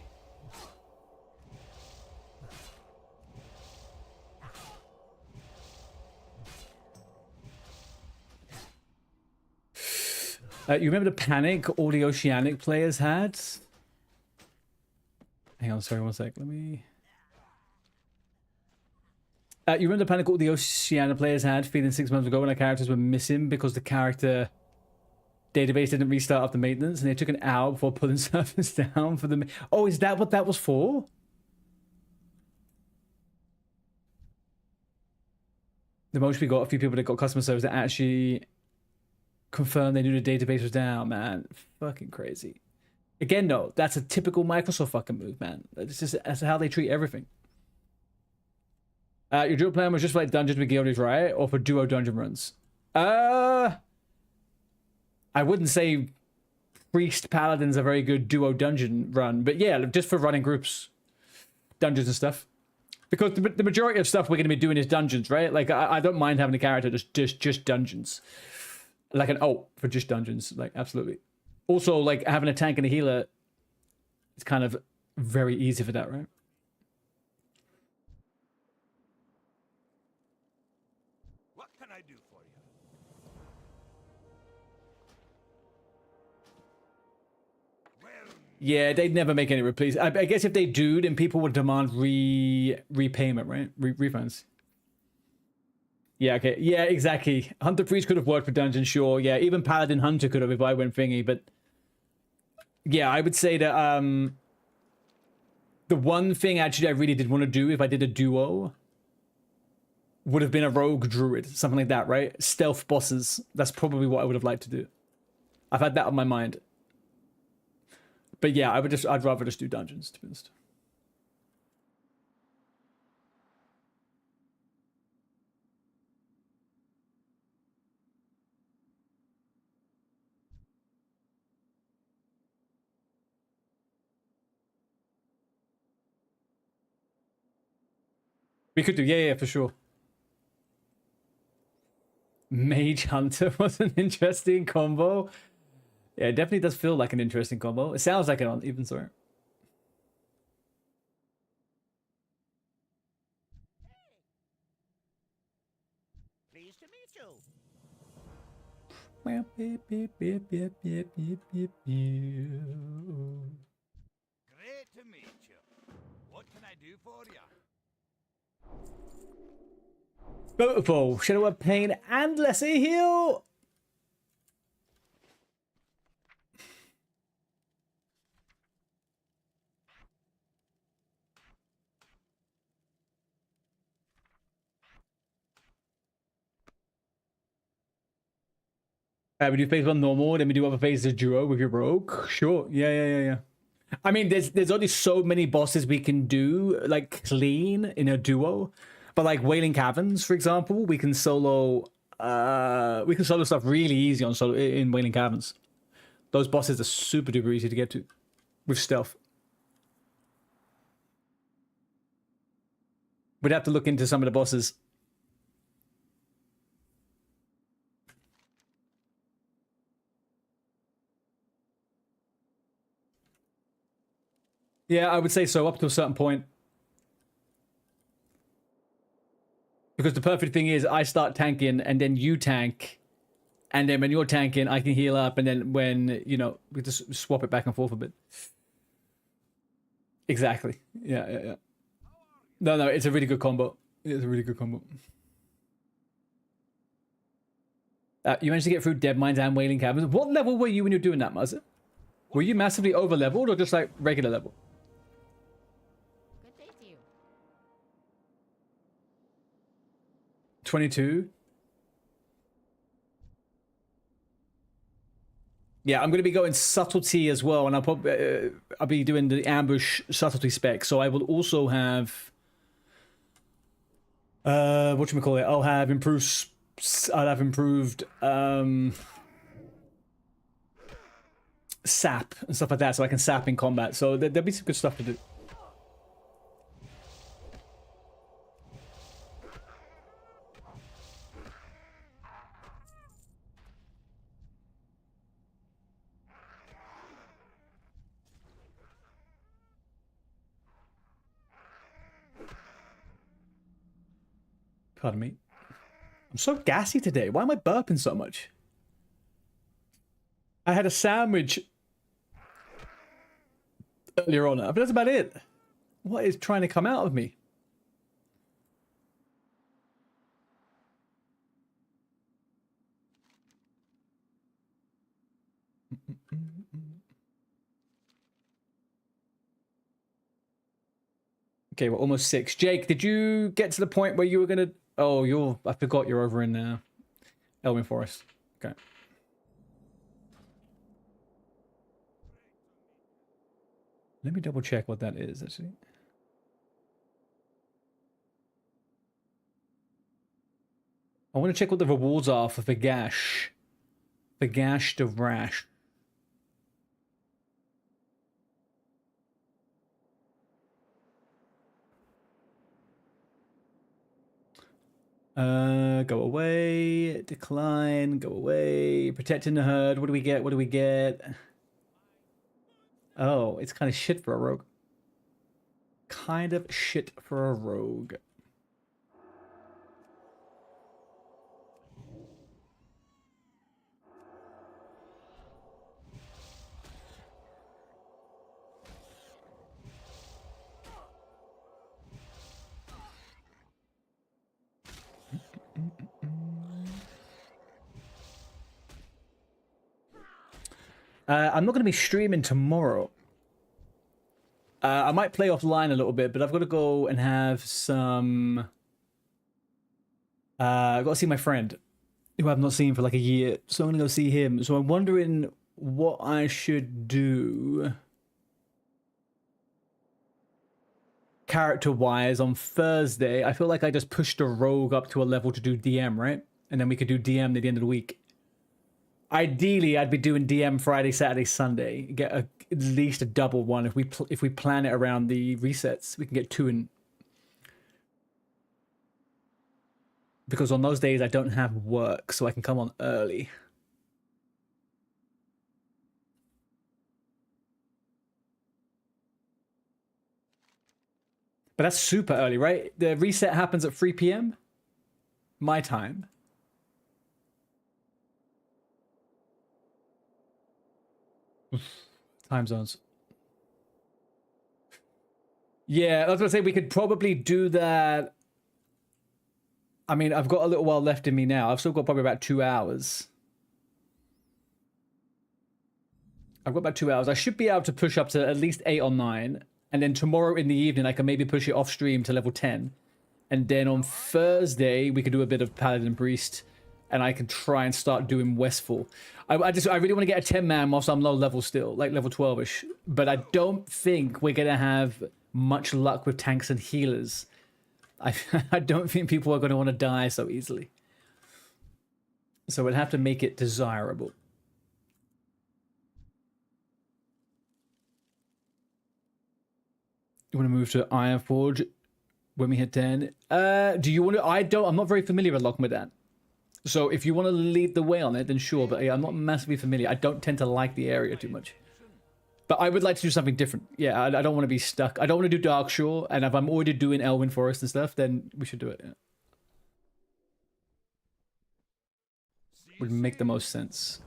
You remember the panic all the Oceanic players had? Hang on, sorry, one sec. Let me... you remember the panic all the Oceanic players had feeling 6 months ago when our characters were missing because the character database didn't restart after maintenance and they took an hour before pulling servers down for the... Oh, is that what that was for? The most we got, a few people that got customer service that actually confirmed they knew the database was down, man. Fucking crazy. Again, no, that's a typical Microsoft fucking move, man. That's how they treat everything. Your duo plan was just for like dungeons with guildies, right? Or for duo dungeon runs? I wouldn't say Priest Paladin's a very good duo dungeon run, but yeah, just for running groups, dungeons and stuff. Because the majority of stuff we're going to be doing is dungeons, right? Like, I don't mind having a character just dungeons. Like an ult for just dungeons, like, absolutely. Also, like, having a tank and a healer is kind of very easy for that, right? What can I do for you? Yeah, they'd never make any replays. I guess if they do, then people would demand repayment, right? Refunds. Yeah, okay. Yeah, exactly. Hunter Priest could have worked for Dungeon, sure. Yeah, even Paladin Hunter could have if I went thingy, but... Yeah, I would say that, the one thing actually I really did want to do if I did a duo would have been a rogue druid, something like that, right? Stealth bosses. That's probably what I would have liked to do. I've had that on my mind. But yeah, I'd rather just do dungeons, to be honest. We could do, yeah, for sure. Mage Hunter was an interesting combo. Yeah, it definitely does feel like an interesting combo. It sounds like it on even, sorry. Great to meet you. What can I do for you? Beautiful. Shadow of Pain and Lesser Heal. We do phase one normal, then we do other phases duo with your rogue. Sure. Yeah. I mean, there's only so many bosses we can do like clean in a duo, but like Wailing Caverns, for example, we can solo stuff really easy on solo in Wailing Caverns. Those bosses are super duper easy to get to with stealth. We'd have to look into some of the bosses. Yeah, I would say so, up to a certain point. Because the perfect thing is I start tanking and then you tank. And then when you're tanking, I can heal up. And then when, you know, we just swap it back and forth a bit. Exactly. Yeah. No, it's a really good combo. It's a really good combo. You managed to get through Dead Mines and Wailing Caverns. What level were you when you were doing that, Muzz? Were you massively over-leveled or just like regular level? Good day to you. 22? Yeah, I'm going to be going subtlety as well, and I'll be doing the ambush subtlety spec. So I will also have whatchamacallit? I'll have improved sap and stuff like that, so I can sap in combat. So there'll be some good stuff to do. Pardon me. I'm so gassy today. Why am I burping so much? I had a sandwich earlier on, but that's about it. What is trying to come out of me? Okay, we're almost 6. Jake, did you get to the point where you were gonna... Oh, I forgot you're over in Elwyn Forest. Okay. Let me double check what that is, actually. I want to check what the rewards are for Vagash. Vagash the Rash. Go away, decline, go away, protecting the herd. What do we get? What do we get? Oh, it's kind of shit for a rogue. Kind of shit for a rogue. I'm not going to be streaming tomorrow. I might play offline a little bit, but I've got to go and have some... I've got to see my friend, who I've not seen for like a year. So I'm going to go see him. So I'm wondering what I should do character-wise on Thursday. I feel like I just pushed a rogue up to a level to do DM, right? And then we could do DM at the end of the week. Ideally, I'd be doing DM Friday, Saturday, Sunday. Get at least a double one. If we plan it around the resets, we can get 2 in. Because on those days, I don't have work, so I can come on early. But that's super early, right? The reset happens at 3 p.m. my time. Time zones. Yeah, I was gonna say we could probably do that. I mean, I've got a little while left in me now. I've still got probably about 2 hours. I've got about 2 hours. I should be able to push up to at least 8 or 9. And then tomorrow in the evening, I can maybe push it off stream to level 10. And then on Thursday, we could do a bit of Paladin and Priest. And I can try and start doing Westfall. I really want to get a 10-man whilst I'm low level still, like level 12-ish. But I don't think we're going to have much luck with tanks and healers. I don't think people are going to want to die so easily. So we'll have to make it desirable. You want to move to Ironforge when we hit 10? Do you want to? I'm not very familiar with Lochmadan. So if you want to lead the way on it, then sure. But yeah, I'm not massively familiar. I don't tend to like the area too much. But I would like to do something different. Yeah, I don't want to be stuck. I don't want to do Darkshore. And if I'm already doing Elwyn Forest and stuff, then we should do it. Yeah. Would make the most sense.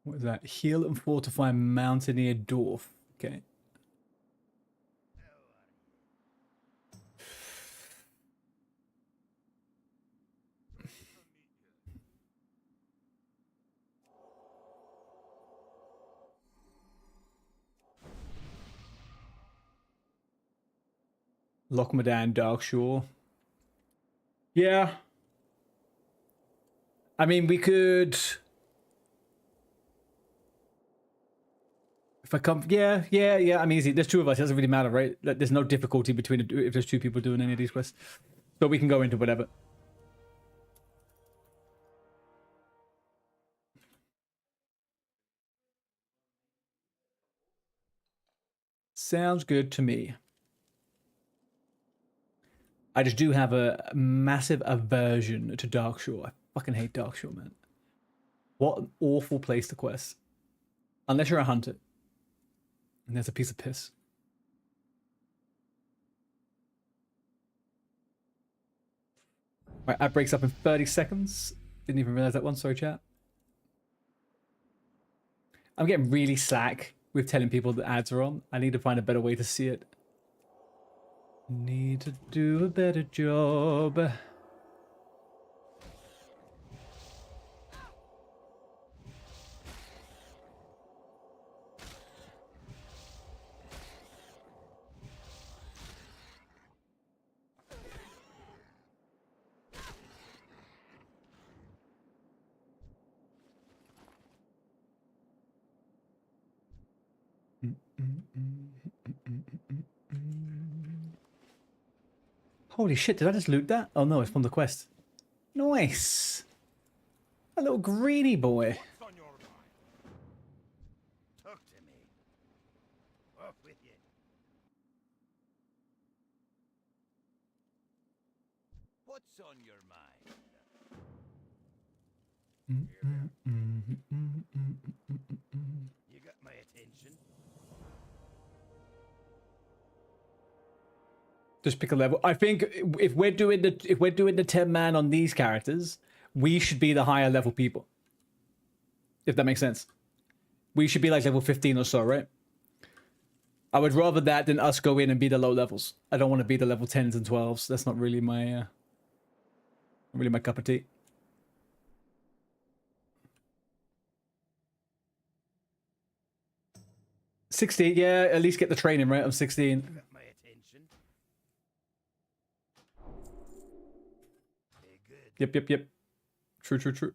What is that? Heal and fortify Mountaineer Dwarf. Okay. Lochmadan, Darkshore. Yeah. I mean, we could... If I come... Yeah. I mean, easy. There's 2 of us. It doesn't really matter, right? There's no difficulty between if there's 2 people doing any of these quests. So we can go into whatever. Sounds good to me. I just do have a massive aversion to Darkshore. I fucking hate Darkshore, man. What an awful place to quest. Unless you're a hunter. And there's a piece of piss. Right, that breaks up in 30 seconds. Didn't even realize that one. Sorry, chat. I'm getting really slack with telling people that ads are on. I need to find a better way to see it. Need to do a better job. Holy shit, did I just loot that? Oh no, it's from the quest. Nice! A little greedy boy. What's on your mind? Talk to me. Off with you. What's on your mind? You got my attention. Just pick a level. I think if we're doing the 10-man on these characters, we should be the higher level people. If that makes sense. We should be like level 15 or so, right? I would rather that than us go in and be the low levels. I don't want to be the level 10s and 12s. That's not really my cup of tea. $16, yeah, at least get the training, right? I'm 16. Got my attention. Very good. Yep. True.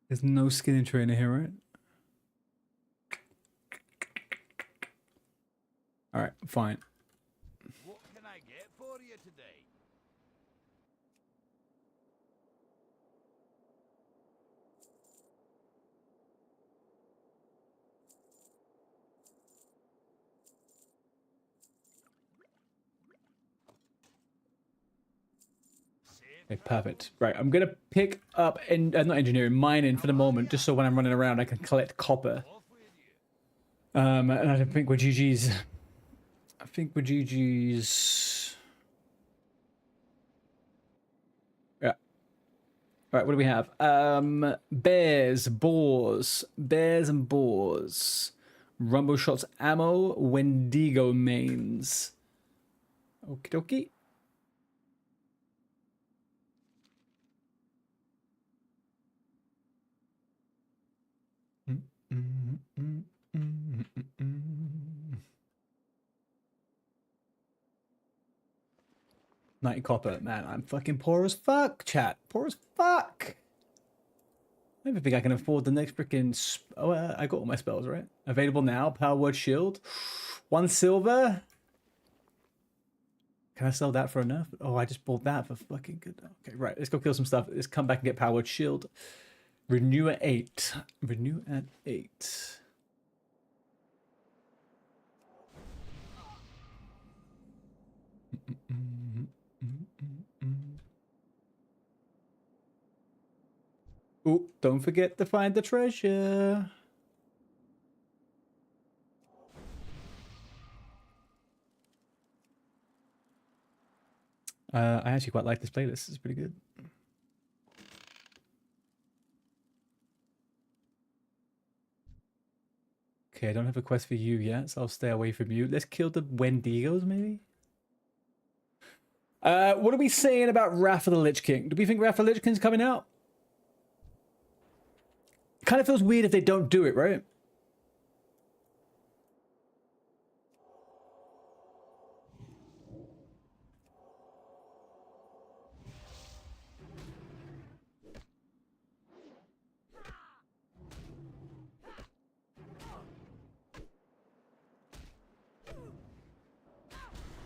There's no skinning trainer here, right? Alright, fine. What can I get for you today? Okay, perfect. Right, I'm gonna pick up not engineering, mining for the moment, just so when I'm running around I can collect copper. And I don't think we're GG's. I think we're GG's. Yeah. All right, what do we have? Bears, boars, bears and boars. Rumble shots, ammo, Wendigo mains. Okie dokie. Mm. 90 copper. Man, I'm fucking poor as fuck, chat. Poor as fuck. I don't think I can afford the next freaking... I got all my spells, right? Available now. Power word shield. 1 silver. Can I sell that for enough? Oh, I just bought that for fucking good. Okay, right. Let's go kill some stuff. Let's come back and get power word shield. Renew at 8. Renew at 8. Oh, don't forget to find the treasure. I actually quite like this playlist. It's pretty good. Okay, I don't have a quest for you yet, so I'll stay away from you. Let's kill the Wendigos, maybe? What are we saying about Wrath of the Lich King? Do we think Wrath of the Lich King's coming out? It kind of feels weird if they don't do it, right?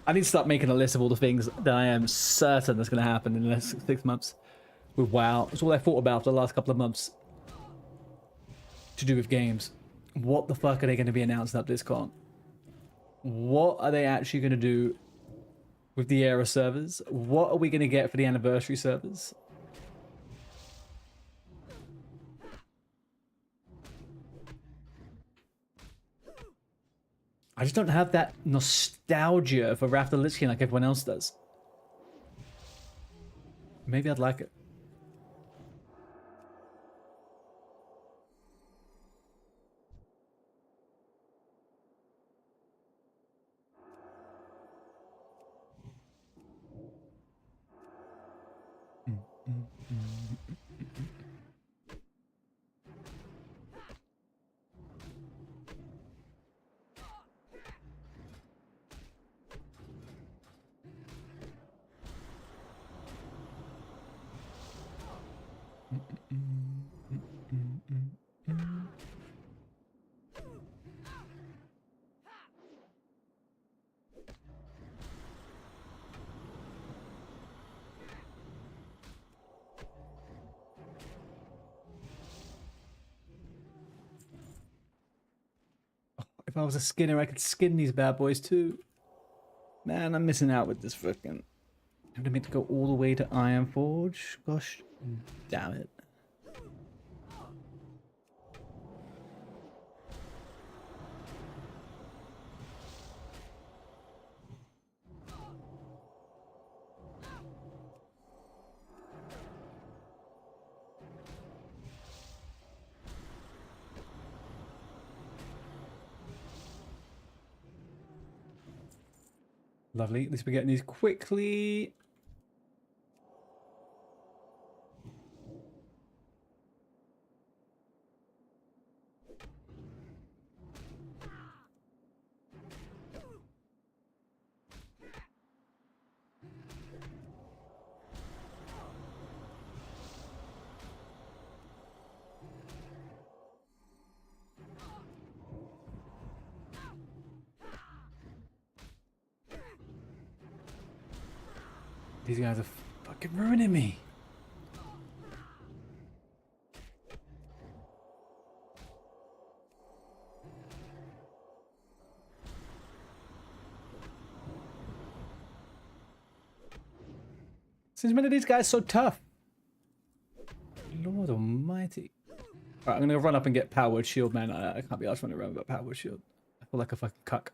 I need to start making a list of all the things that I am certain that's going to happen in the next 6 months with WoW. That's all I thought about for the last couple of months to do with games. What the fuck are they going to be announcing at BlizzCon? What are they actually going to do with the era servers? What are we going to get for the anniversary servers? I just don't have that nostalgia for Wrath of the Lich King like everyone else does. Maybe I'd like it. If I was a skinner, I could skin these bad boys too. Man, I'm missing out with this freaking... I have to make to go all the way to Ironforge. Gosh, damn it. Lovely. At least we're getting these quickly. These guys are fucking ruining me. Since when are these guys so tough? Lord almighty. Alright, I'm gonna run up and get powered shield, man. I can't be asked to remember about powered shield. I feel like a fucking cuck.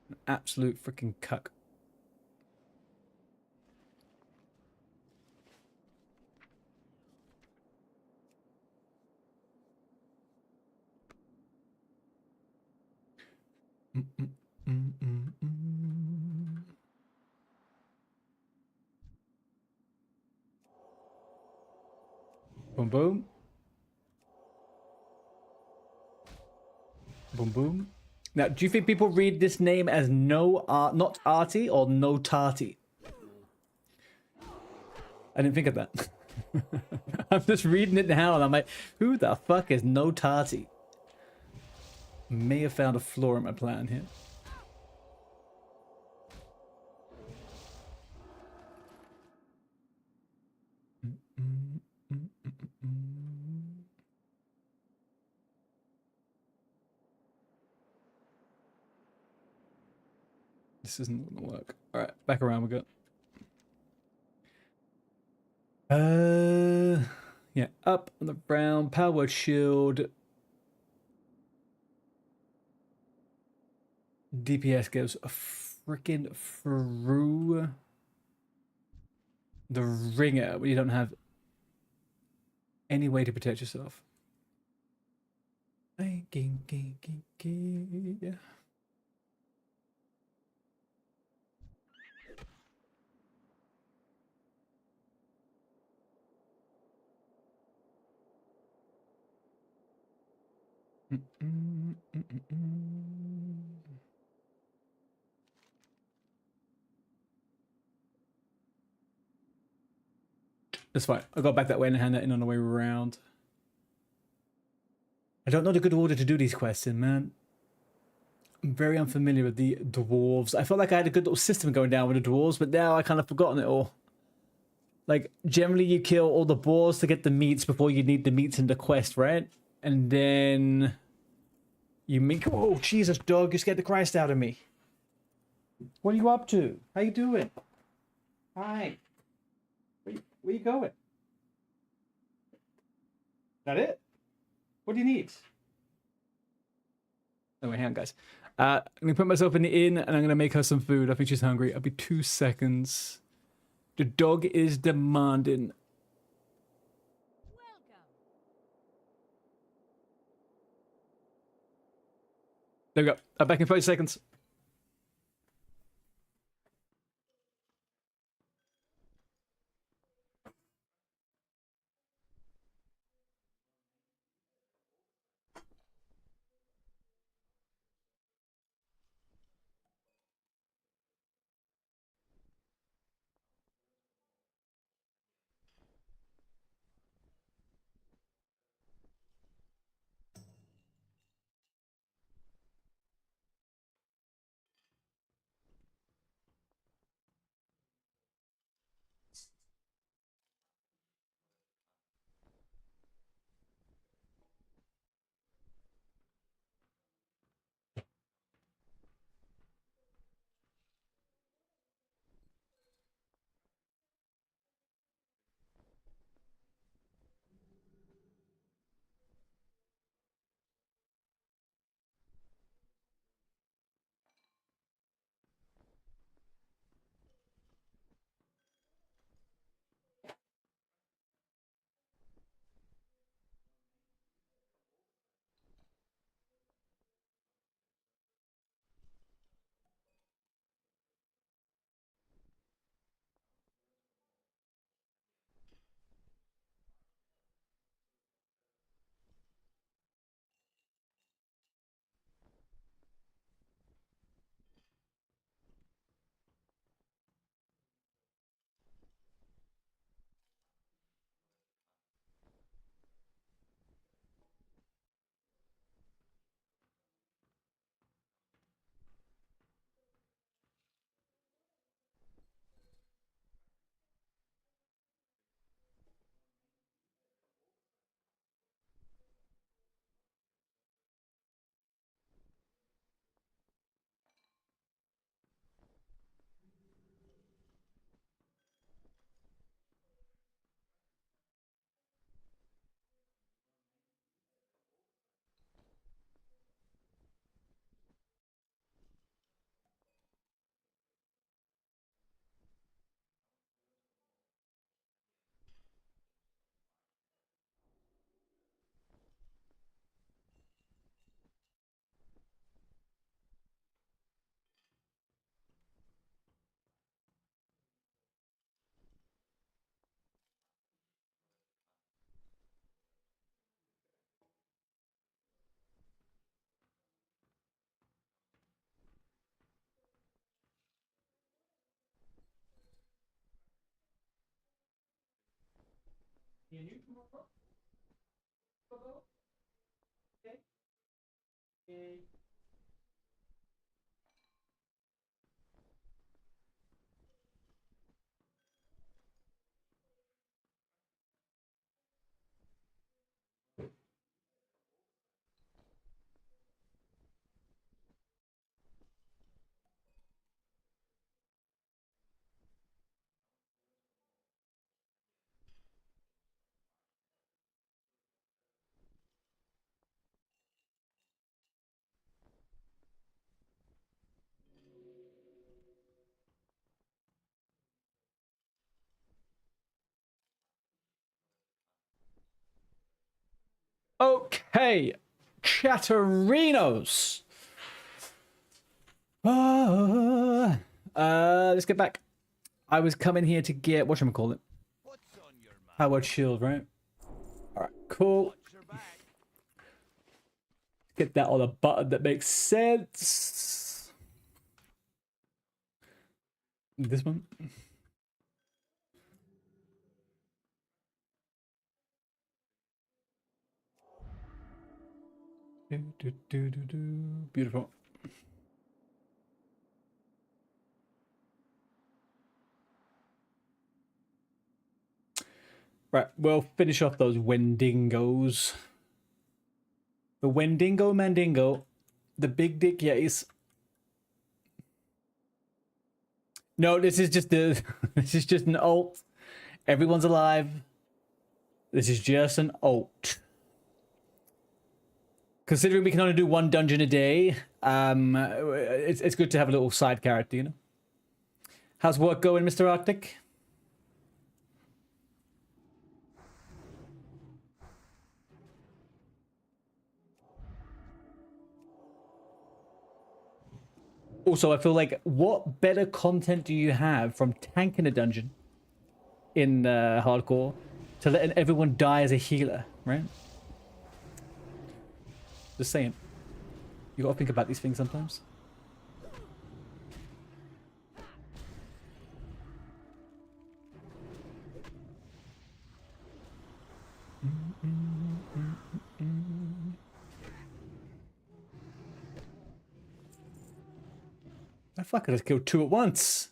An absolute freaking cuck. Boom, boom. Boom, boom. Now, do you think people read this name as not arty or no tarty? I didn't think of that. I'm just reading it now and I'm like, who the fuck is no tarty? May have found a flaw in my plan here. This isn't gonna work. All right, back around we go. Yeah, up on the brown, power shield. DPS goes a freaking through the ringer when you don't have any way to protect yourself. That's fine. I'll go back that way and hand that in on the way around. I don't know the good order to do these quests in, man. I'm very unfamiliar with the dwarves. I felt like I had a good little system going down with the dwarves, but now I kind of forgotten it all. Like, generally you kill all the boars to get the meats before you need the meats in the quest, right? And then you make... Oh, Jesus, dog, you scared the Christ out of me. What are you up to? How you doing? Hi. Where you going? That it? What do you need? Oh, wait, hang on, guys. I'm going to put myself in the inn and I'm going to make her some food. I think she's hungry. I'll be 2 seconds. The dog is demanding. Welcome. There we go. I'm back in 5 seconds. Okay, Chatterinos. Let's get back. I was coming here to get whatchamacallit. What's on your mind? Powered shield, right? Alright, cool. Watch your back. Get that on a button that makes sense. This one. Beautiful. Right, we'll finish off those Wendigos. The Wendigo Mandingo, the Big Dick Yates. No, this is just the this is just an alt. Everyone's alive. This is just an alt. Considering we can only do one dungeon a day, it's good to have a little side character, you know. How's work going, Mr. Arctic? Also, I feel like, what better content do you have from tanking a dungeon in hardcore to letting everyone die as a healer, right? Just saying. You gotta think about these things sometimes. I fucking just killed two at once.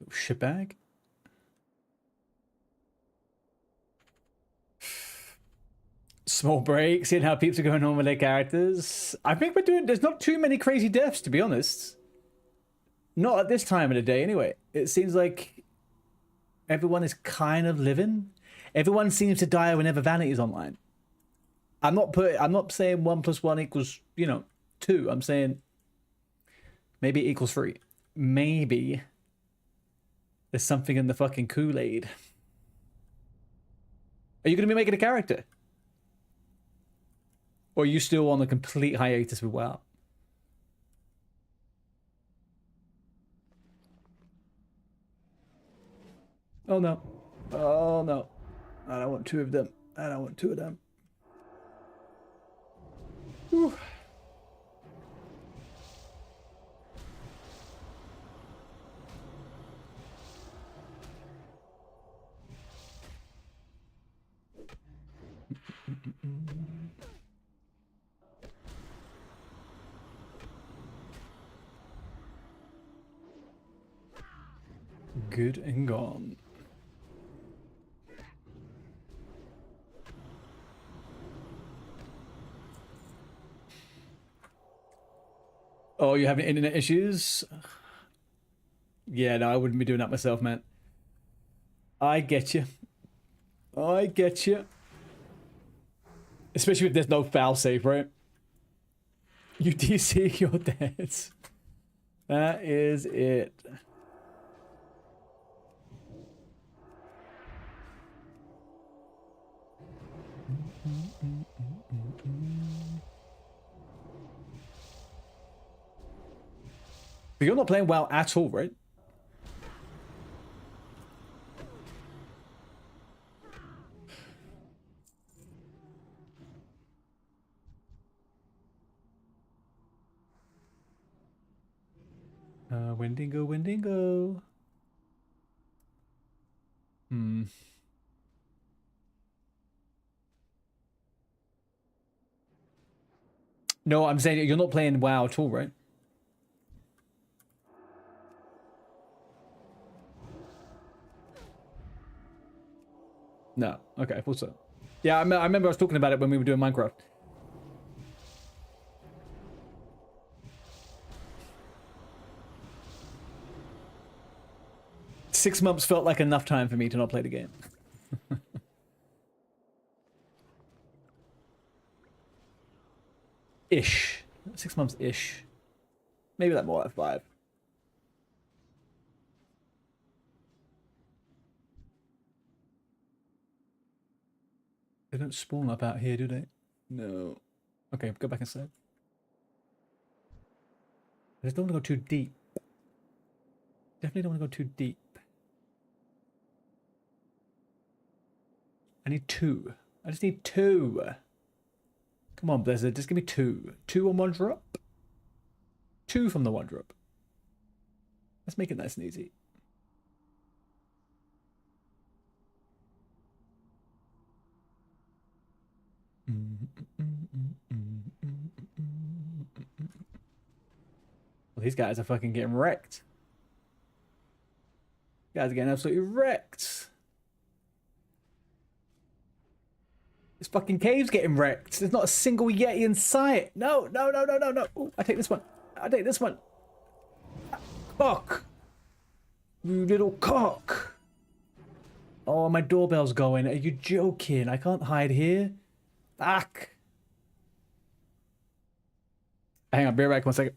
Little shitbag. Small break, seeing how peeps are going on with their characters. I think we're doing... There's not too many crazy deaths, to be honest. Not at this time of the day, anyway. It seems like everyone is kind of living. Everyone seems to die whenever Vanity's online. I'm not saying 1 + 1 equals, you know, 2. I'm saying maybe it equals 3. Maybe there's something in the fucking Kool-Aid. Are you going to be making a character? Or are you still on a complete hiatus with WoW? Oh no. Oh no. I don't want 2 of them. I don't want 2 of them. Whew. Good and gone. Oh, you having internet issues? Yeah, no, I wouldn't be doing that myself, man. I get you. I get you. Especially if there's no foul save, right? You DC, you're dead. That is it. But you're not playing WoW at all, right? Wendigo, Wendigo. Hmm. No, I'm saying you're not playing WoW at all, right? No. Okay, I thought so. Yeah, I remember I was talking about it when we were doing Minecraft. Six months felt like enough time for me to not play the game. Ish. 6 months ish. Maybe that more like 5. They don't spawn up out here, do they? No. Okay, go back inside. I just don't want to go too deep. Definitely don't want to go too deep. I need 2. I just need 2. Come on, Blizzard, just give me 2. 2 on 1 drop? 2 from the 1 drop. Let's make it nice and easy. Well, these guys are fucking getting wrecked. Guys are getting absolutely wrecked. This fucking cave's getting wrecked. There's not a single Yeti in sight. No, no, no, no, no, no. Ooh, I take this one. I take this one. Cock. You little cock. Oh, my doorbell's going. Are you joking? I can't hide here. Fuck. Hang on, be right back 1 second.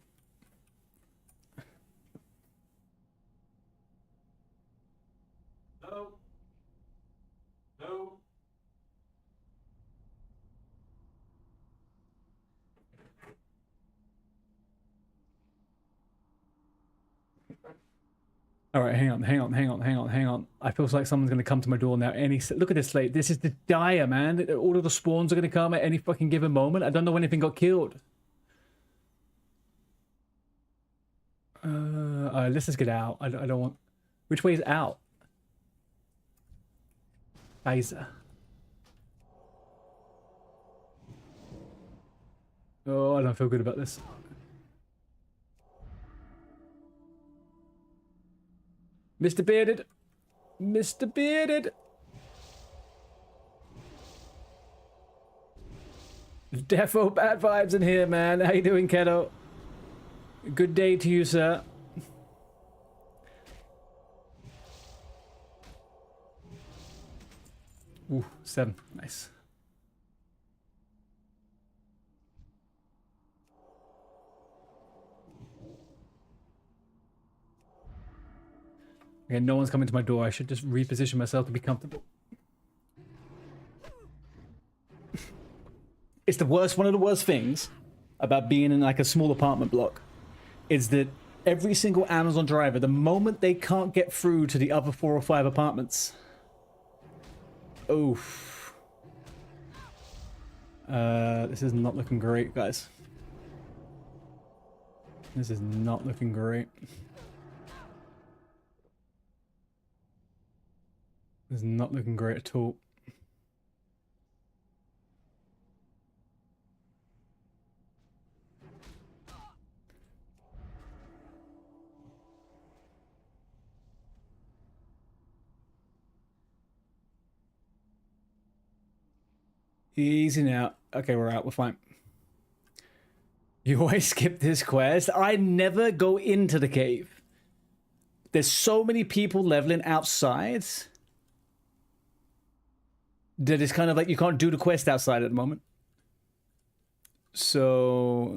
No. No. All right, hang on. I feel like someone's going to come to my door now. Look at this slate. This is the dire, man. All of the spawns are going to come at any fucking given moment. I don't know when anything got killed. Let's just get out. I don't want... Which way is out? Geyser. Oh, I don't feel good about this. Mr. Bearded. Mr. Bearded. Defo bad vibes in here, man. How you doing, Keto? Good day to you, sir. Ooh, 7. Nice. Okay, no one's coming to my door. I should just reposition myself to be comfortable. It's the worst, one of the worst things about being in like a small apartment block is that every single Amazon driver, the moment they can't get through to the other 4 or 5 apartments, oof. This is not looking great, guys. This is not looking great. This is not looking great at all. Easy now. Okay, we're out. We're fine. You always skip this quest. I never go into the cave. There's so many people leveling outside that it's kind of like you can't do the quest outside at the moment. So,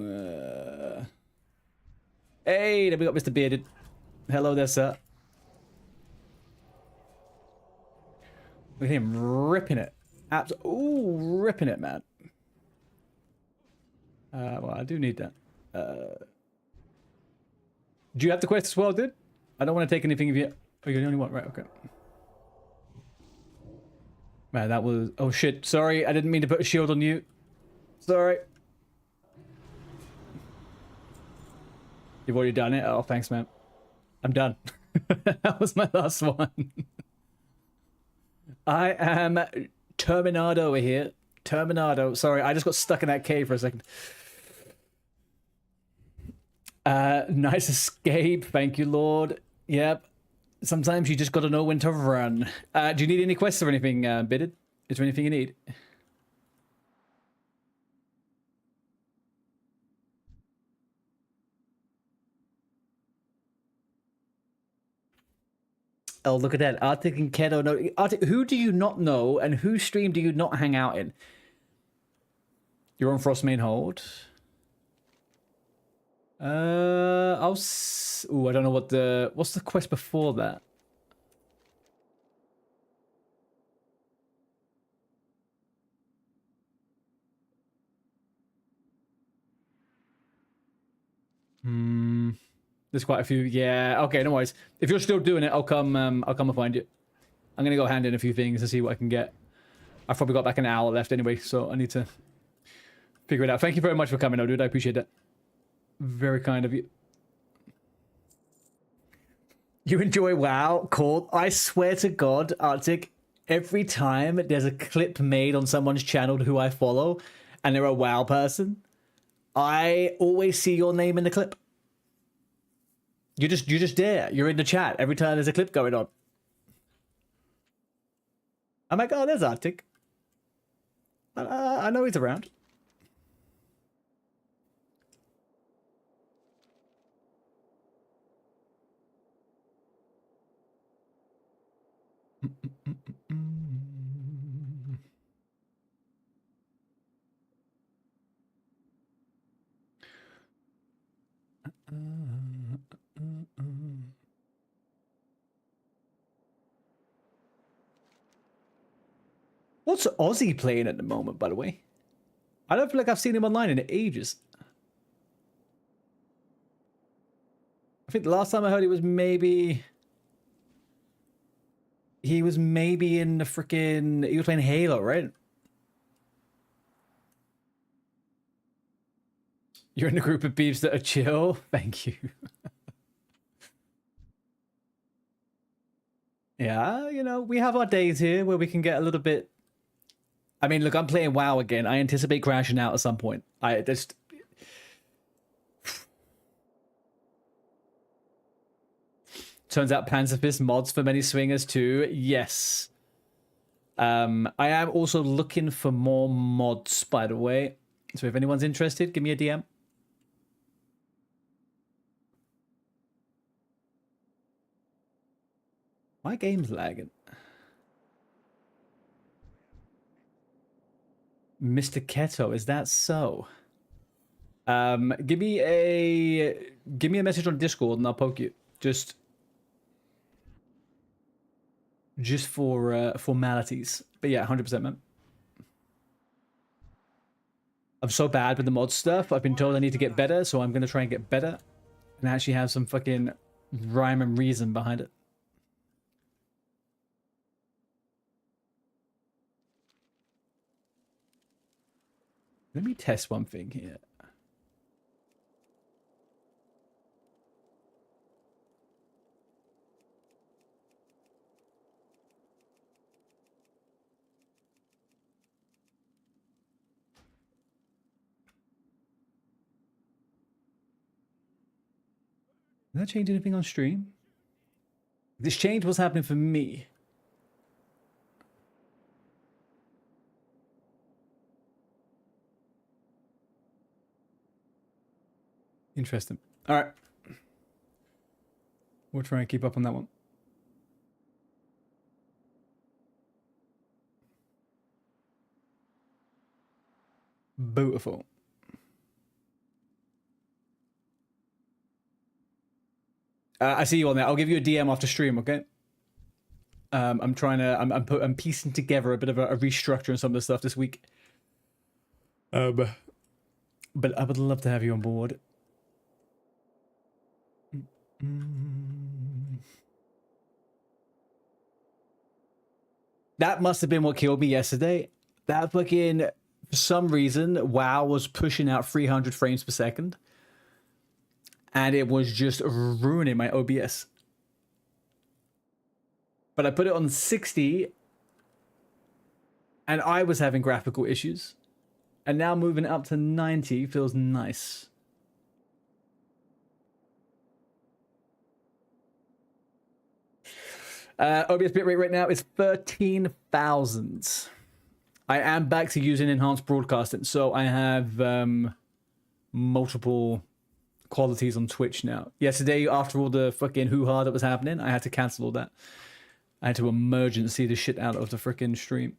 hey, there we got Mr. Bearded. Hello there, sir. Look at him ripping it. Ooh, ripping it, man. Well, I do need that. Do you have the quest as well, dude? I don't want to take anything of you. Oh, you're the only one, right? Okay. Man, that was... Oh, shit. Sorry, I didn't mean to put a shield on you. Sorry. You've already done it? Oh, thanks, man. I'm done. That was my last one. I am Terminado over here. Terminado. Sorry, I just got stuck in that cave for a second. Nice escape. Thank you, Lord. Yep. Sometimes you just got to know when to run. Do you need any quests or anything, Bidded? Is there anything you need? Oh, look at that. Arctic and Keto. No, Arctic, who do you not know and whose stream do you not hang out in? You're on Frostmane Hold. Ooh, I don't know what's the quest before that? There's quite a few. Yeah, okay, no worries. If you're still doing it, I'll come and find you. I'm gonna go hand in a few things and see what I can get. I've probably got back an hour left anyway, so I need to figure it out. Thank you very much for coming, though, dude. I appreciate that. Very kind of you. You enjoy WoW? Cool. I swear to God, Arctic, every time there's a clip made on someone's channel who I follow, and they're a WoW person, I always see your name in the clip. You're just there. You're in the chat every time there's a clip going on. I'm like, oh, there's Arctic. I know he's around. What's Ozzy playing at the moment, by the way? I don't feel like I've seen him online in ages. I think the last time I heard he was maybe in the freaking... He was playing Halo, right? You're in a group of beeps that are chill? Thank you. Yeah, you know, we have our days here where we can get a little bit... I mean, look, I'm playing WoW again. I anticipate crashing out at some point. I just... Turns out Panzerfist mods for many swingers too. Yes. I am also looking for more mods, by the way. So if anyone's interested, give me a DM. My game's lagging. Mr. Keto, is that so? Give me a message on Discord and I'll poke you. Just for formalities. But yeah, 100%, man. I'm so bad with the mod stuff. I've been told I need to get better, so I'm gonna try and get better and actually have some fucking rhyme and reason behind it. Let me test one thing here. Did that change anything on stream? This changed what's happening for me. Interesting. All right. We'll try and keep up on that one. Beautiful. I see you on there. I'll give you a DM after stream, okay? I'm trying to. I'm piecing together a bit of a restructure on some of the stuff this week. But I would love to have you on board. That must have been what killed me yesterday. That fucking, for some reason, WoW was pushing out 300 frames per second. And it was just ruining my OBS. But I put it on 60. And I was having graphical issues. And now moving up to 90 feels nice. OBS bitrate right now is 13,000. I am back to using enhanced broadcasting, so I have multiple qualities on Twitch now. Yesterday, after all the fucking hoo-ha that was happening, I had to cancel all that. I had to emergency the shit out of the freaking stream.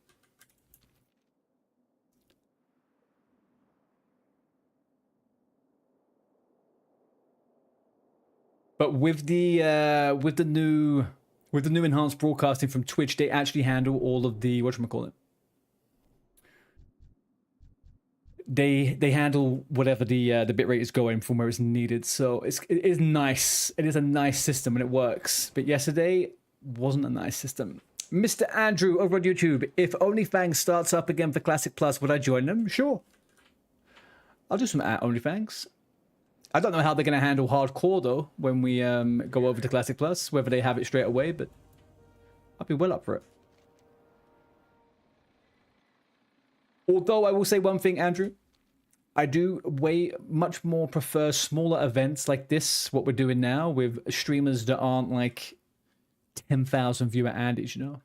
But with the new enhanced broadcasting from Twitch, they actually handle all of the whatchamacallit. They handle whatever the bitrate is going from where it's needed, so it is nice. It is a nice system and it works. But yesterday wasn't a nice system. Mr. Andrew over on YouTube, if OnlyFans starts up again for Classic Plus, would I join them? Sure. I'll do some at OnlyFans. I don't know how they're going to handle hardcore though when we go over to Classic Plus, whether they have it straight away, but I'd be well up for it. Although I will say one thing, Andrew, I do way much more prefer smaller events like this, what we're doing now, with streamers that aren't like 10,000 viewer Andes, you know?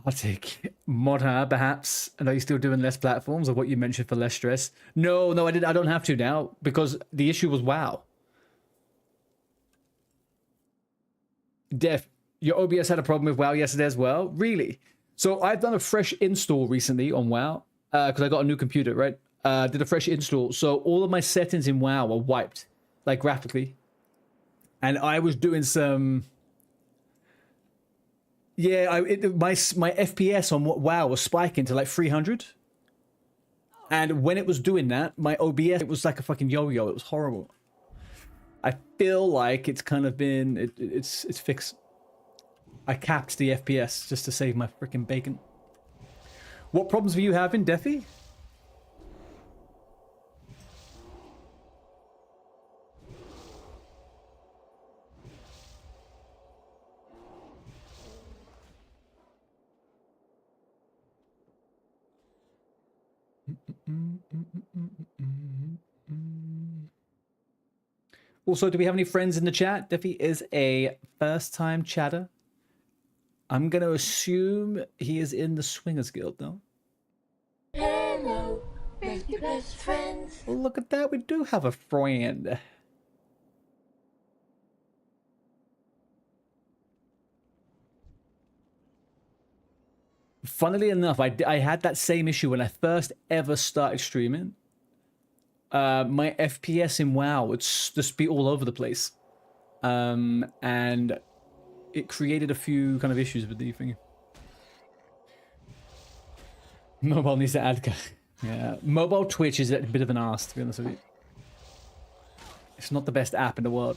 Arctic Modha, perhaps. And are you still doing less platforms, or what you mentioned for less stress? No, I don't have to now, because the issue was WoW. Def, your OBS had a problem with WoW yesterday as well? Really? So I've done a fresh install recently on WoW, because I got a new computer, right? Did a fresh install. So all of my settings in WoW were wiped, like graphically. And I was doing some... Yeah, my FPS on WoW was spiking to like 300. And when it was doing that, my OBS, it was like a fucking yo-yo. It was horrible. I feel like it's kind of been... It's fixed. I capped the FPS just to save my freaking bacon. What problems were you having, Defy? Also, do we have any friends in the chat? Defy is a first-time chatter. I'm going to assume he is in the Swingers Guild, though. Hello, best friends. Well, look at that. We do have a friend. Funnily enough, I had that same issue when I first ever started streaming. My FPS in WoW would just be all over the place. And it created a few kind of issues with the thing. Mobile needs to add... Yeah, mobile Twitch is a bit of an arse, to be honest with you. It's not the best app in the world.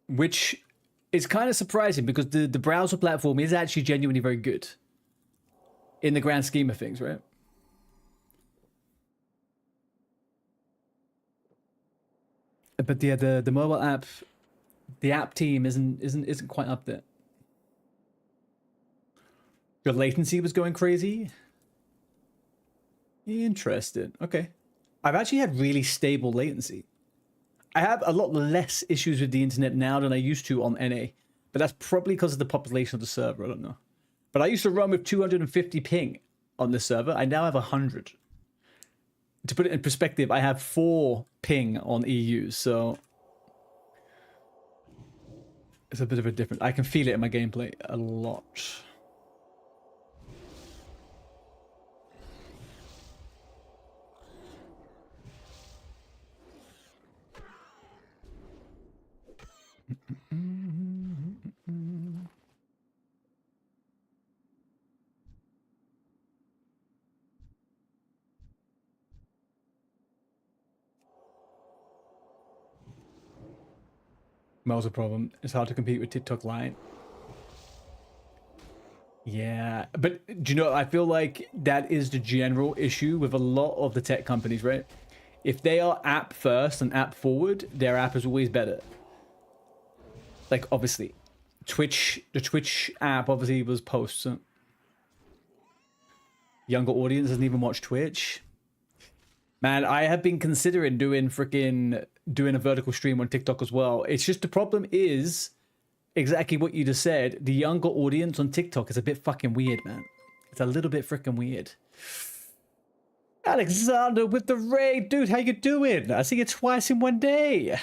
Which is kind of surprising because the browser platform is actually genuinely very good in the grand scheme of things, right? But yeah, the mobile app, the app team isn't quite up there. Your latency was going crazy. Interesting. Okay, I've actually had really stable latency. I have a lot less issues with the internet now than I used to on NA, but that's probably because of the population of the server. I don't know. But I used to run with 250 ping on the server. I now have 100. To put it in perspective, I have 4 ping on EU, so it's a bit of a difference. I can feel it in my gameplay a lot. Mouse a problem. It's hard to compete with TikTok Lite. Yeah, but do you know, I feel like that is the general issue with a lot of the tech companies, right? If they are app first and app forward, their app is always better. like obviously Twitch, the Twitch app obviously was posts. So younger audience doesn't even watch Twitch. Man, I have been considering doing a vertical stream on TikTok as well. It's just the problem is exactly what you just said. The younger audience on TikTok is a bit fucking weird, man. It's a little bit freaking weird. Alexander with the raid. Dude, how you doing? I see you twice in one day.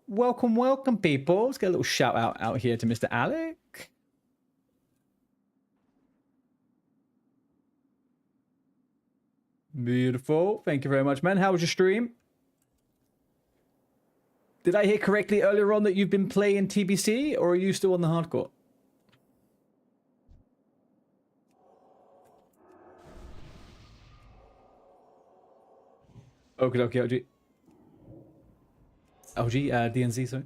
Welcome, welcome, people. Let's get a little shout out here to Mr. Alec. Beautiful. Thank you very much, man. How was your stream? Did I hear correctly earlier on that you've been playing TBC, or are you still on the hardcore? Okay, OG. DNZ, sorry.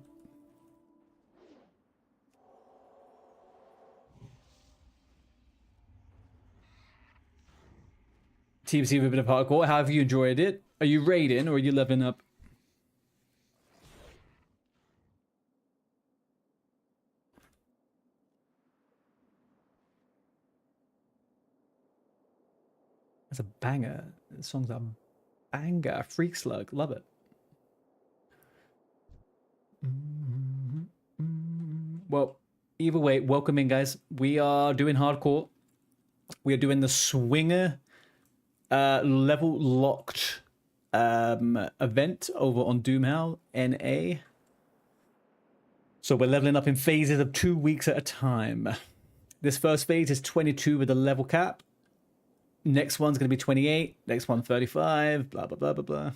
TBC with a bit of hardcore. How have you enjoyed it? Are you raiding or are you leveling up? That's a banger. The song's a banger. Freak Slug. Love it. Well, either way, welcome in, guys. We are doing hardcore. We are doing the Swinger level locked event over on DOOMHOWL NA. So we're leveling up in phases of 2 weeks at a time. This first phase is 22 with a level cap. Next one's going to be 28. Next one 35. Blah, blah, blah, blah, blah.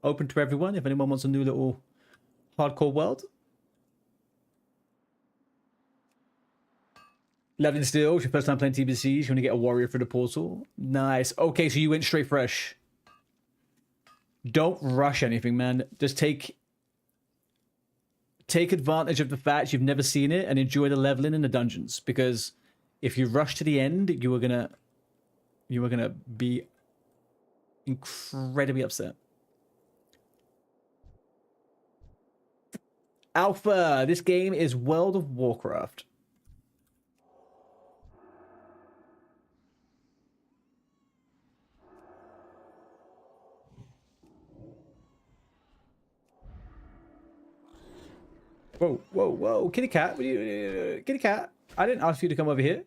Open to everyone if anyone wants a new little hardcore world. Leveling still. It's your first time playing TBCs. You want to get a warrior for the portal. Nice. Okay, so you went straight fresh. Don't rush anything, man. Just take advantage of the fact you've never seen it and enjoy the leveling in the dungeons. Because if you rush to the end, you are gonna be incredibly upset. Alpha. This game is World of Warcraft. Whoa, whoa, whoa. Kitty cat. What are you, kitty cat. I didn't ask you to come over here.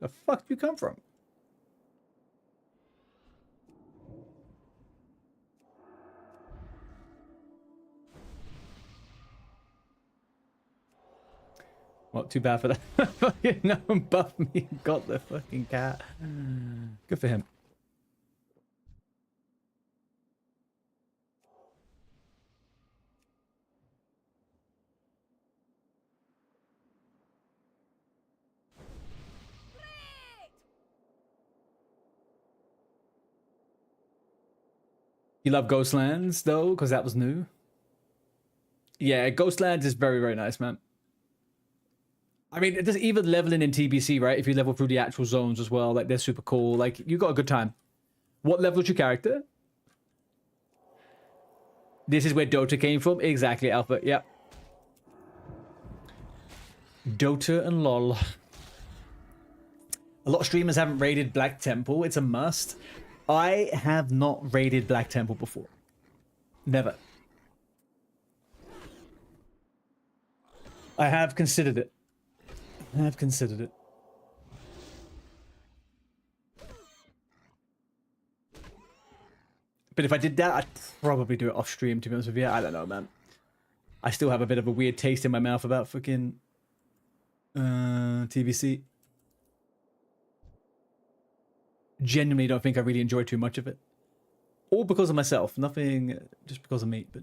The fuck did you come from? Well, too bad for that. Fucking no one buffed me and got the fucking cat. Good for him. You love Ghostlands, though, because that was new? Yeah, Ghostlands is very, very nice, man. I mean, it does even leveling in TBC, right? If you level through the actual zones as well, like, they're super cool. Like, you got a good time. What level's your character? This is where Dota came from? Exactly, Alpha, yep. Dota and LOL. A lot of streamers haven't raided Black Temple. It's a must. I have not raided Black Temple before. Never. I have considered it. I have considered it. But if I did that, I'd probably do it off stream, to be honest with you. I don't know, man. I still have a bit of a weird taste in my mouth about fucking TBC. Genuinely don't think I really enjoy too much of it. All because of myself. Nothing just because of me, but...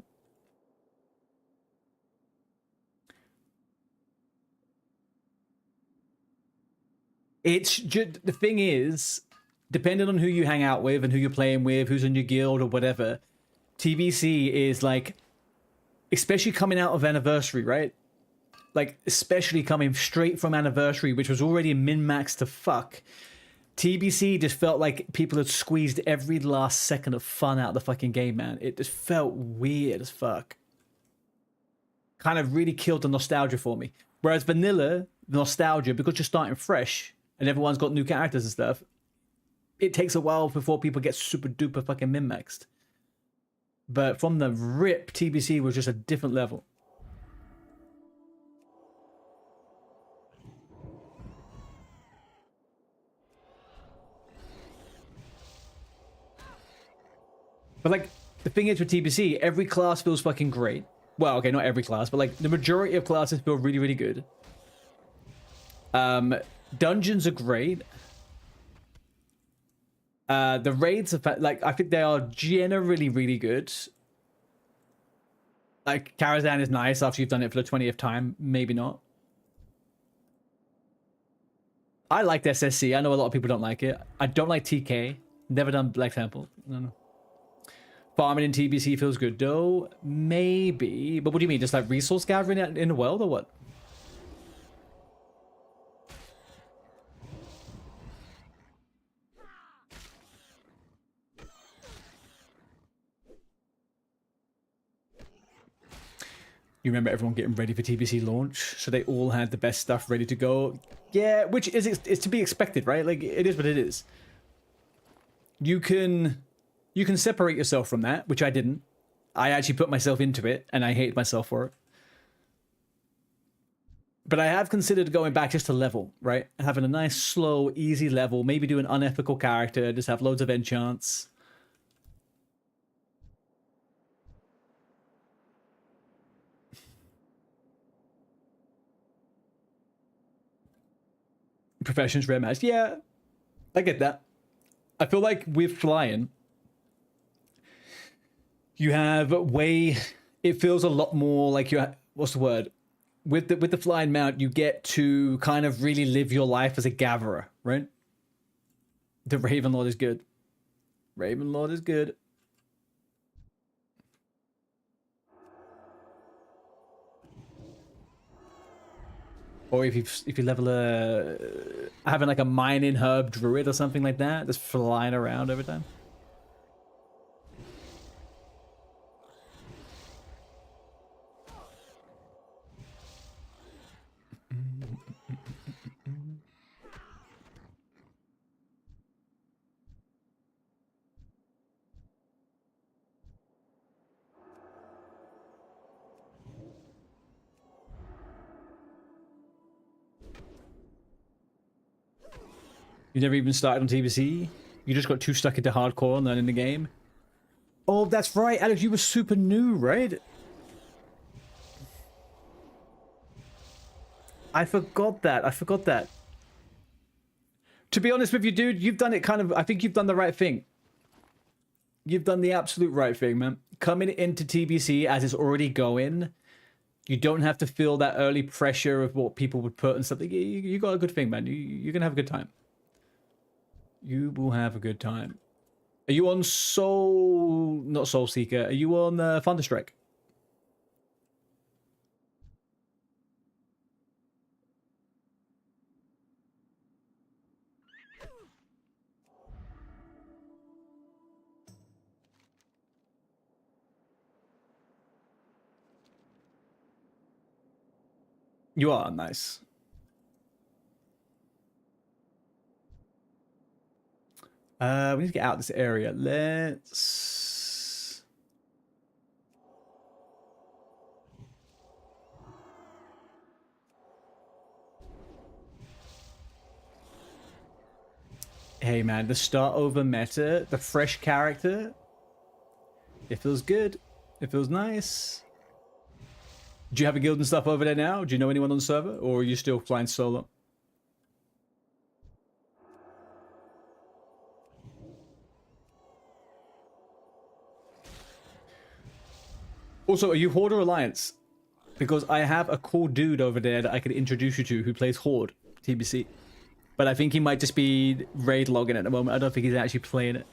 It's just... The thing is, depending on who you hang out with and who you're playing with, who's in your guild or whatever, TBC is like... Especially coming out of Anniversary, right? Like, especially coming straight from Anniversary, which was already min-maxed to fuck... TBC just felt like people had squeezed every last second of fun out of the fucking game, man. It just felt weird as fuck. kind of really killed the nostalgia for me. Whereas vanilla, the nostalgia, because you're starting fresh and everyone's got new characters and stuff, it takes a while before people get super duper fucking min-maxed. But from the rip, TBC was just a different level. But like, the thing is with TBC, every class feels fucking great. Well, okay, not every class, but like the majority of classes feel really, really good. Dungeons are great. The raids are like, I think they are generally really good. Like, Karazhan is nice after you've done it for the 20th time. Maybe not. I liked SSC. I know a lot of people don't like it. I don't like TK. Never done Black Temple. No. Farming in TBC feels good though. Maybe. But what do you mean? Just like resource gathering in the world or what? You remember everyone getting ready for TBC launch, so they all had the best stuff ready to go. Yeah, which is to be expected, right? Like, it is what it is. You can separate yourself from that, which I didn't. I actually put myself into it, and I hate myself for it. But I have considered going back just to level, right? Having a nice, slow, easy level. Maybe do an unethical character, just have loads of enchants. Professions, rare match. Yeah, I get that. I feel like with flying, you have it feels a lot more like what's the word? With the flying mount, you get to kind of really live your life as a gatherer, right? The Raven Lord is good. Raven Lord is good. Or if you level having like a mining herb druid or something like that, just flying around every time. You never even started on TBC? You just got too stuck into hardcore and learning the game? Oh, that's right, Alex, you were super new, right? I forgot that. To be honest with you, dude, you've done it kind of... I think you've done the right thing. You've done the absolute right thing, man. Coming into TBC as it's already going, you don't have to feel that early pressure of what people would put and stuff. You got a good thing, man. You're going to have a good time. You will have a good time. Are you on Soul... Not Soul Seeker. Are you on Thunderstrike? You are? Nice. We need to get out of this area. Let's... Hey man, the start over meta, the fresh character, it feels good. It feels nice. Do you have a guild and stuff over there now? Do you know anyone on the server? Or are you still flying solo? Also, are you Horde or Alliance? Because I have a cool dude over there that I could introduce you to who plays Horde, TBC. But I think he might just be raid logging at the moment. I don't think he's actually playing it.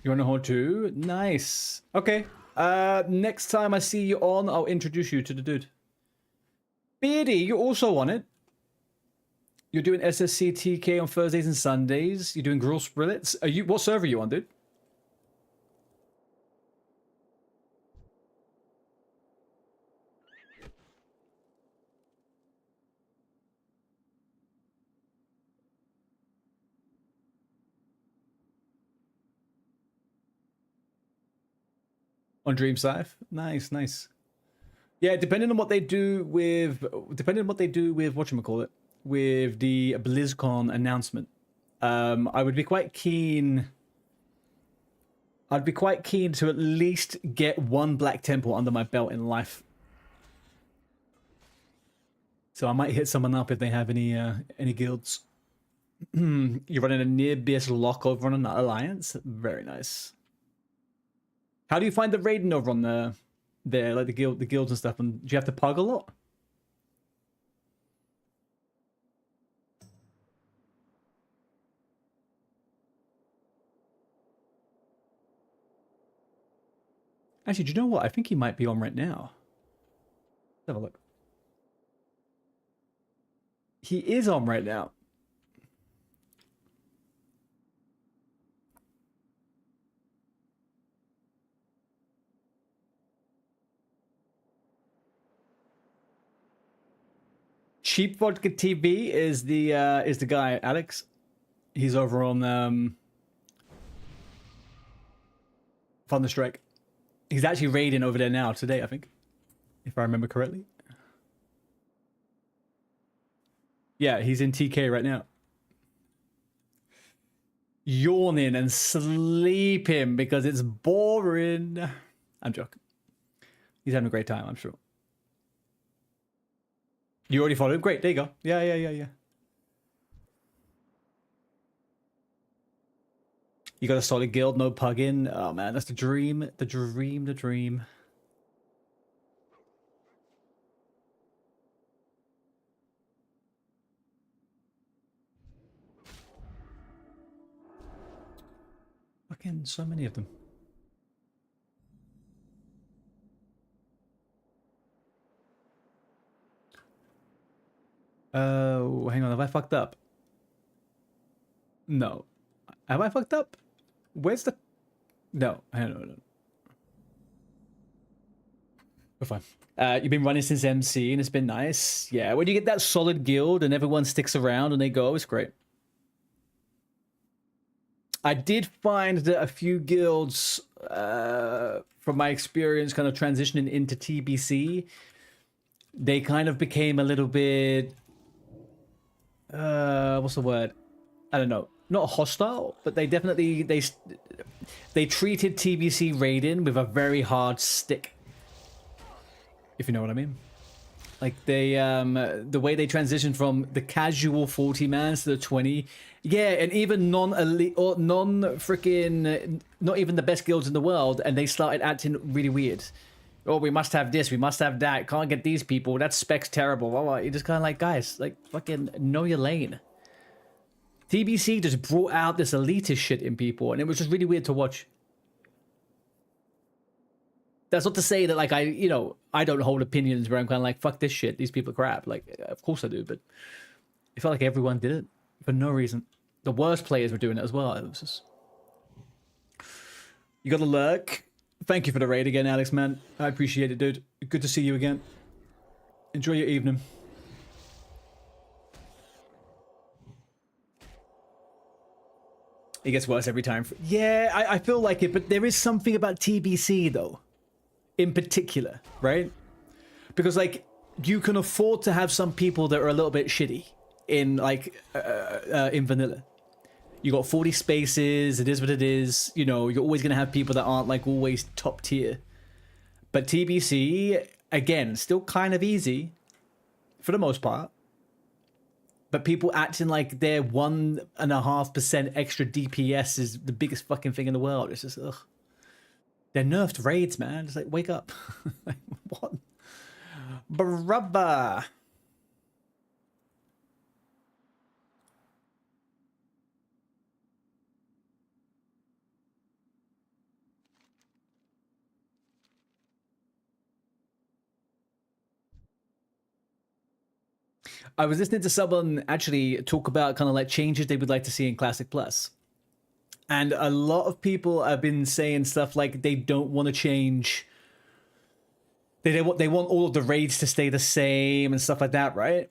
You want to hold two? Nice. Okay. Next time I see you on, I'll introduce you to the dude. Beardy, you're also on it. You're doing SSC TK on Thursdays and Sundays. You're doing Grill Sprillets. Are you? What server are you on, dude? On Dream Scythe? Nice, nice. Yeah, depending on what they do with whatchamacallit, with the BlizzCon announcement, I would be quite keen. I'd be quite keen to at least get one Black Temple under my belt in life. So I might hit someone up if they have any guilds. You're running a near BS lock over on an alliance? Very nice. How do you find the raiding over on there, like the guilds and stuff? And do you have to pug a lot? Actually, do you know what? I think he might be on right now. Let's have a look. He is on right now. Cheap Vodka TV is the guy, Alex. He's over on Thunderstrike. He's actually raiding over there now today, I think, if I remember correctly. Yeah, he's in TK right now. Yawning and sleeping because it's boring. I'm joking. He's having a great time, I'm sure. You already followed him? Great, there you go. Yeah. You got a solid guild, no pug-in. Oh man, that's the dream. The dream. Fucking so many of them. Oh, hang on. Have I fucked up? No. Have I fucked up? Where's the... No. No. We're fine. You've been running since MC and it's been nice. Yeah, when you get that solid guild and everyone sticks around and they go, it's great. I did find that a few guilds, from my experience kind of transitioning into TBC, they kind of became a little bit... what's the word? I don't know. Not hostile, but they definitely... They treated TBC raiding with a very hard stick. If you know what I mean. Like they, the way they transitioned from the casual 40-mans to the 20, yeah, and even non-elite or non-freaking, not even the best guilds in the world, and they started acting really weird. Oh, we must have this, we must have that. Can't get these people. That spec's terrible. Well, you're just kind of like, guys, like fucking know your lane. TBC just brought out this elitist shit in people, and it was just really weird to watch. That's not to say that, like, I don't hold opinions where I'm kind of like, fuck this shit, these people are crap. Like, of course I do, but it felt like everyone did it for no reason. The worst players were doing it as well. It was just... You got a lurk. Thank you for the raid again, Alex, man. I appreciate it, dude. Good to see you again. Enjoy your evening. It gets worse every time. Yeah, I feel like it, but there is something about TBC, though. In particular, right? Because, like, you can afford to have some people that are a little bit shitty in, like, in vanilla. You got 40 spaces, it is what it is. You know, you're always going to have people that aren't, like, always top tier. But TBC, again, still kind of easy for the most part. But people acting like their 1.5% extra DPS is the biggest fucking thing in the world. It's just, ugh. They're nerfed raids, man. It's like, wake up. Like, what? Brubba. I was listening to someone actually talk about kind of like changes they would like to see in Classic Plus. And a lot of people have been saying stuff like they don't want to change. They want all of the raids to stay the same and stuff like that, right?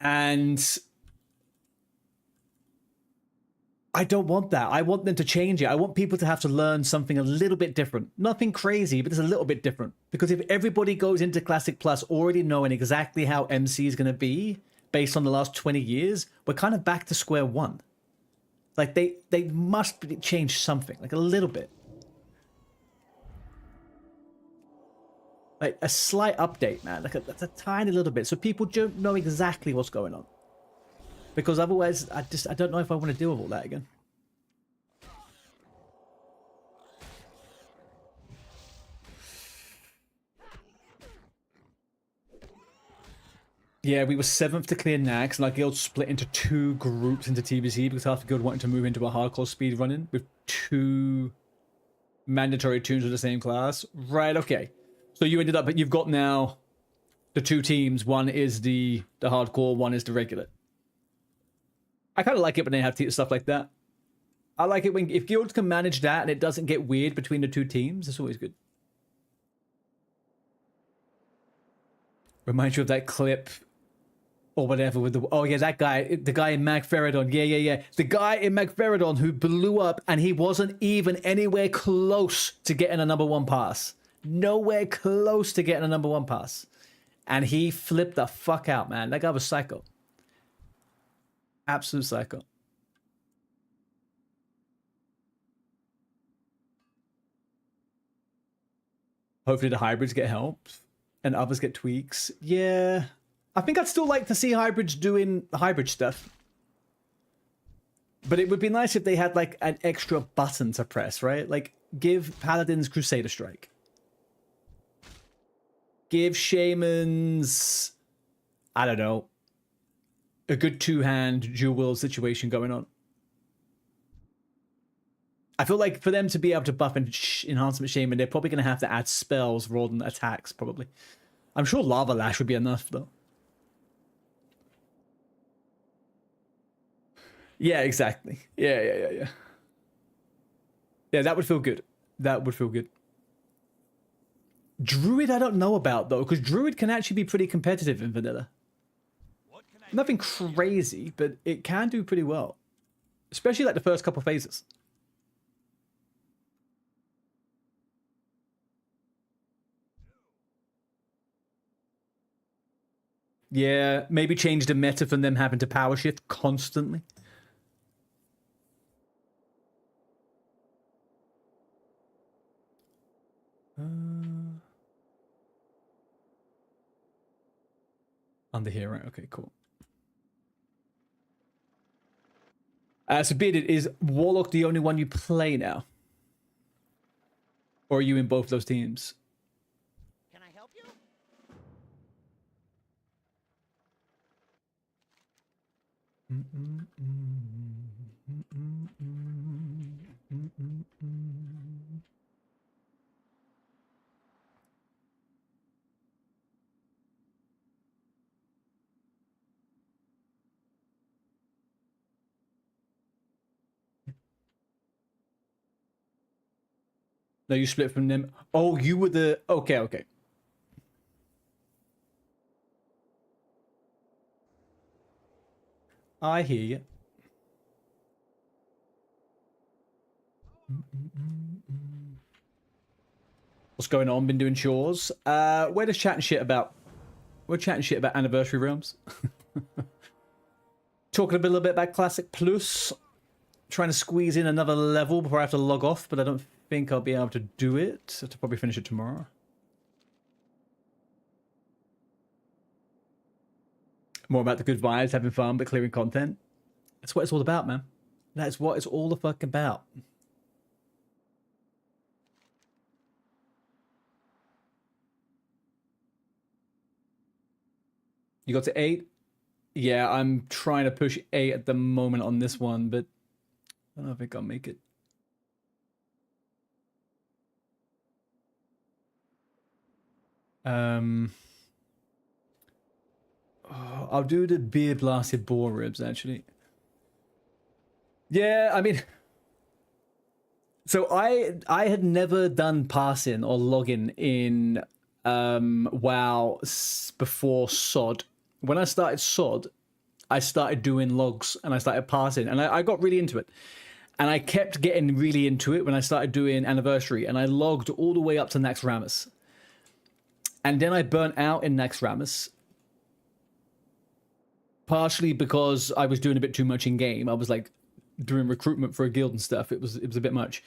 And I don't want that. I want them to change it. I want people to have to learn something a little bit different. Nothing crazy, but it's a little bit different. Because if everybody goes into Classic Plus already knowing exactly how MC is going to be based on the last 20 years, we're kind of back to square one. Like, they must change something, like a little bit. Like, a slight update, man. Like, that's a tiny little bit. So people don't know exactly what's going on. Because otherwise, I don't know if I want to deal with all that again. Yeah, we were 7th to clear Nax, and our guild split into 2 groups into TBC because half the guild wanted to move into a hardcore speed running with 2 mandatory tunes of the same class. Right, okay. So you ended up, but you've got now the 2 teams. One is the hardcore, one is the regular. I kind of like it when they have stuff like that. I like it when, if guilds can manage that and it doesn't get weird between the 2 teams, it's always good. Reminds you of that clip or whatever with the, oh yeah, that guy, the guy in Magferidon. Yeah. The guy in Magferidon who blew up and he wasn't even anywhere close to getting a #1 pass. Nowhere close to getting a #1 pass. And he flipped the fuck out, man. That guy was psycho. Absolute psycho. Hopefully the hybrids get help and others get tweaks. Yeah. I think I'd still like to see hybrids doing hybrid stuff. But it would be nice if they had like an extra button to press, right? Like give Paladins Crusader Strike. Give Shamans, I don't know, a good 2-hand dual wield situation going on. I feel like for them to be able to buff and enhancement Shaman, they're probably going to have to add spells rather than attacks, probably. I'm sure Lava Lash would be enough, though. Yeah, exactly. Yeah. Yeah, that would feel good. That would feel good. Druid I don't know about, though, because Druid can actually be pretty competitive in vanilla. Nothing crazy, but it can do pretty well. Especially like the first couple phases. Yeah, maybe change the meta from them having to power shift constantly. Under here, right? Okay, cool. So Bearded, is Warlock the only one you play now? Or are you in both those teams? Can I help you? No, you split from them. Oh, you were the... Okay. I hear you. What's going on? Been doing chores. We're just chatting shit about... We're chatting shit about Anniversary Realms. Talking a little bit about Classic Plus. Trying to squeeze in another level before I have to log off, but I don't think I'll be able to do it. I'll probably finish it tomorrow. More about the good vibes, having fun, but clearing content. That's what it's all about, man. That's what it's all the fuck about. You got to 8? Yeah, I'm trying to push 8 at the moment on this one, but I don't think I'll make it. I'll do the beer blasted boar ribs actually. Yeah, I mean, so I had never done passing or logging in WoW before SOD. When I started SOD, I started doing logs and I started passing, and I got really into it. And I kept getting really into it when I started doing Anniversary, and I logged all the way up to Naxxramas. And then I burnt out in Naxxramas, partially because I was doing a bit too much in game. I was like doing recruitment for a guild and stuff. It was a bit much.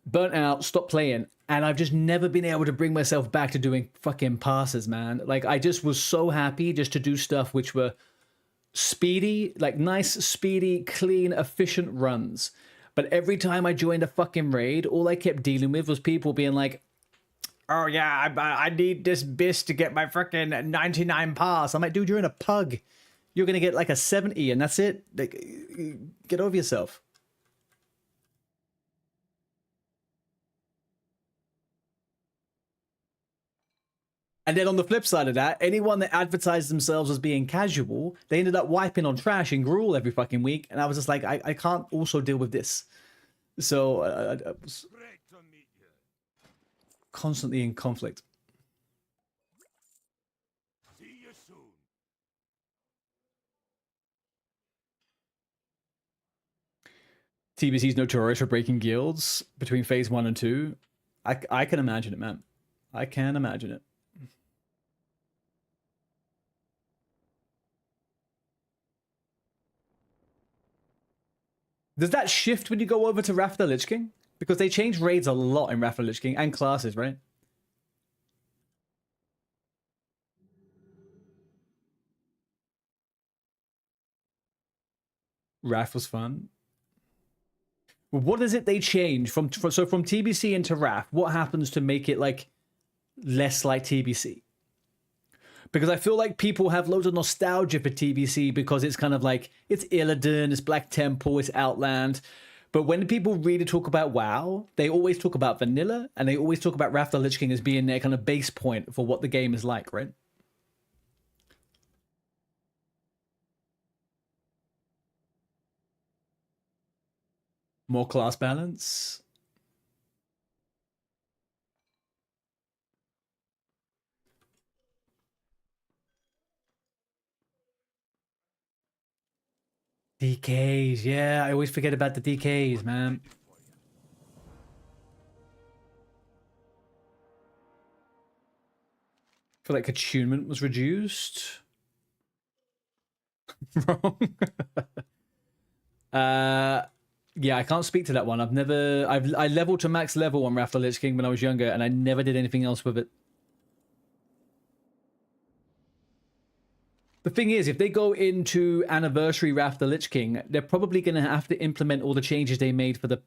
Burnt out, stopped playing, and I've just never been able to bring myself back to doing fucking passes, man. Like, I just was so happy just to do stuff which were speedy, like nice, speedy, clean, efficient runs. But every time I joined a fucking raid, all I kept dealing with was people being like, oh yeah, I need this bis to get my freaking 99 pass. I'm like, dude, you're in a pug. You're going to get like a 70 and that's it. Like, get over yourself. And then on the flip side of that, anyone that advertised themselves as being casual, they ended up wiping on trash and gruel every fucking week. And I was just like, I can't also deal with this. So I was constantly in conflict. See you soon. TBC's notorious for breaking guilds between phase 1 and 2. I can imagine it, man. I can imagine it. Does that shift when you go over to Wrath of the Lich King? Because they change raids a lot in Wrath of the Lich King and classes, right? Wrath was fun. What is it they change from TBC into Wrath? What happens to make it like less like TBC? Because I feel like people have loads of nostalgia for TBC because it's kind of like, it's Illidan, it's Black Temple, it's Outland. But when people really talk about WoW, they always talk about vanilla, and they always talk about Wrath of the Lich King as being their kind of base point for what the game is like, right? More class balance. DKs, yeah, I always forget about the DKs, man. I feel like attunement was reduced. Wrong. Yeah, I can't speak to that one. I leveled to max level on Wrath of the Lich King when I was younger, and I never did anything else with it. The thing is, if they go into Anniversary Wrath of the Lich King, they're probably going to have to implement all the changes they made for the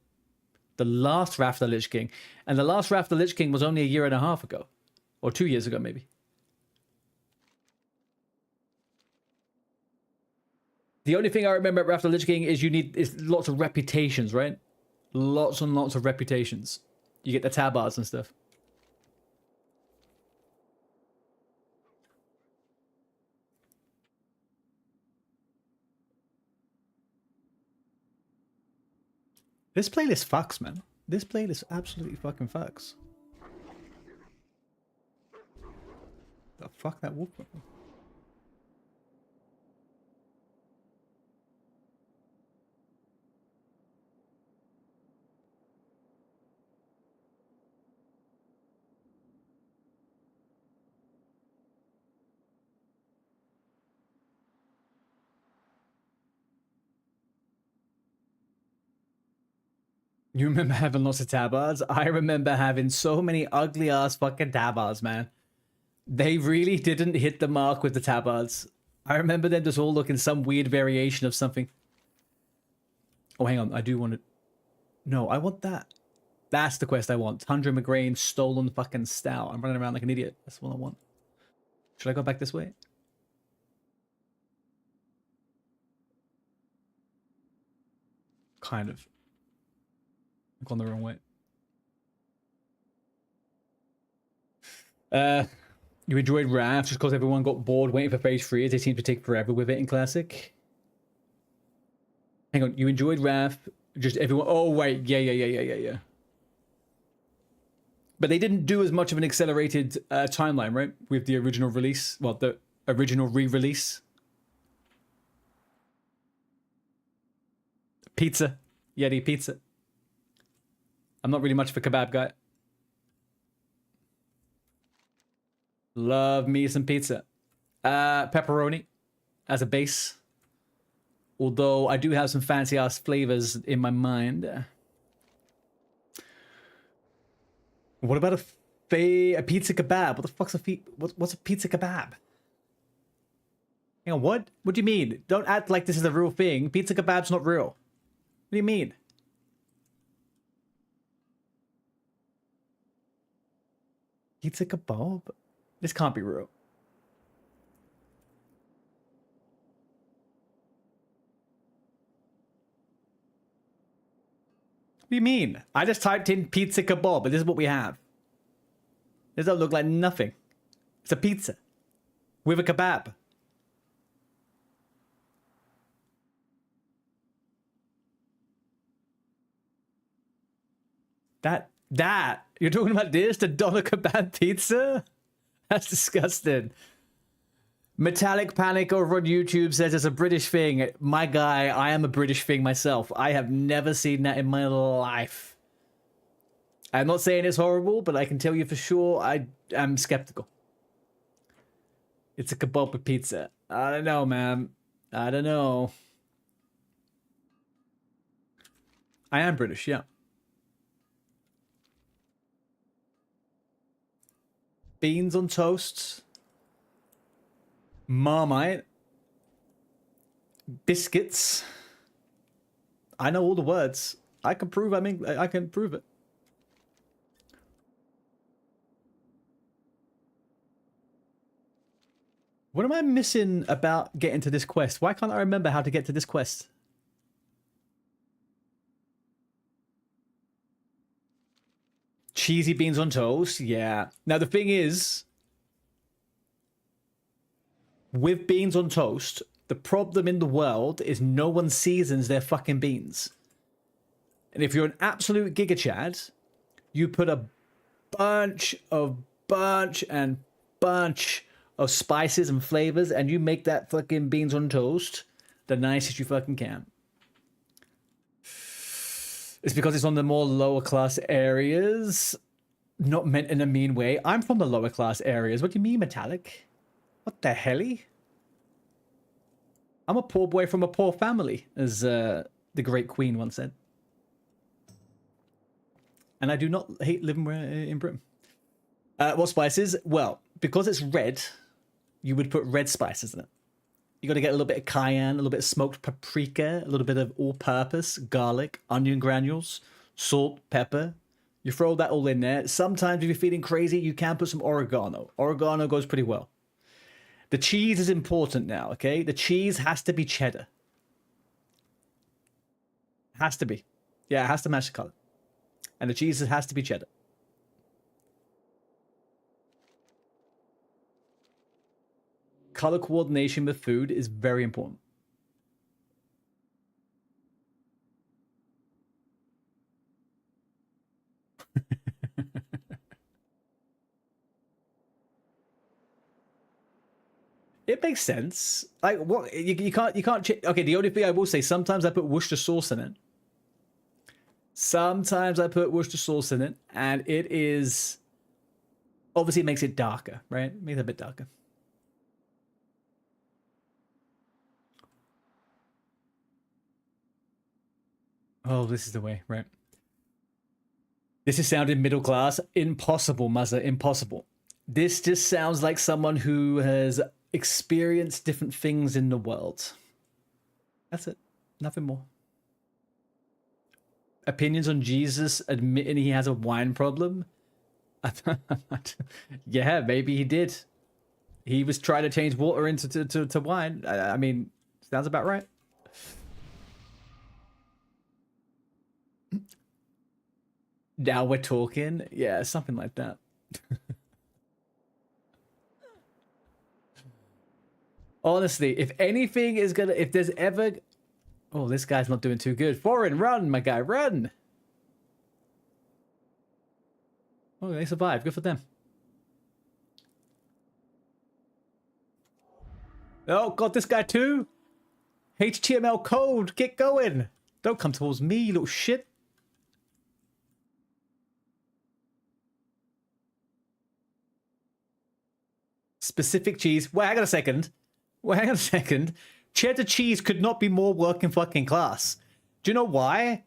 last Wrath of the Lich King. And the last Wrath of the Lich King was only a year and a half ago. Or 2 years ago, maybe. The only thing I remember at Wrath of the Lich King is lots of reputations, right? Lots and lots of reputations. You get the tabards and stuff. This playlist fucks, man. This playlist absolutely fucking fucks. The fuck that wolf? You remember having lots of tabards? I remember having so many ugly ass fucking tabards, man. They really didn't hit the mark with the tabards. I remember them just all looking some weird variation of something. Oh, hang on. I do want to... No, I want that. That's the quest I want. Tundra McGrain stolen fucking stout. I'm running around like an idiot. That's what I want. Should I go back this way? Kind of. I've gone the wrong way. You enjoyed Wrath just because everyone got bored waiting for phase 3 as they seem to take forever with it in Classic? Hang on, you enjoyed Wrath, just everyone... Oh, wait, yeah. But they didn't do as much of an accelerated timeline, right? With the original release. Well, the original re-release. Pizza. Yeti pizza. I'm not really much of a kebab guy. Love me some pizza. Pepperoni as a base. Although I do have some fancy ass flavors in my mind. What about a pizza kebab? What the fuck's what's a pizza kebab? Hang on, what? What do you mean? Don't act like this is a real thing. Pizza kebab's not real. What do you mean? Pizza kebab? This can't be real. What do you mean? I just typed in pizza kebab, but this is what we have. This doesn't look like nothing. It's a pizza with a kebab. That you're talking about this, the dollar kebab pizza? That's disgusting. Metallic Panic over on YouTube says it's a British thing. My guy, I am a British thing myself. I have never seen that in my life. I'm not saying it's horrible, but I can tell you for sure I am skeptical. It's a kebab with pizza. I don't know, man. I don't know. I am British, yeah. Beans on toast. Marmite. Biscuits. I know all the words. I can prove I can prove it. What am I missing about getting to this quest? Why can't I remember how to get to this quest? Cheesy beans on toast, yeah. Now the thing is, with beans on toast, the problem in the world is no one seasons their fucking beans. And if you're an absolute giga chad, you put a bunch of spices and flavors and you make that fucking beans on toast the nicest you fucking can. It's because it's on the more lower class areas. Not meant in a mean way. I'm from the lower class areas. What do you mean, Metallic? What the helly? I'm a poor boy from a poor family, as the great Queen once said. And I do not hate living in Britain. What spices? Well, because it's red, you would put red spices in it. You got to get a little bit of cayenne, a little bit of smoked paprika, a little bit of all-purpose, garlic, onion granules, salt, pepper. You throw that all in there. Sometimes if you're feeling crazy, you can put some oregano. Oregano goes pretty well. The cheese is important now, okay? The cheese has to be cheddar. Has to be. Yeah, it has to match the color. And the cheese has to be cheddar. Color coordination with food is very important. It makes sense. Like what you can't okay, the only thing I will say, sometimes I put Worcester sauce in it. Sometimes I put Worcester sauce in it, and it is obviously it makes it darker, right? It makes it a bit darker. Oh, this is the way, right? This is sounding middle class. Impossible, Muzza, impossible. This just sounds like someone who has experienced different things in the world. That's it. Nothing more. Opinions on Jesus admitting he has a wine problem? Yeah, maybe he did. He was trying to change water into wine. I mean, sounds about right. Now we're talking. Yeah, something like that. Honestly, if anything is gonna, if there's ever, oh, this guy's not doing too good. Foreign, run, my guy, run. Oh, they survived. Good for them. Oh, got this guy too. HTML code, get going. Don't come towards me, you little shit. Specific cheese. Wait, hang on a second. Wait, hang on a second. Cheddar cheese could not be more working fucking class. Do you know why?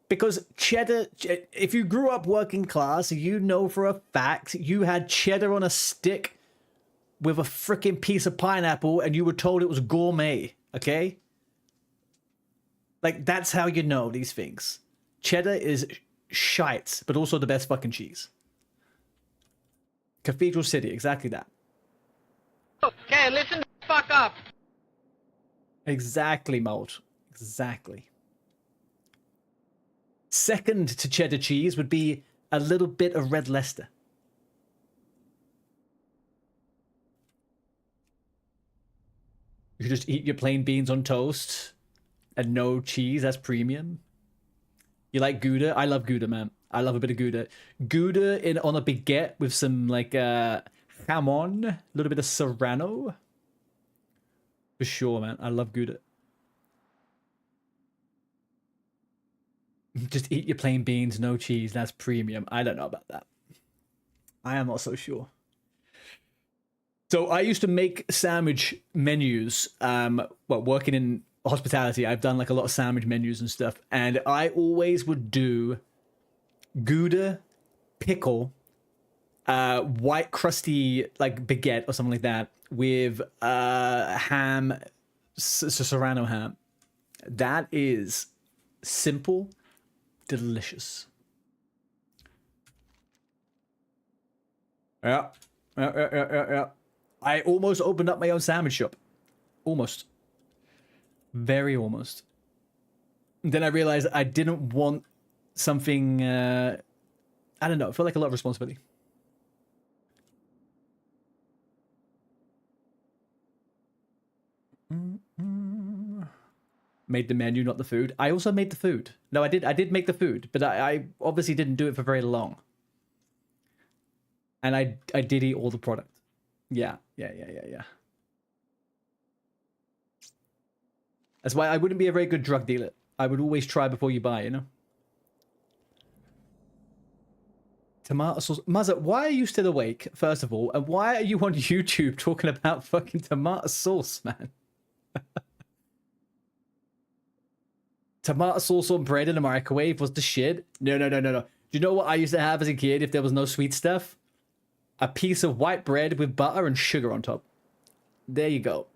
Because cheddar, if you grew up working class, you know for a fact you had cheddar on a stick with a freaking piece of pineapple and you were told it was gourmet, okay? Like, that's how you know these things. Cheddar is shite, but also the best fucking cheese. Cathedral City, exactly that. Okay, listen the fuck up. Exactly, Mold. Exactly. Second to cheddar cheese would be a little bit of red Leicester. You just eat your plain beans on toast and no cheese. That's premium. You like Gouda? I love Gouda, man. I love a bit of Gouda. Gouda on a baguette with some like jamon, a little bit of serrano. For sure, man. I love Gouda. Just eat your plain beans, no cheese. That's premium. I don't know about that. I am not so sure. So I used to make sandwich menus. Well, working in hospitality, I've done like a lot of sandwich menus and stuff. And I always would do Gouda, pickle, white crusty like baguette or something like that with ham, serrano ham. That is simple, delicious. Yeah. I almost opened up my own sandwich shop. Almost. Very almost. Then I realized I didn't want something, I don't know, it felt like a lot of responsibility. Made the menu, not the food. I also made the food. No, I did make the food, but I obviously didn't do it for very long. And I did eat all the product. Yeah. That's why I wouldn't be a very good drug dealer. I would always try before you buy, you know? Tomato sauce. Muzza, why are you still awake, first of all? And why are you on YouTube talking about fucking tomato sauce, man? Tomato sauce on bread in a microwave was the shit. No. Do you know what I used to have as a kid if there was no sweet stuff? A piece of white bread with butter and sugar on top. There you go.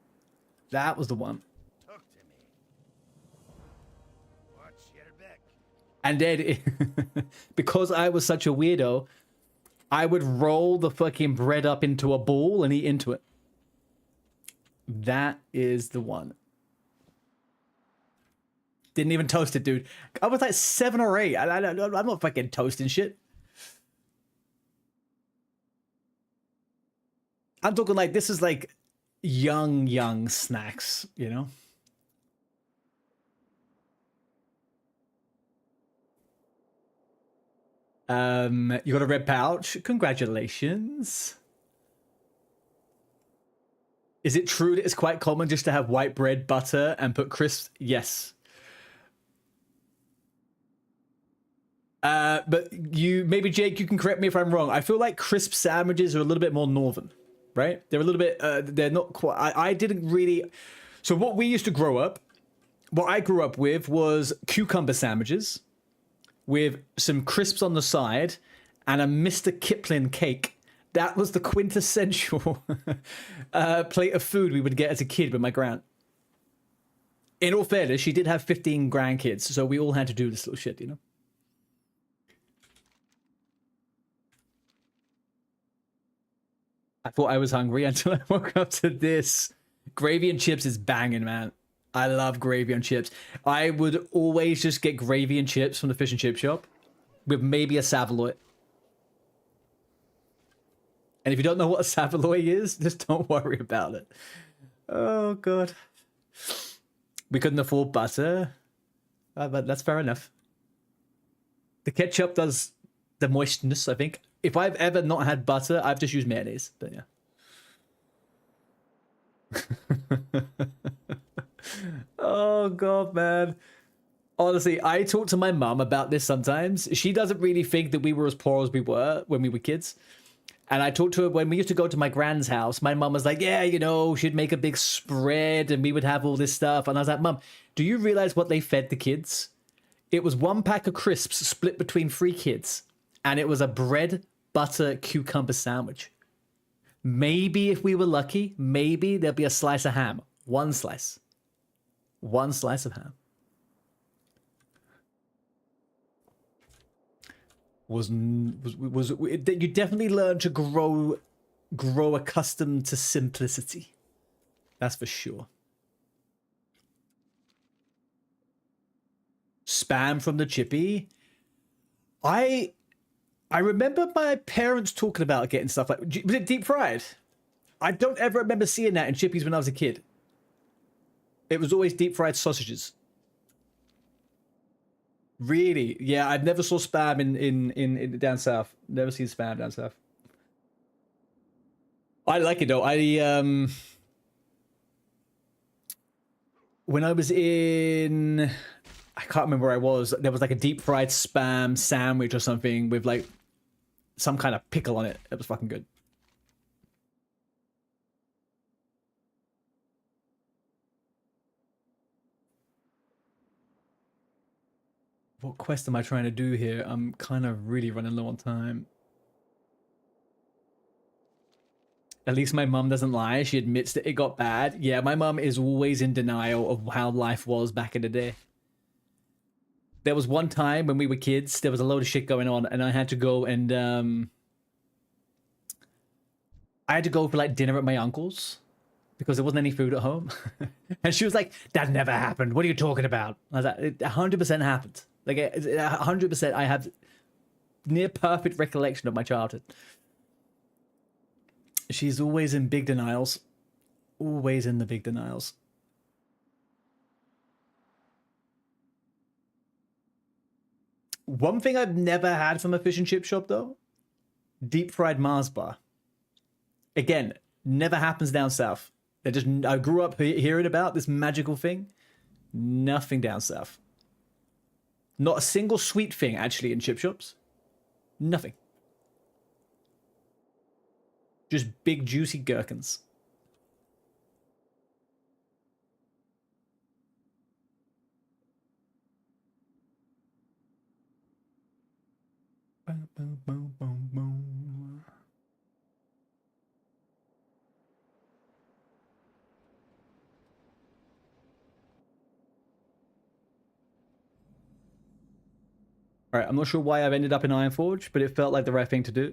That was the one. Talk to me. Watch your back. And then, because I was such a weirdo, I would roll the fucking bread up into a ball and eat into it. That is the one. Didn't even toast it, dude. I was like 7 or 8. I'm not fucking toasting shit. I'm talking like this is like young snacks, you know? You got a red pouch. Congratulations. Is it true that it's quite common just to have white bread, butter, and put crisps? Yes. But maybe Jake, you can correct me if I'm wrong. I feel like crisp sandwiches are a little bit more northern, right? They're a little bit, they're not quite, I didn't really, so what I grew up with was cucumber sandwiches with some crisps on the side and a Mr. Kipling cake. That was the quintessential plate of food we would get as a kid with my gran. In all fairness, she did have 15 grandkids, so we all had to do this little shit, you know? I thought I was hungry until I woke up to this. Gravy and chips is banging, man. I love gravy and chips. I would always just get gravy and chips from the fish and chip shop with maybe a saveloy. And if you don't know what a saveloy is, just don't worry about it. Oh god. We couldn't afford butter. But that's fair enough. The ketchup does the moistness, I think. If I've ever not had butter, I've just used mayonnaise. But yeah. Oh god, man. Honestly, I talk to my mum about this sometimes. She doesn't really think that we were as poor as we were when we were kids. And I talked to her when we used to go to my grand's house. My mum was like, yeah, you know, she'd make a big spread and we would have all this stuff. And I was like, Mum, do you realize what they fed the kids? It was 1 pack of crisps split between 3 kids. And it was a bread, butter, cucumber sandwich. Maybe if we were lucky, maybe there'll be a slice of ham. 1 slice. 1 slice of ham. You definitely learn to grow accustomed to simplicity. That's for sure. Spam from the chippy. I remember my parents talking about getting stuff like, was it deep fried? I don't ever remember seeing that in chippies when I was a kid. It was always deep fried sausages. Really? Yeah, I never saw spam in down south. Never seen spam down south. I like it though. When I was in, I can't remember where I was. There was like a deep fried spam sandwich or something with like some kind of pickle on it. It was fucking good. What quest am I trying to do here? I'm kind of really running low on time. At least my mum doesn't lie. She admits that it got bad. Yeah, my mum is always in denial of how life was back in the day. There was one time when we were kids, there was a load of shit going on, and I had to go and I had to go for like dinner at my uncle's because there wasn't any food at home. And she was like, that never happened. What are you talking about? I was like, it 100% happened. Like 100%, I have near perfect recollection of my childhood. She's always in big denials. Always in the big denials. One thing I've never had from a fish and chip shop, though, deep fried Mars bar. Again, never happens down south. I grew up hearing about this magical thing. Nothing down south. Not a single sweet thing, actually, in chip shops. Nothing. Just big, juicy gherkins. Boom, boom, boom, boom, boom. All right, I'm not sure why I've ended up in Ironforge, but it felt like the right thing to do.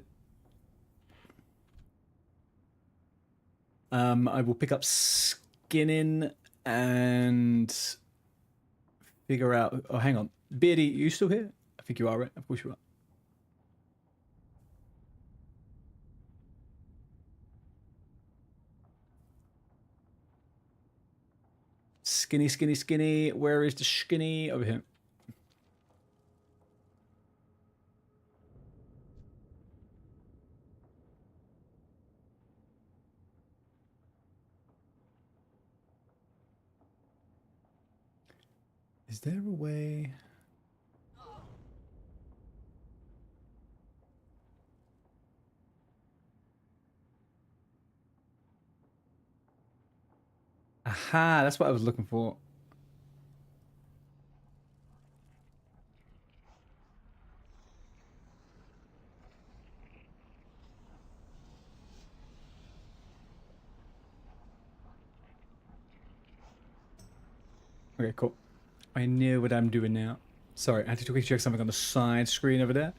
I will pick up skinning and figure out... Oh, hang on. Beardy, you still here? I think you are, right? Of course you are. Skinny, skinny, skinny. Where is the skinny? Over here. Is there a way? Aha, that's what I was looking for. Okay, cool. I know what I'm doing now. Sorry, I had to quickly check something on the side screen over there.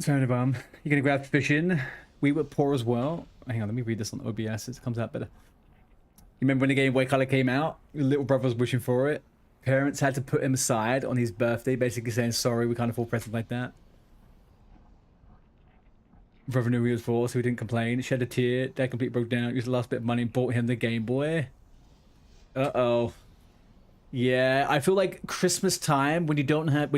Sorry, Bomb. You're gonna grab fish in. We were poor as well. Hang on, let me read this on OBS. It comes out better. You remember when the Game Boy Color came out? Your little brother was wishing for it. Parents had to put him aside on his birthday, basically saying, sorry, we can't afford presents like that. Brother knew he was poor, so he didn't complain. Shed a tear. Dad completely broke down. Used the last bit of money and bought him the Game Boy. Uh-oh. Yeah, I feel like Christmas time when you don't have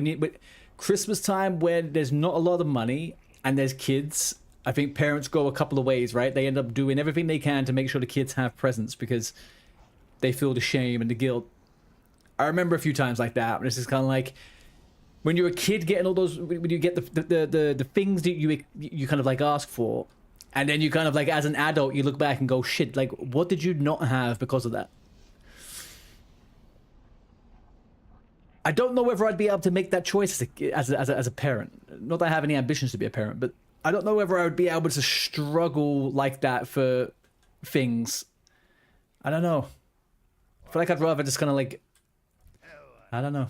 Christmas time when there's not a lot of money and there's kids. I think parents go a couple of ways, right? They end up doing everything they can to make sure the kids have presents because they feel the shame and the guilt. I remember a few times like that. And it's just kind of like when you're a kid getting all those, when you get the things that you kind of like ask for, and then you kind of like as an adult you look back and go, shit, like what did you not have because of that? I don't know whether I'd be able to make that choice as a parent. Not that I have any ambitions to be a parent, but I don't know whether I would be able to struggle like that for things. I don't know. I feel like I'd rather just kind of like, I don't know.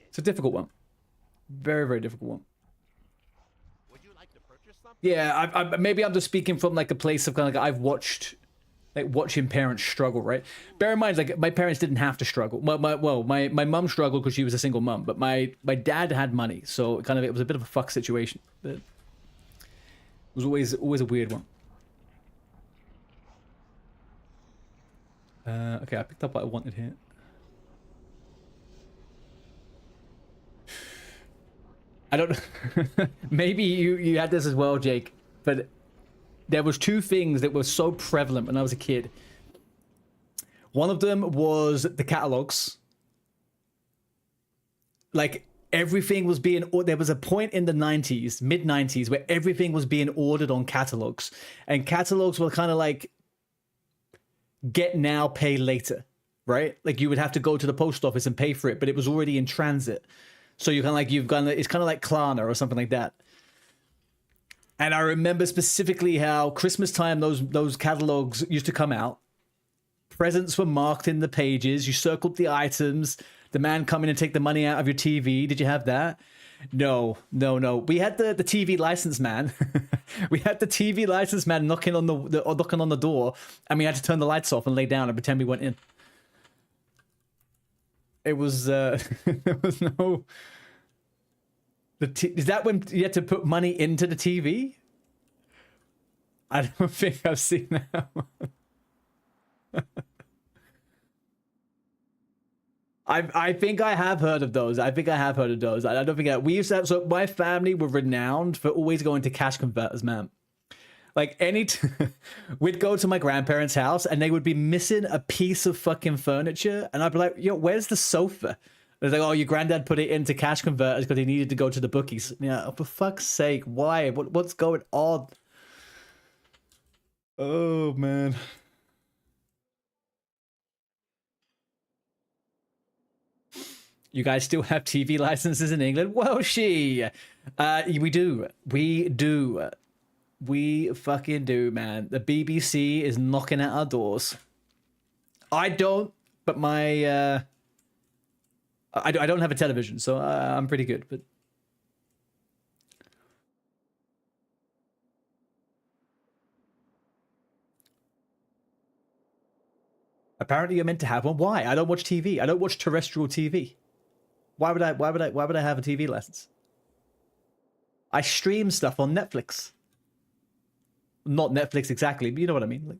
It's a difficult one. Very, very difficult one. Would you like to purchase something? Yeah, maybe I'm just speaking from like a place of kind of like I've watched, like watching parents struggle, right? Bear in mind, like my parents didn't have to struggle. My mum struggled because she was a single mum, but my dad had money, so it was a bit of a fuck situation. But it was always a weird one. Okay, I picked up what I wanted here. I don't know. Maybe you had this as well, Jake, but there was two things that were so prevalent when I was a kid. One of them was the catalogs. Like everything was being, there was a point in the 90s, mid 90s, where everything was being ordered on catalogs, and catalogs were kind of like get now, pay later, right? Like you would have to go to the post office and pay for it, but it was already in transit. So you it's kind of like Klarna or something like that. And I remember specifically how Christmas time those catalogs used to come out. Presents were marked in the pages. You circled the items. The man come in and take the money out of your TV. Did you have that? No. We had the TV license man. We had the TV license man knocking on the door, and we had to turn the lights off and lay down and pretend we went in. It was there was no. Is that when you had to put money into the TV? I don't think I've seen that one. I think I have heard of those. I don't think we used to have, so my family were renowned for always going to cash converters, man. Like we'd go to my grandparents' house and they would be missing a piece of fucking furniture, and I'd be like, "Yo, where's the sofa?" They're like, "Oh, your granddad put it into cash converters because he needed to go to the bookies." Yeah, for fuck's sake, why? What's going on? Oh man. You guys still have TV licenses in England? Well, we do. We fucking do, man. The BBC is knocking at our doors. I don't, but my I don't have a television, so I'm pretty good. But apparently, you're meant to have one. Why? I don't watch TV. I don't watch terrestrial TV. Why would I have a TV license? I stream stuff on Netflix. Not Netflix exactly, but you know what I mean.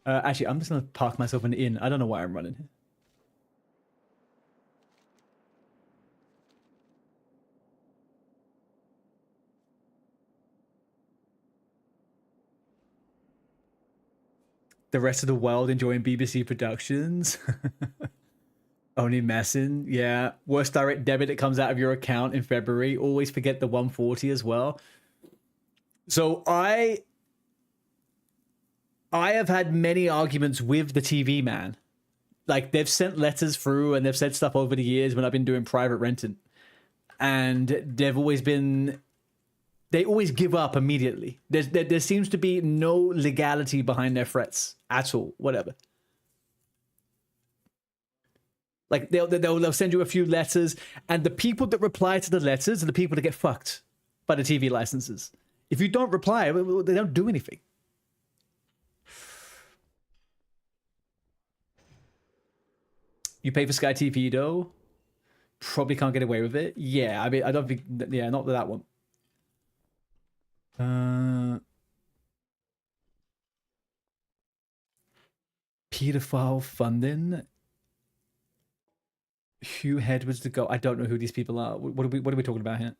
Like, actually, I'm just gonna park myself in the inn. I don't know why I'm running here. The rest of the world enjoying BBC productions. Only messing. Yeah. Worst direct debit that comes out of your account in February. Always forget the 140 as well. So I have had many arguments with the TV man. Like they've sent letters through and they've said stuff over the years when I've been doing private renting. And they've always been, they always give up immediately. There seems to be no legality behind their threats at all, whatever. Like they'll send you a few letters, and the people that reply to the letters are the people that get fucked by the TV licenses. If you don't reply, they don't do anything. You pay for Sky TV though. probably can't get away with it. Yeah, I mean, I don't think, yeah, not with that one. Pedophile funding. Hugh Edwards to go. I don't know who these people are. What are we talking about here?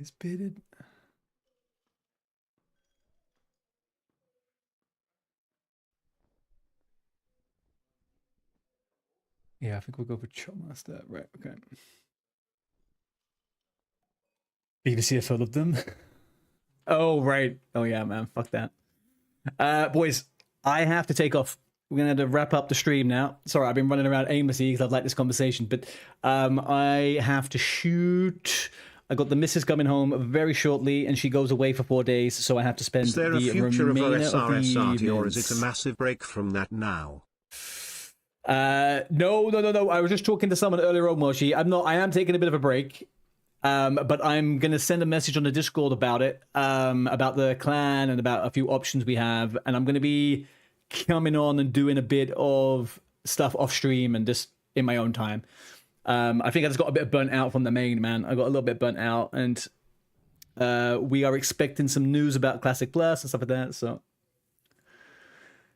Is bidded. Yeah, I think we'll go for Chopmaster. Right, okay. BBC are full of them. Oh, right. Oh, yeah, man. Fuck that. Boys, I have to take off. We're going to have to wrap up the stream now. Sorry, I've been running around aimlessly because I've liked this conversation. But I have to shoot. I got the missus coming home very shortly, and she goes away for 4 days, so I have to spend Is there the a future of remainder OSRSRT, or is evenings. it a massive break from that now? No. I was just talking to someone earlier on, Moshi. I am taking a bit of a break. But I'm going to send a message on the Discord about it, about the clan and about a few options we have. And I'm going to be coming on and doing a bit of stuff off stream and just in my own time. I think I just got a bit burnt out from the main, man. I got a little bit burnt out, and we are expecting some news about Classic Plus and stuff like that. So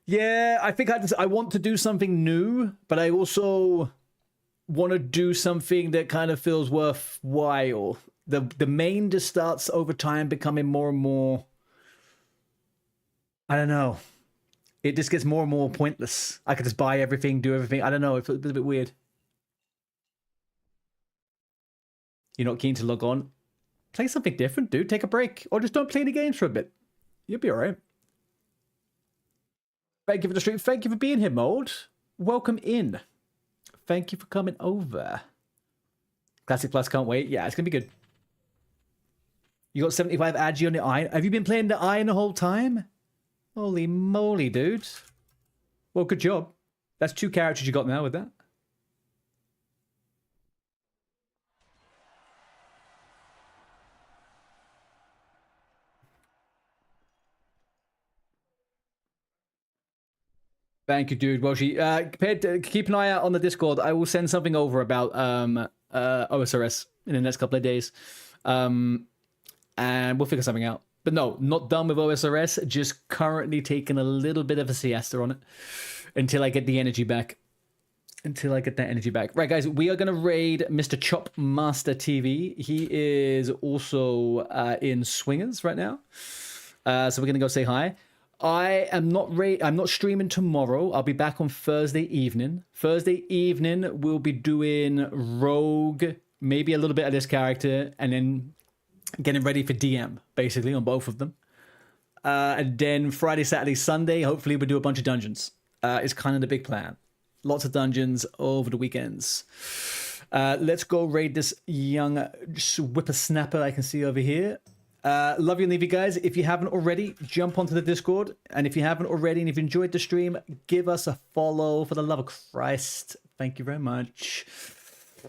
yeah, I think I want to do something new, but I also want to do something that kind of feels worthwhile. The main just starts over time becoming more and more, I don't know. It just gets more and more pointless. I could just buy everything, do everything. I don't know. It feels a bit weird. You're not keen to log on? Play something different, dude. Take a break. Or just don't play the games for a bit. You'll be all right. Thank you for the stream. Thank you for being here, Mold. Welcome in. Thank you for coming over. Classic Plus, can't wait. Yeah, it's going to be good. You got 75 Agi on the Iron. Have you been playing the Iron the whole time? Holy moly, dude. Well, good job. That's 2 characters you got now with that. Thank you, dude. Well, keep an eye out on the Discord. I will send something over about OSRS in the next couple of days. And we'll figure something out. But no, not done with OSRS. Just currently taking a little bit of a siesta on it until I get the energy back. Until I get that energy back. Right, guys, we are going to raid Mr. Chop Master TV. He is also in Swingers right now. So we're going to go say hi. I'm not streaming tomorrow. I'll be back on Thursday evening. Thursday evening, we'll be doing Rogue, maybe a little bit of this character, and then getting ready for DM, basically, on both of them. And then Friday, Saturday, Sunday, hopefully we'll do a bunch of dungeons. It's kind of the big plan. Lots of dungeons over the weekends. Let's go raid this young whippersnapper I can see over here. Love you and leave you guys. If you haven't already, jump onto the Discord. And if you haven't already and if you enjoyed the stream, give us a follow for the love of Christ. Thank you very much.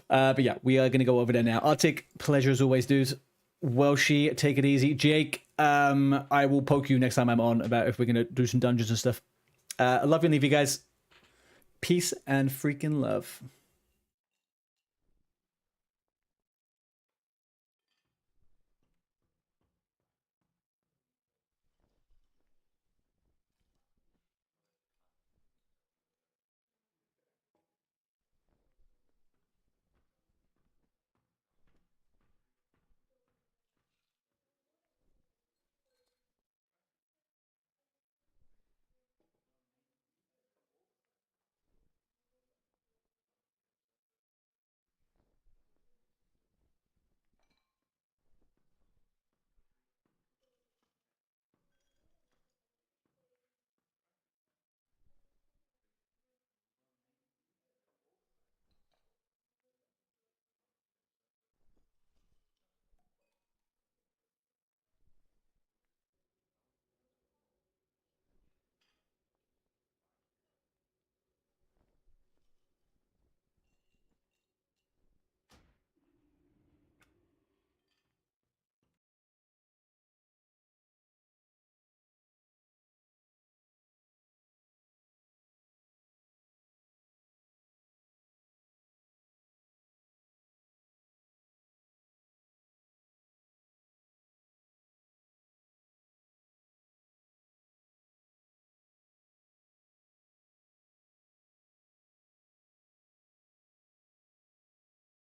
But yeah, we are going to go over there now. Arctic, pleasure as always, dudes. Welshie, take it easy. Jake, I will poke you next time I'm on about if we're going to do some dungeons and stuff. I love you and leave you guys. Peace and freaking love.